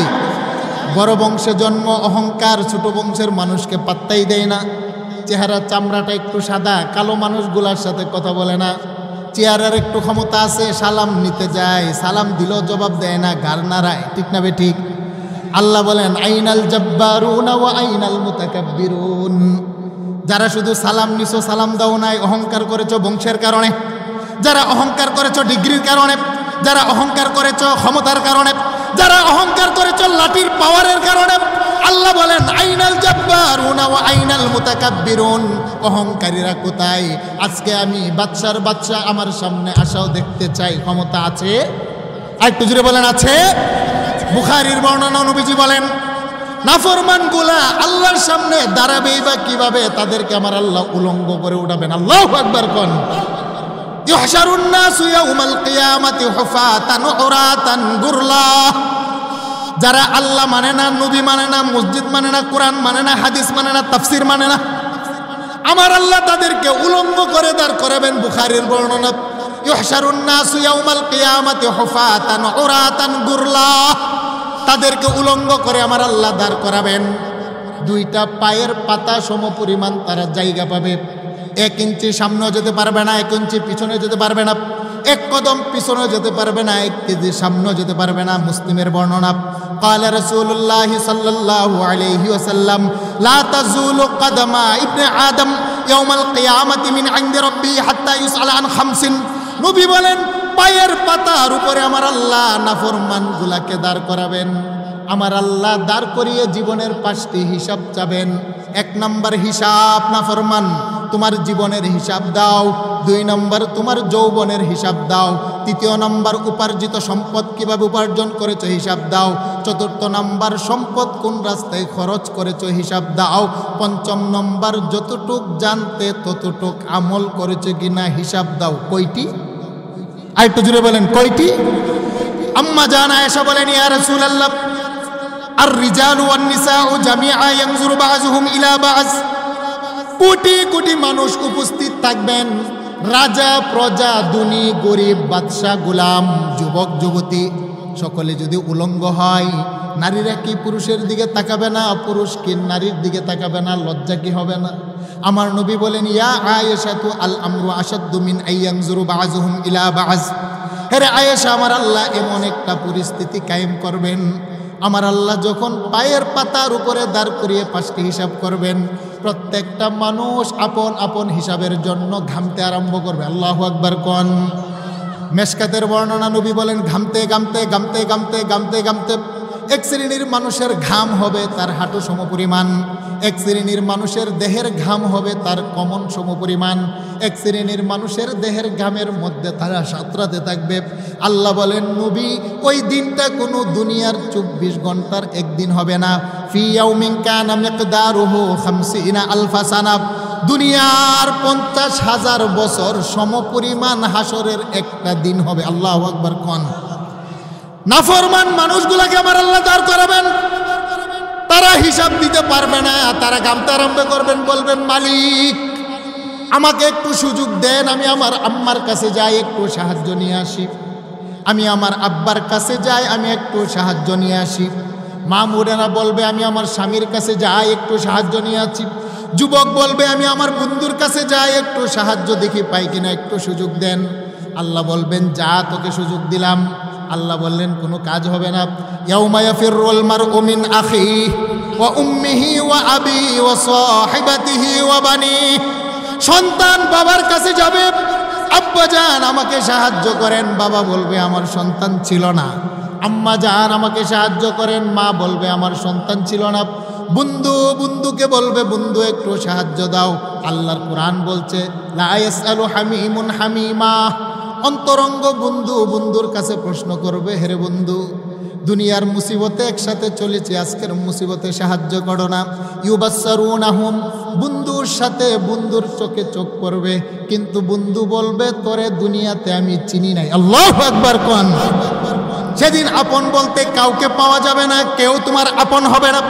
বড় বংশে জন্ম, অহংকার, ছোট বংশের মানুষকে পাত্তাই দেয় না। চেহারা চামড়াটা একটু সাদা, কালো মানুষগুলার সাথে কথা বলে না। চেহারার একটু ক্ষমতা আছে, সালাম নিতে যায়, সালাম দিলেও জবাব দেয় না, গাল নাড়ায়। ঠিক না বে ঠিক? আল্লাহ বলেন আইনাল জাব্বারুন ওয়া আইনাল মুতাকাব্বিরুন, যারা শুধু সালাম নিছো, সালাম দাও নাই, অহংকার করেছো বংশের কারণে, যারা অহংকার করেছো ডিগ্রির কারণে, যারা অহংকার করেছো ক্ষমতার কারণে, যারা অহংকার করেছো লাঠির পাওয়ারের কারণে, আল্লাহ বলেন আইনাল জাব্বারুন ওয়া আইনাল মুতাকাব্বিরুন, অহংকারীরা কোথায়? আজকে আমি বাদশার বাদশা আমার সামনে আসাও দেখতে চাই। ক্ষমতা আছে? আর একটু জুড়ে বলেন আছে? বুখারীর বর্ণনা, নবীজি বলেন নাফরমানগুলা আল্লাহর সামনে দাঁড়াবেই বা কিভাবে? তাদেরকে আমার আল্লাহ উলঙ্গ করে উঠাবেন। আল্লাহু আকবার কোন। ইউহশারুন নাসু ইয়াউমাল কিয়ামাতি হুফাতান উরাতান গুরলা, যারা আল্লাহ মানে না, নবী মানে না, মসজিদ মানে না, কোরআন মানে না, হাদিস মানে না, তাফসীর মানে না, আমার আল্লাহ তাদেরকে উলঙ্গ করে দাঁড় করাবেন। বুখারীর বর্ণনা ইউহশারুন নাসু ইয়াউমাল কিয়ামাতি হুফাতান উরাতান গুরলা, তাদেরকে উলঙ্গ করে আমার আল্লাহ দাঁড় করাবেন। 2টা পায়ের পাতা সমপরিমাণ তারা জায়গা পাবে। 1 ইঞ্চি সামনেও যেতে পারবে না, 1 ইঞ্চি পিছনে যেতে পারবে না, 1 কদম পিছনেও যেতে পারবে না, 1 কেজি সামনেও যেতে পারবে না। মুসলিমের বর্ণনা قال رسول الله صلى الله عليه وسلم لا تزول قدم ابن آدم يوم القيامة من عند ربي حتى يسأل عن 5। নবী বলেন পায়ের পাতার উপরে আমার আল্লাহ নাফরমান গুলাকে দাঁড় করাবেন। আমার আল্লাহ দাঁড় করিয়ে জীবনের 5টি হিসাব চাবেন। 1 নম্বর হিসাব নাফরমান, তোমার জীবনের হিসাব দাও। 2 নম্বর তোমার যৌবনের হিসাব দাও। 3 নম্বর উপার্জিত সম্পদ কিভাবে উপার্জন করেছো হিসাব দাও। 4 নম্বর সম্পদ কোন রাস্তায় খরচ করেছো হিসাব দাও। 5 নম্বর যতটুক জানতে ততটুক আমল করেছো কিনা হিসাব দাও। কয়টি? আর একটু জুড়ে বলেন কয়টি? আম্মা জান আয়েশা বলেন, ইয়া রাসূলুল্লাহ, আর রিজালু ওয়ান নিসাউ জামিআ ইয়ানজুরু বাযুহুম ইলা বায। কোটি কোটি মানুষ উপস্থিত থাকবেন, রাজা প্রজা, ধনী গরিব, বাদশা গোলাম, যুবক যুবতী, সকলে যদি উলঙ্গ হয়, নারীরা কি পুরুষের দিকে তাকাবে না? পুরুষ কি নারীর দিকে তাকাবে না? লজ্জা কি হবে না? আমার নবী বলেন, ইয়া আয়েশাতু আল আমরু আশাদ্দু মিন আইয়ানজুরু বাযুহুম ইলা বায। হে আয়েশা, আমার আল্লাহ এমন একটা পরিস্থিতি কায়েম করবেন, আমার আল্লাহ যখন পায়ের পাতার উপরে দাঁড় করিয়ে 5টি হিসাব করবেন, প্রত্যেকটা মানুষ আপন আপন হিসাবের জন্য ঘামতে আরম্ভ করবে। আল্লাহু আকবার কোন। মেশকাতের বর্ণনা, নবী বলেন, ঘামতে ঘামতে ঘামতে ঘামতে ঘামতে ঘামতে 1 শ্রেণীর মানুষের ঘাম হবে তার হাঁটু সমপরিমাণ, 1 শ্রেণীর মানুষের দেহের ঘাম হবে তার কমন সমপরিমাণ, 1 শ্রেণীর মানুষের দেহের ঘামের মধ্যে তারা সাঁতরাতে থাকবে। আল্লাহ বলেন, নবী, ওই দিনটা কোনো দুনিয়ার 24 ঘন্টার একদিন হবে না। ফি ইয়াউমিন কানা মিকদারুহু 50 আলফা সানা। দুনিয়ার 50,000 বছর সমপরিমাণ হাসরের একটা দিন হবে। আল্লাহু আকবার কোন। নাফরমান মানুষগুলোকে আমার আল্লাহ দাঁড় করাবেন, তারা হিসাব দিতে পারবে না, তারা ঘামতে আরম্ভ করবেন, বলবেন, মালিক আমাকে একটু সুযোগ দেন, আমি আমার আম্মার কাছে যাই, একটু সাহায্য নিয়ে আসি। আমি আমার আব্বার কাছে যাই, আমি একটু সাহায্য নিয়ে আসি। মামুরেরা বলবে, আমি আমার স্বামীর কাছে যাই, একটু সাহায্য নিয়ে আসি। যুবক বলবে, আমি আমার বন্ধুর কাছে যাই, একটু সাহায্য দেখি পাই কিনা, একটু সুযোগ দেন। আল্লাহ বলবেন, যা, তোকে সুযোগ দিলাম। আল্লাহ বললেন, কোনো কাজ হবে না। ইয়াউমা ইয়াফিরুল মারউ মিন আখিহি ওয়া উম্মিহি ওয়া আবিহি ওয়া সাহিবাতিহি ওয়া বানিহি। সন্তান বাবার কাছে যাবে, আব্বা জান আমাকে সাহায্য করেন, বাবা বলবে আমার সন্তান ছিল না। আম্মা জান আমাকে সাহায্য করেন, মা বলবে আমার সন্তান ছিল না। বন্ধু বন্ধুকে বলবে, বন্ধু একটু সাহায্য দাও। আল্লাহর কোরআন বলছে, লা ইয়াসআলু হামিমুন হামিমা। অন্তরঙ্গ বন্ধু বন্ধুর কাছে প্রশ্ন করবে, হেরে বন্ধু, দুনিয়ার মুসিবতে একসাথে চলেছি, আজকের মুসিবতে সাহায্য করো না। ইউবাসসারুনাহুম, বন্ধুর সাথে বন্ধুর চোখে চোখ পড়বে, কিন্তু বন্ধু বলবে, তোরে দুনিয়াতে আমি চিনি নাই। আল্লাহু আকবার কোন। সেদিন আপন বলতে কাউকে পাওয়া যাবে না, কেউ তোমার আপন হবে না।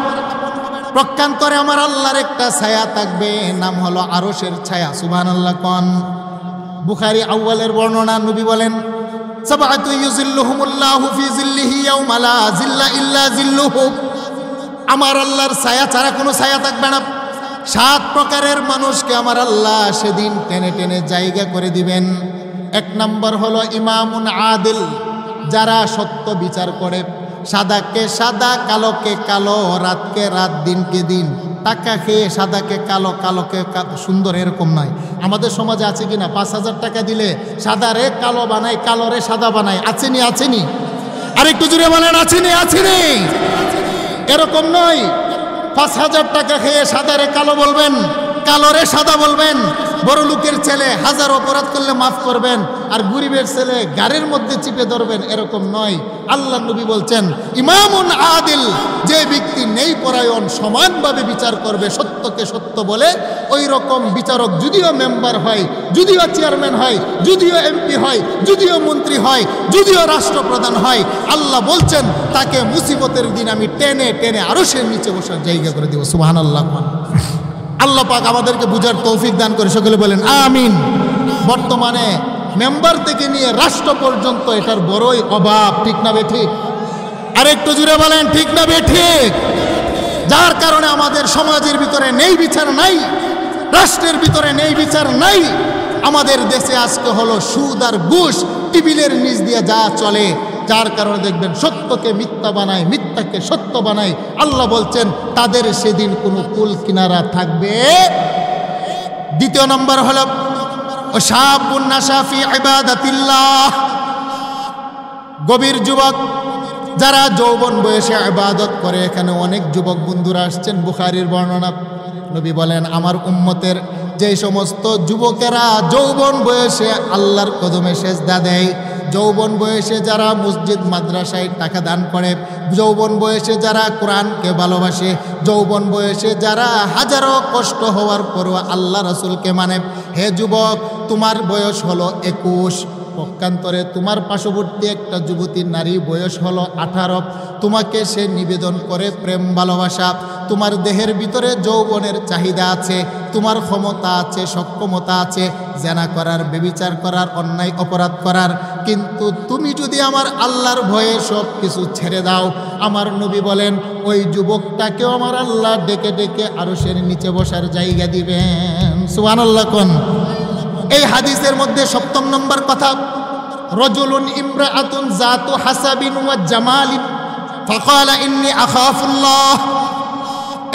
প্রকান্তরে আমার আল্লাহর একটা ছায়া থাকবে, নাম হলো আরশের ছায়া। সুবহানাল্লাহ কোন। বুখারী আউয়ালের বর্ণনা, নবী বলেন, সাবআতু ইউযিল্লুহুমুল্লাহু ফি যিল্লিহি ইয়াওমা লা যিল্লা ইল্লা যিল্লুহু। আমার আল্লাহর ছায়া ছাড়া কোনো ছায়া থাকবে না। 7 প্রকারের মানুষকে আমার আল্লাহ সেদিন টেনে টেনে জায়গা করে দিবেন। 1 নম্বর হলো ইমামুন আদিল, যারা সত্য বিচার করে, সাদাকে সাদা, কালোকে কালো, রাতকে রাত, দিনকে দিন। টাকা খেয়ে সাদাকে কালো, কালোকে সুন্দর, এরকম নয়। আমাদের সমাজে আছে কিনা, 5,000 টাকা দিলে সাদারে কালো বানায়, কালোরে সাদা বানায়। আছেনি? আছেনি? আরেকটু জুড়ে বলেন, আছেনি? আছেনি? এরকম নয়। 5,000 টাকা খেয়ে সাদারে কালো বলবেন, কালোরে সাদা বলবেন। বড় লোকের ছেলে 1000 অপরাধ করলে মাফ করবেন, আর গরিবের ছেলে গাড়ির মধ্যে চিপে ধরবেন, এরকম নয়। আল্লাহ নবী বলছেন, ইমামুন আদিল, যে ব্যক্তি নেই পরায়ণ, সমানভাবে বিচার করবে, সত্যকে সত্য বলে, ওই রকম বিচারক যদিও মেম্বার হয়, যদিও চেয়ারম্যান হয়, যদিও এমপি হয়, যদিও মন্ত্রী হয়, যদিও রাষ্ট্রপ্রধান হয়, আল্লাহ বলছেন তাকে মুসিবতের দিন আমি টেনে টেনে আরশের নিচে বসার জায়গা করে দেব। সুবহানাল্লাহ। আল্লাহ পাক আমাদেরকে বুঝার তৌফিক দান করে, সকলে বলেন আমিন। বর্তমানে মেম্বার থেকে নিয়ে রাষ্ট্র পর্যন্ত এটার বড়ই অভাব, ঠিক না বেঠিক? আর একটু জুড়ে বলেন, ঠিক না বেঠিক? যার কারণে আমাদের সমাজের ভিতরে নেই বিচার নাই, রাষ্ট্রের ভিতরে নেই বিচার নাই। আমাদের দেশে আজকে হলো সুদ আর ঘুষ, টেবিলের নিচ দিয়ে যা চলে, যার কারণে দেখবেন সত্যকে মিথ্যা বানায়, মিথ্যাকে সত্য বানায়। আল্লাহ বলছেন তাদের সেদিন কোনো কুল কিনারা থাকবে। 2 নম্বর হলো শাবুন নাশা ফি ইবাদাতিল্লাহ, গভীর যুবক যারা যৌবন বয়সে ইবাদত করে, এখানে অনেক যুবক বন্ধুরা আসছেন, বুখারীর বর্ণনা। নবী বলেন আমার উম্মতের যে সমস্ত যুবকেরা যৌবন বয়সে আল্লাহর কদমে সেজদা দেয়, যৌবন বয়সে যারা মসজিদ মাদ্রাসায় টাকা দান করে, যৌবন বয়সে যারা কোরআনকে ভালোবাসে, যৌবন বয়সে যারা হাজারো কষ্ট হওয়ার পরও আল্লাহ রাসূলকে মানে, হে যুবক তোমার বয়স হলো 21, পক্ষান্তরে তোমার পার্শ্ববর্তী একটা যুবতী নারী বয়স হলো 18, তোমাকে সে নিবেদন করে প্রেম ভালোবাসা, তোমার দেহের ভিতরে যৌবনের চাহিদা আছে, তোমার ক্ষমতা আছে, সক্ষমতা আছে জেনা করার, ব্যভিচার করার, অন্যায় অপরাধ করার, কিন্তু তুমি যদি আমার আল্লাহর ভয়ে সব কিছু ছেড়ে দাও, আমার নবী বলেন ওই যুবকটাকেও আমার আল্লাহ ডেকে ডেকে আরশের নিচে বসার জায়গা দিবেন। সুবহানাল্লাহ কোন। এই হাদিসের মধ্যে 7 নম্বর কথা, রজুলুন ইমরাআতুন যাতু হাসাবিন ওয়া জামালিন ফাকালা ইন্নী আখাফুল্লাহ।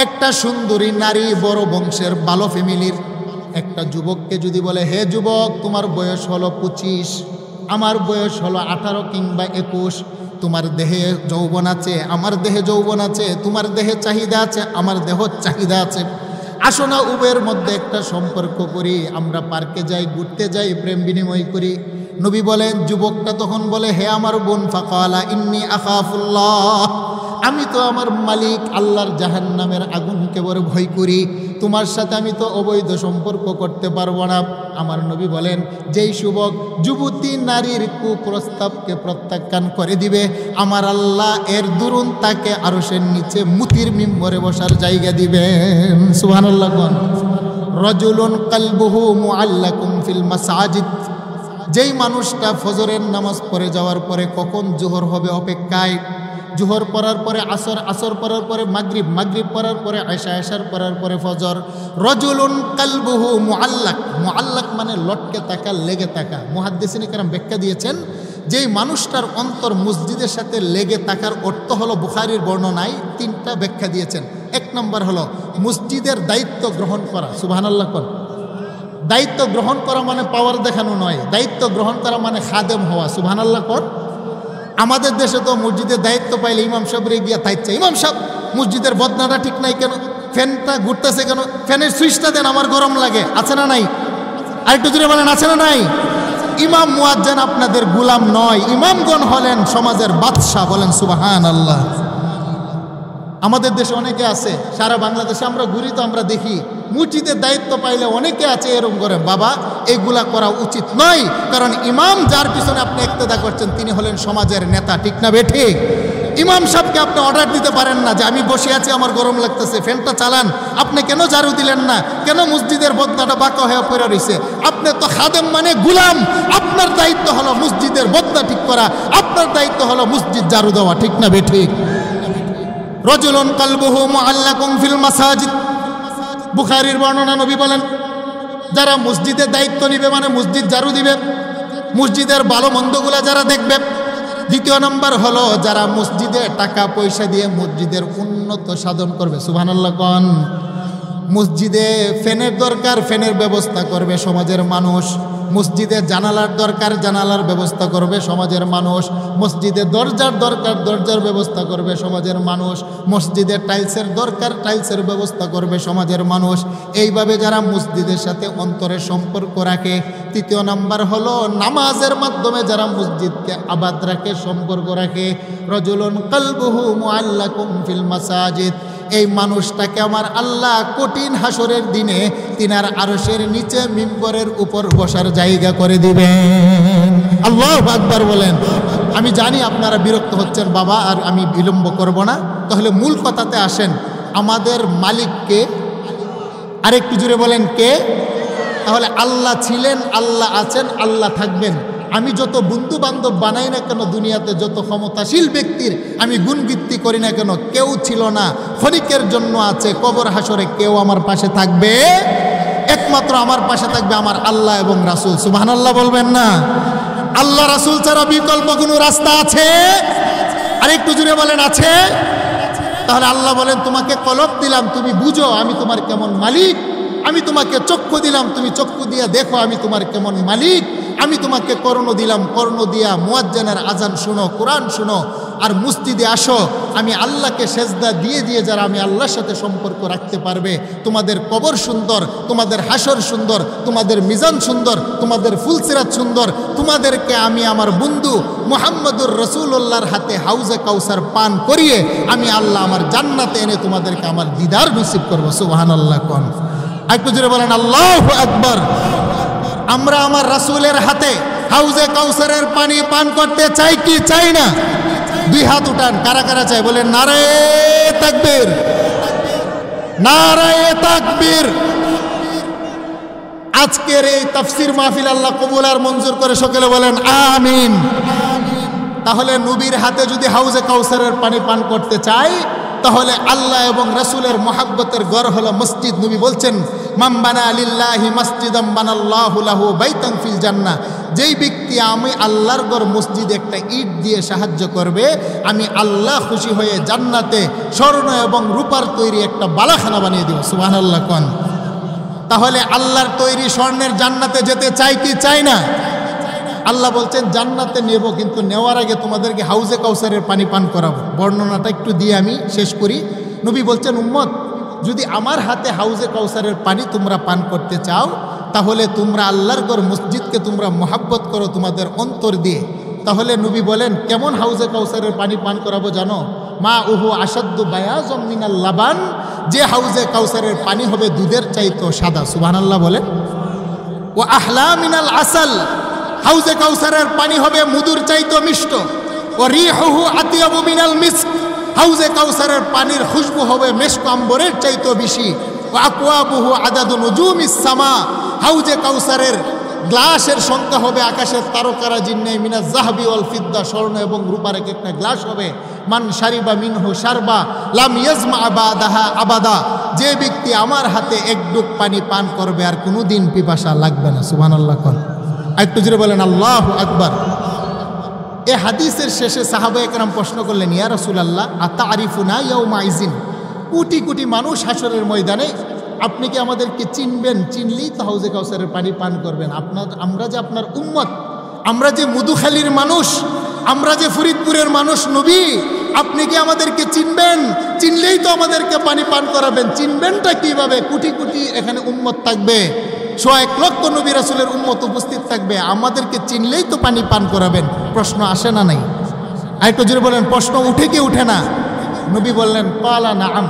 একটা সুন্দরী নারী, বড় বংশের, ভালো ফ্যামিলির একটা যুবককে যদি বলে হে যুবক তোমার বয়স হলো 25, আমার বয়স হলো 18 কিংবা 21, তোমার দেহে যৌবন আছে, আমার দেহে যৌবন আছে, তোমার দেহে চাহিদা আছে, আমার দেহ চাহিদা আছে, আসো না উভয়ের মধ্যে একটা সম্পর্ক করি, আমরা পার্কে যাই, ঘুরতে যাই, প্রেম বিনিময় করি। নবী বলেন, যুবকটা তখন বলে হে আমার বোন, ফাকালা ইন্নী আখাফুল্লাহ, আমি তো আমার মালিক আল্লাহর জাহান্নামের আগুনকে বড় ভয় করি, তোমার সাথে আমি তো অবৈধ সম্পর্ক করতে পারবো না। আমার নবী বলেন যেই যুবক যুবতী নারীর কুপ্রস্তাবকে প্রত্যাখ্যান করে দিবে, আমার আল্লাহ এর দরুন তাকে আরশের নিচে মুতির মিম্বরে বসার জায়গা দিবেন। সুবহানাল্লাহ। রাজুলুন কলবুহু মুআল্লাকুম ফিল মাসাজিদ, যেই মানুষটা ফজরের নামাজ পড়ে যাওয়ার পরে কখন জোহর হবে অপেক্ষায়, জোহর পড়ার পরে আসর, আসর পড়ার পরে মাগরিব, মাগরিব পড়ার পরে আয়শা, আয়শার পড়ার পরে ফজর। রজুলুন কলবুহু মুআল্লাক, মুআল্লাক মানে লটকে থাকা, লেগে থাকা। মুহাদ্দিসিনে কেরাম ব্যাখ্যা দিয়েছেন যেই মানুষটার অন্তর মসজিদের সাথে লেগে থাকার অর্থ হলো, বুখারীর বর্ণনায় 3টা ব্যাখ্যা দিয়েছেন। 1 নম্বর হলো মসজিদের দায়িত্ব গ্রহণ করা। সুবহানাল্লাহ। দায়িত্ব গ্রহণ করা মানে পাওয়ার দেখানো নয়, দায়িত্ব গ্রহণ করা মানে খাদেম হওয়া। সুবহানাল্লাহ। আমাদের দেশে তো মসজিদের দায়িত্ব পাইলে ইমাম সাহেবরে গিয়া থাকছে, ইমাম সাহেব মসজিদের বদনাটা ঠিক নাই কেন, ফ্যানটা ঘুরতেছে কেন, ফ্যানের সুইচটা দেন আমার গরম লাগে, আছে না নাই? আরেকটু জোরে বলেন আছে না নাই? ইমাম মুয়াজ্জিন আপনাদের গোলাম নয়, ইমামগণ হলেন সমাজের বাদশা। বলেন সুবহানাল্লাহ। আমাদের দেশে অনেকে আছে, সারা বাংলাদেশে আমরা ঘুরি তো আমরা দেখি মসজিদের দায়িত্ব পাইলে অনেকে আছে এরকম করে, বাবা এইগুলা করা উচিত নয়, কারণ ইমাম যার পিছনে আপনি ইক্তেদা করছেন তিনি হলেন সমাজের নেতা। ঠিক না বেঠিক? ইমাম সাহেবকে আপনি অর্ডার দিতে পারেন না যে আমি বসে আছি আমার গরম লাগতেছে, ফ্যানটা চালান, আপনি কেন ঝাড়ু দিলেন না, কেন মসজিদের বদনাটা বাঁকা হয়ে পড়ে রয়েছে? আপনি তো খাদেম মানে গুলাম, আপনার দায়িত্ব হলো মসজিদের বদনা ঠিক করা, আপনার দায়িত্ব হলো মসজিদ ঝাড়ু দেওয়া। ঠিক না বেঠিক? রজুলুন কলবুহু মুআল্লাকুম ফিল মাসাজিদ, বুখারীর বর্ণনা। নবী বলেন যারা মসজিদের দায়িত্ব নিবে মানে মসজিদ ঝাড়ু দিবে, মসজিদের ভালো মন্দগুলা যারা দেখবে। 2 নম্বর হলো যারা মসজিদে টাকা পয়সা দিয়ে মসজিদের উন্নত সাধন করবে। সুবহানাল্লাহ। কোন মসজিদে ফ্যানের দরকার, ফ্যানের ব্যবস্থা করবে সমাজের মানুষ, মসজিদে জানালার দরকার, জানালার ব্যবস্থা করবে সমাজের মানুষ, মসজিদে দরজার দরকার, দরজার ব্যবস্থা করবে সমাজের মানুষ, মসজিদে টাইলসের দরকার, টাইলসের ব্যবস্থা করবে সমাজের মানুষ। এইভাবে যারা মসজিদের সাথে অন্তরের সম্পর্ক রাখে। 3 নম্বর হলো নামাজের মাধ্যমে যারা মসজিদকে আবাদ রাখে, সম্পর্ক রাখে। রজুলুন কলবুহু মুআল্লাকুম ফিল মাসাজিদ, এই মানুষটাকে আমার আল্লাহ কঠিন হাসরের দিনে তিনার আরশের নিচে মিম্বরের উপর বসার জায়গা করে দিবেন। আল্লাহু আকবার বলেন। আমি জানি আপনারা বিরক্ত হচ্ছেন বাবা, আর আমি বিলম্ব করব না, তাহলে মূল কথাতে আসেন। আমাদের মালিককে আরেকটু জুড়ে বলেন কে? তাহলে আল্লাহ ছিলেন, আল্লাহ আছেন, আল্লাহ থাকবেন। আমি যত বন্ধু বান্ধব বানাই না কেন, দুনিয়াতে যত ক্ষমতাশীল ব্যক্তির আমি গুণবৃত্তি করি না কেন, কেউ ছিল না, ক্ষণিকের জন্য আছে। কবর হাসরে কেউ আমার পাশে থাকবে, একমাত্র আমার পাশে থাকবে আমার আল্লাহ এবং রাসূল। সুবহানাল্লাহ বলবেন না? আল্লাহ রাসূল ছাড়া বিকল্প কোনো রাস্তা আছে? আরেকটু জুড়ে বলেন আছে? তাহলে আল্লাহ বলেন তোমাকে কলব দিলাম, তুমি বুঝো আমি তোমার কেমন মালিক। আমি তোমাকে চক্ষু দিলাম, তুমি চক্ষু দিয়া দেখো আমি তোমার কেমন মালিক। আমি তোমাকে কর্ণ দিলাম, কর্ণ দিয়া মুয়াজ্জিনের আজান শুনো, কোরআন শুনো। আর মসজিদে আসো, আমি আল্লাহকে সেজদা দিয়ে দিয়ে যারা আমি আল্লাহর সাথে সম্পর্ক রাখতে পারবে, তোমাদের কবর সুন্দর, তোমাদের হাসর সুন্দর, তোমাদের মিজান সুন্দর, তোমাদের ফুলসিরাত সুন্দর, তোমাদেরকে আমি আমার বন্ধু মুহাম্মদুর রাসূলুল্লাহর হাতে হাউজে কাউসার পান করিয়ে আমি আল্লাহ আমার জান্নাতে এনে তোমাদেরকে আমার দিদার নসিব করবো। সুবহানাল্লাহ কোন একটু জোরে বলেন আল্লাহু আকবার। আমরা আমার রাসূলের হাতে হাউজে কাউসারের পানি পান করতে চাই কি চাই না? দুই হাত উঠান, কারা কারা চাই বলেন নারায়ে তাকবীর, নারায়ে তাকবীর। আজকের এই তাফসীর মাহফিল আল্লাহ কবুল আর মঞ্জুর করে সকলে বলেন আমিন। তাহলে নবীর হাতে যদি হাউজে কাউসারের পানি পান করতে চাই, তাহলে আল্লাহ এবং রাসূলের মহব্বতের ঘর হলো মসজিদ। নবী বলছেন মান বানা লিল্লাহি মাসজিদাম বানাল্লাহু লাহু বাইতান ফিল জান্নাহ, যেই ব্যক্তি আমি আল্লাহর ঘর মসজিদে একটা ইট দিয়ে সাহায্য করবে, আমি আল্লাহ খুশি হয়ে জান্নাতে স্বর্ণ এবং রূপার তৈরি একটা বালাখানা বানিয়ে দিব। সুবহানাল্লাহ কোন। তাহলে আল্লাহর তৈরি স্বর্ণের জান্নাতে যেতে চাই কি চাই না? আল্লাহ বলছেন জান্নাতে নেব, কিন্তু নেওয়ার আগে তোমাদেরকে হাউজে কাউসারের পানি পান করাবো। বর্ণনাটা একটু দিয়ে আমি শেষ করি। নবী বলছেন উম্মত, যদি আমার হাতে হাউজে কাউসারের পানি তোমরা পান করতে চাও, তাহলে তোমরা আল্লাহর ঘর মসজিদকে তোমরা মহাব্বত করো তোমাদের অন্তর দিয়ে। তাহলে নবী বলেন কেমন হাউজে কাউসারের পানি পান করাবো জানো? মা উহু আসাদ্দু বায়াজম মিনাল লাবান, যে হাউজে কাউসারের পানি হবে দুধের চাইতো সাদা। সুবহানাল্লাহ বলেন। ও আহলা মিনাল আসল, হাউজে কাউসারের পানি হবে মধুর চাইতো মিষ্ট। ও রিহুহু আতিয়াবু মিনাল মিস্ক, হাউজে কাউসারের পানির খুশবু হবে মেশক আম্বরের চাইতো বেশি। ও আকওয়াবুহু আদাদু নুজুমিস সামা, হাউজে কাউসারের গ্লাসের সংখ্যা হবে আকাশের তারকারা জিন্নাই মিনাজ যাহাবি ওয়াল ফিদ্দা, স্বর্ণ এবং রূপার এক একটা গ্লাস হবে। মান শারিবা মিনহু শারবা লাম ইয়াজমা বাদাহা আবাদা, যে ব্যক্তি আমার হাতে এক ডুব পানি পান করবে আর কোনোদিন পিপাসা লাগবে না। সুবহানাল্লাহ কোন একটু জোরে বলেন আল্লাহু আকবার। এ হাদিসের শেষে সাহাবা একরাম প্রশ্ন করলেন ইয়া রাসূলুল্লাহ আতারিফুনা ইয়াউমা ইজিন, কোটি কোটি মানুষ হাসরের ময়দানে, আপনি কি আমাদেরকে চিনবেন? চিনলেই তো হাউজে কাউসারের পানি পান করবেন। আমরা যে আপনার উম্মত, আমরা যে মধুখালীর মানুষ, আমরা যে ফরিদপুরের মানুষ, নবী আপনি কি আমাদেরকে চিনবেন? চিনলেই তো আমাদেরকে পানি পান করাবেন। চিনবেনটা কিভাবে? কোটি কোটি এখানে উম্মত থাকবে, 1 লক্ষ নবী রাসূলের উম্মত উপস্থিত থাকবে, আমাদেরকে চিনলেই তো পানি পান করাবেন। প্রশ্ন আসে না নাই? আরেকটু জোরে বলেন প্রশ্ন উঠে কি উঠে না? নবী বললেন ক্বালা নাআম,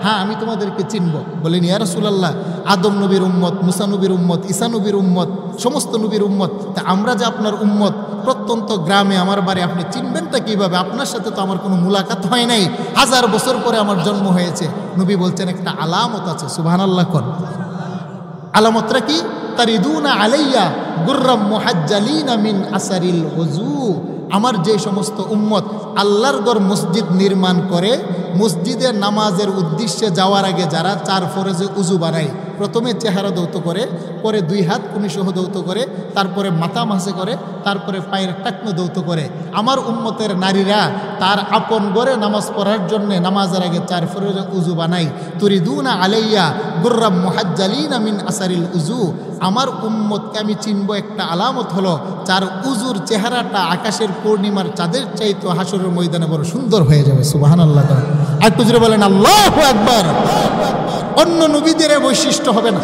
হ্যাঁ আমি তোমাদেরকে চিনব। বলেন ইয়া রাসূলুল্লাহ আদম নবীর উম্মত, মুসা নবীর উম্মত, ঈসা নবীর উম্মত, সমস্ত নবীর উম্মত, তা আমরা যে আপনার উম্মত, প্রত্যন্ত গ্রামে আমার বাড়ি, আপনি চিনবেনটা কিভাবে? আপনার সাথে তো আমার কোনো মুলাকাত হয় নাই, 1000 বছর পরে আমার জন্ম হয়েছে। নবী বলছেন একটা আলামত আছে। সুবহানাল্লাহ কোন আলামতটা কি? তারিদুনা আলাইয়া গুররাম মুহাজ্জালিনা মিন আসারিল ওযু, আমার যে সমস্ত উম্মত আল্লাহর ঘর মসজিদ নির্মাণ করে, মসজিদে নামাজের উদ্দেশ্যে যাওয়ার আগে যারা 4 ফরজে উজু বানায়, প্রথমে চেহারা দৌত করে, পরে 2 হাত কুনিসহ দৌত করে, তারপরে মাথা মাসে করে, তারপরে পায়ের টাকনো দৌত করে, আমার উম্মতের নারীরা তার আপন ঘরে নামাজ পড়ার জন্যে নামাজের আগে 4 ফরজে উজু বানায়। তুরিদুনা আলাইয়া গুররাম মুহাজ্জালিনা মিন আসারিল উজু, আমার উম্মতকে আমি চিনব একটা আলামত হলো 4 উজুর চেহারাটা আকাশের পূর্ণিমার চাঁদের চাইতো হাসরের ময়দানে বড় সুন্দর হয়ে যাবে। সুবহানাল্লাহ। একটু জোরে বলেন আল্লাহু আকবার। অন্য নবীদের বৈশিষ্ট্য হবে না,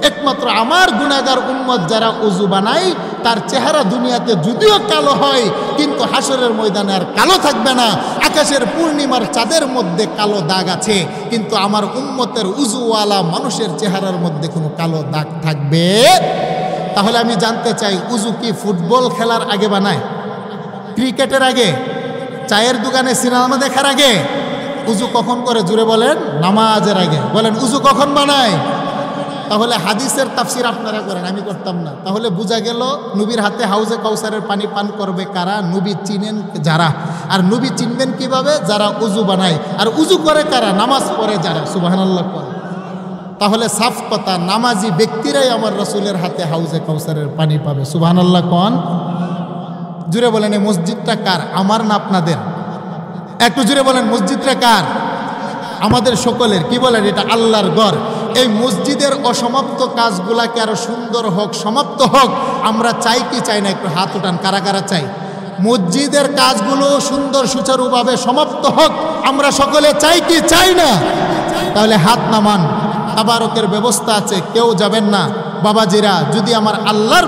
একমাত্র আমার গুনাহগার উম্মত যারা উজু বানায় তার চেহারা দুনিয়াতে যদিও কালো হয়, কিন্তু হাসরের ময়দানে আর কালো থাকবে না। আকাশের পূর্ণিমার চাঁদের মধ্যে কালো দাগ আছে, কিন্তু আমার উম্মতের উজুওয়ালা মানুষের চেহারার মধ্যে কোনো কালো দাগ থাকবে। তাহলে আমি জানতে চাই, উজু কি ফুটবল খেলার আগে বানায়, ক্রিকেটের আগে, চায়ের দোকানে সিনেমা দেখার আগে? উজু কখন করে? জুড়ে বলেন নামাজের আগে। বলেন উজু কখন বানায়? তাহলে হাদিসের তাফসির আপনারা করেন, আমি করতাম না। তাহলে বোঝা গেল নবীর হাতে হাউজে কাউসারের পানি পান করবে কারা? নবী চিনেন যারা। আর নবী চিনবেন কিভাবে? যারা উজু বানায়। আর উজু করে কারা? নামাজ পড়ে যারা। সুবহানাল্লাহ করে। তাহলে সাফ কথা, নামাজি ব্যক্তিরাই আমার রাসূলের হাতে হাউজে কাউসারের পানি পাবে। সুবহানাল্লাহ কোন জুড়ে বলেন এই মসজিদটা কার? আমার না আপনাদের? একটু জুড়ে বলেন মসজিদটা কার? আমাদের সকলের। কি বলেন? এটা আল্লাহর ঘর। এই মসজিদের অসমাপ্ত কাজগুলাকে আরো সুন্দর হোক, সমাপ্ত হোক, আমরা চাই কি চাই না? একটু হাত উঠান, কারা কারা চাই? মসজিদের কাজগুলো সুন্দর সুচারুভাবে সমাপ্ত হোক, আমরা সকলে চাই কি চাই না? তাহলে হাত নামান, তাবারকের ব্যবস্থা আছে, কেউ যাবেন না। বাবাজিরা, যদি আমার আল্লাহর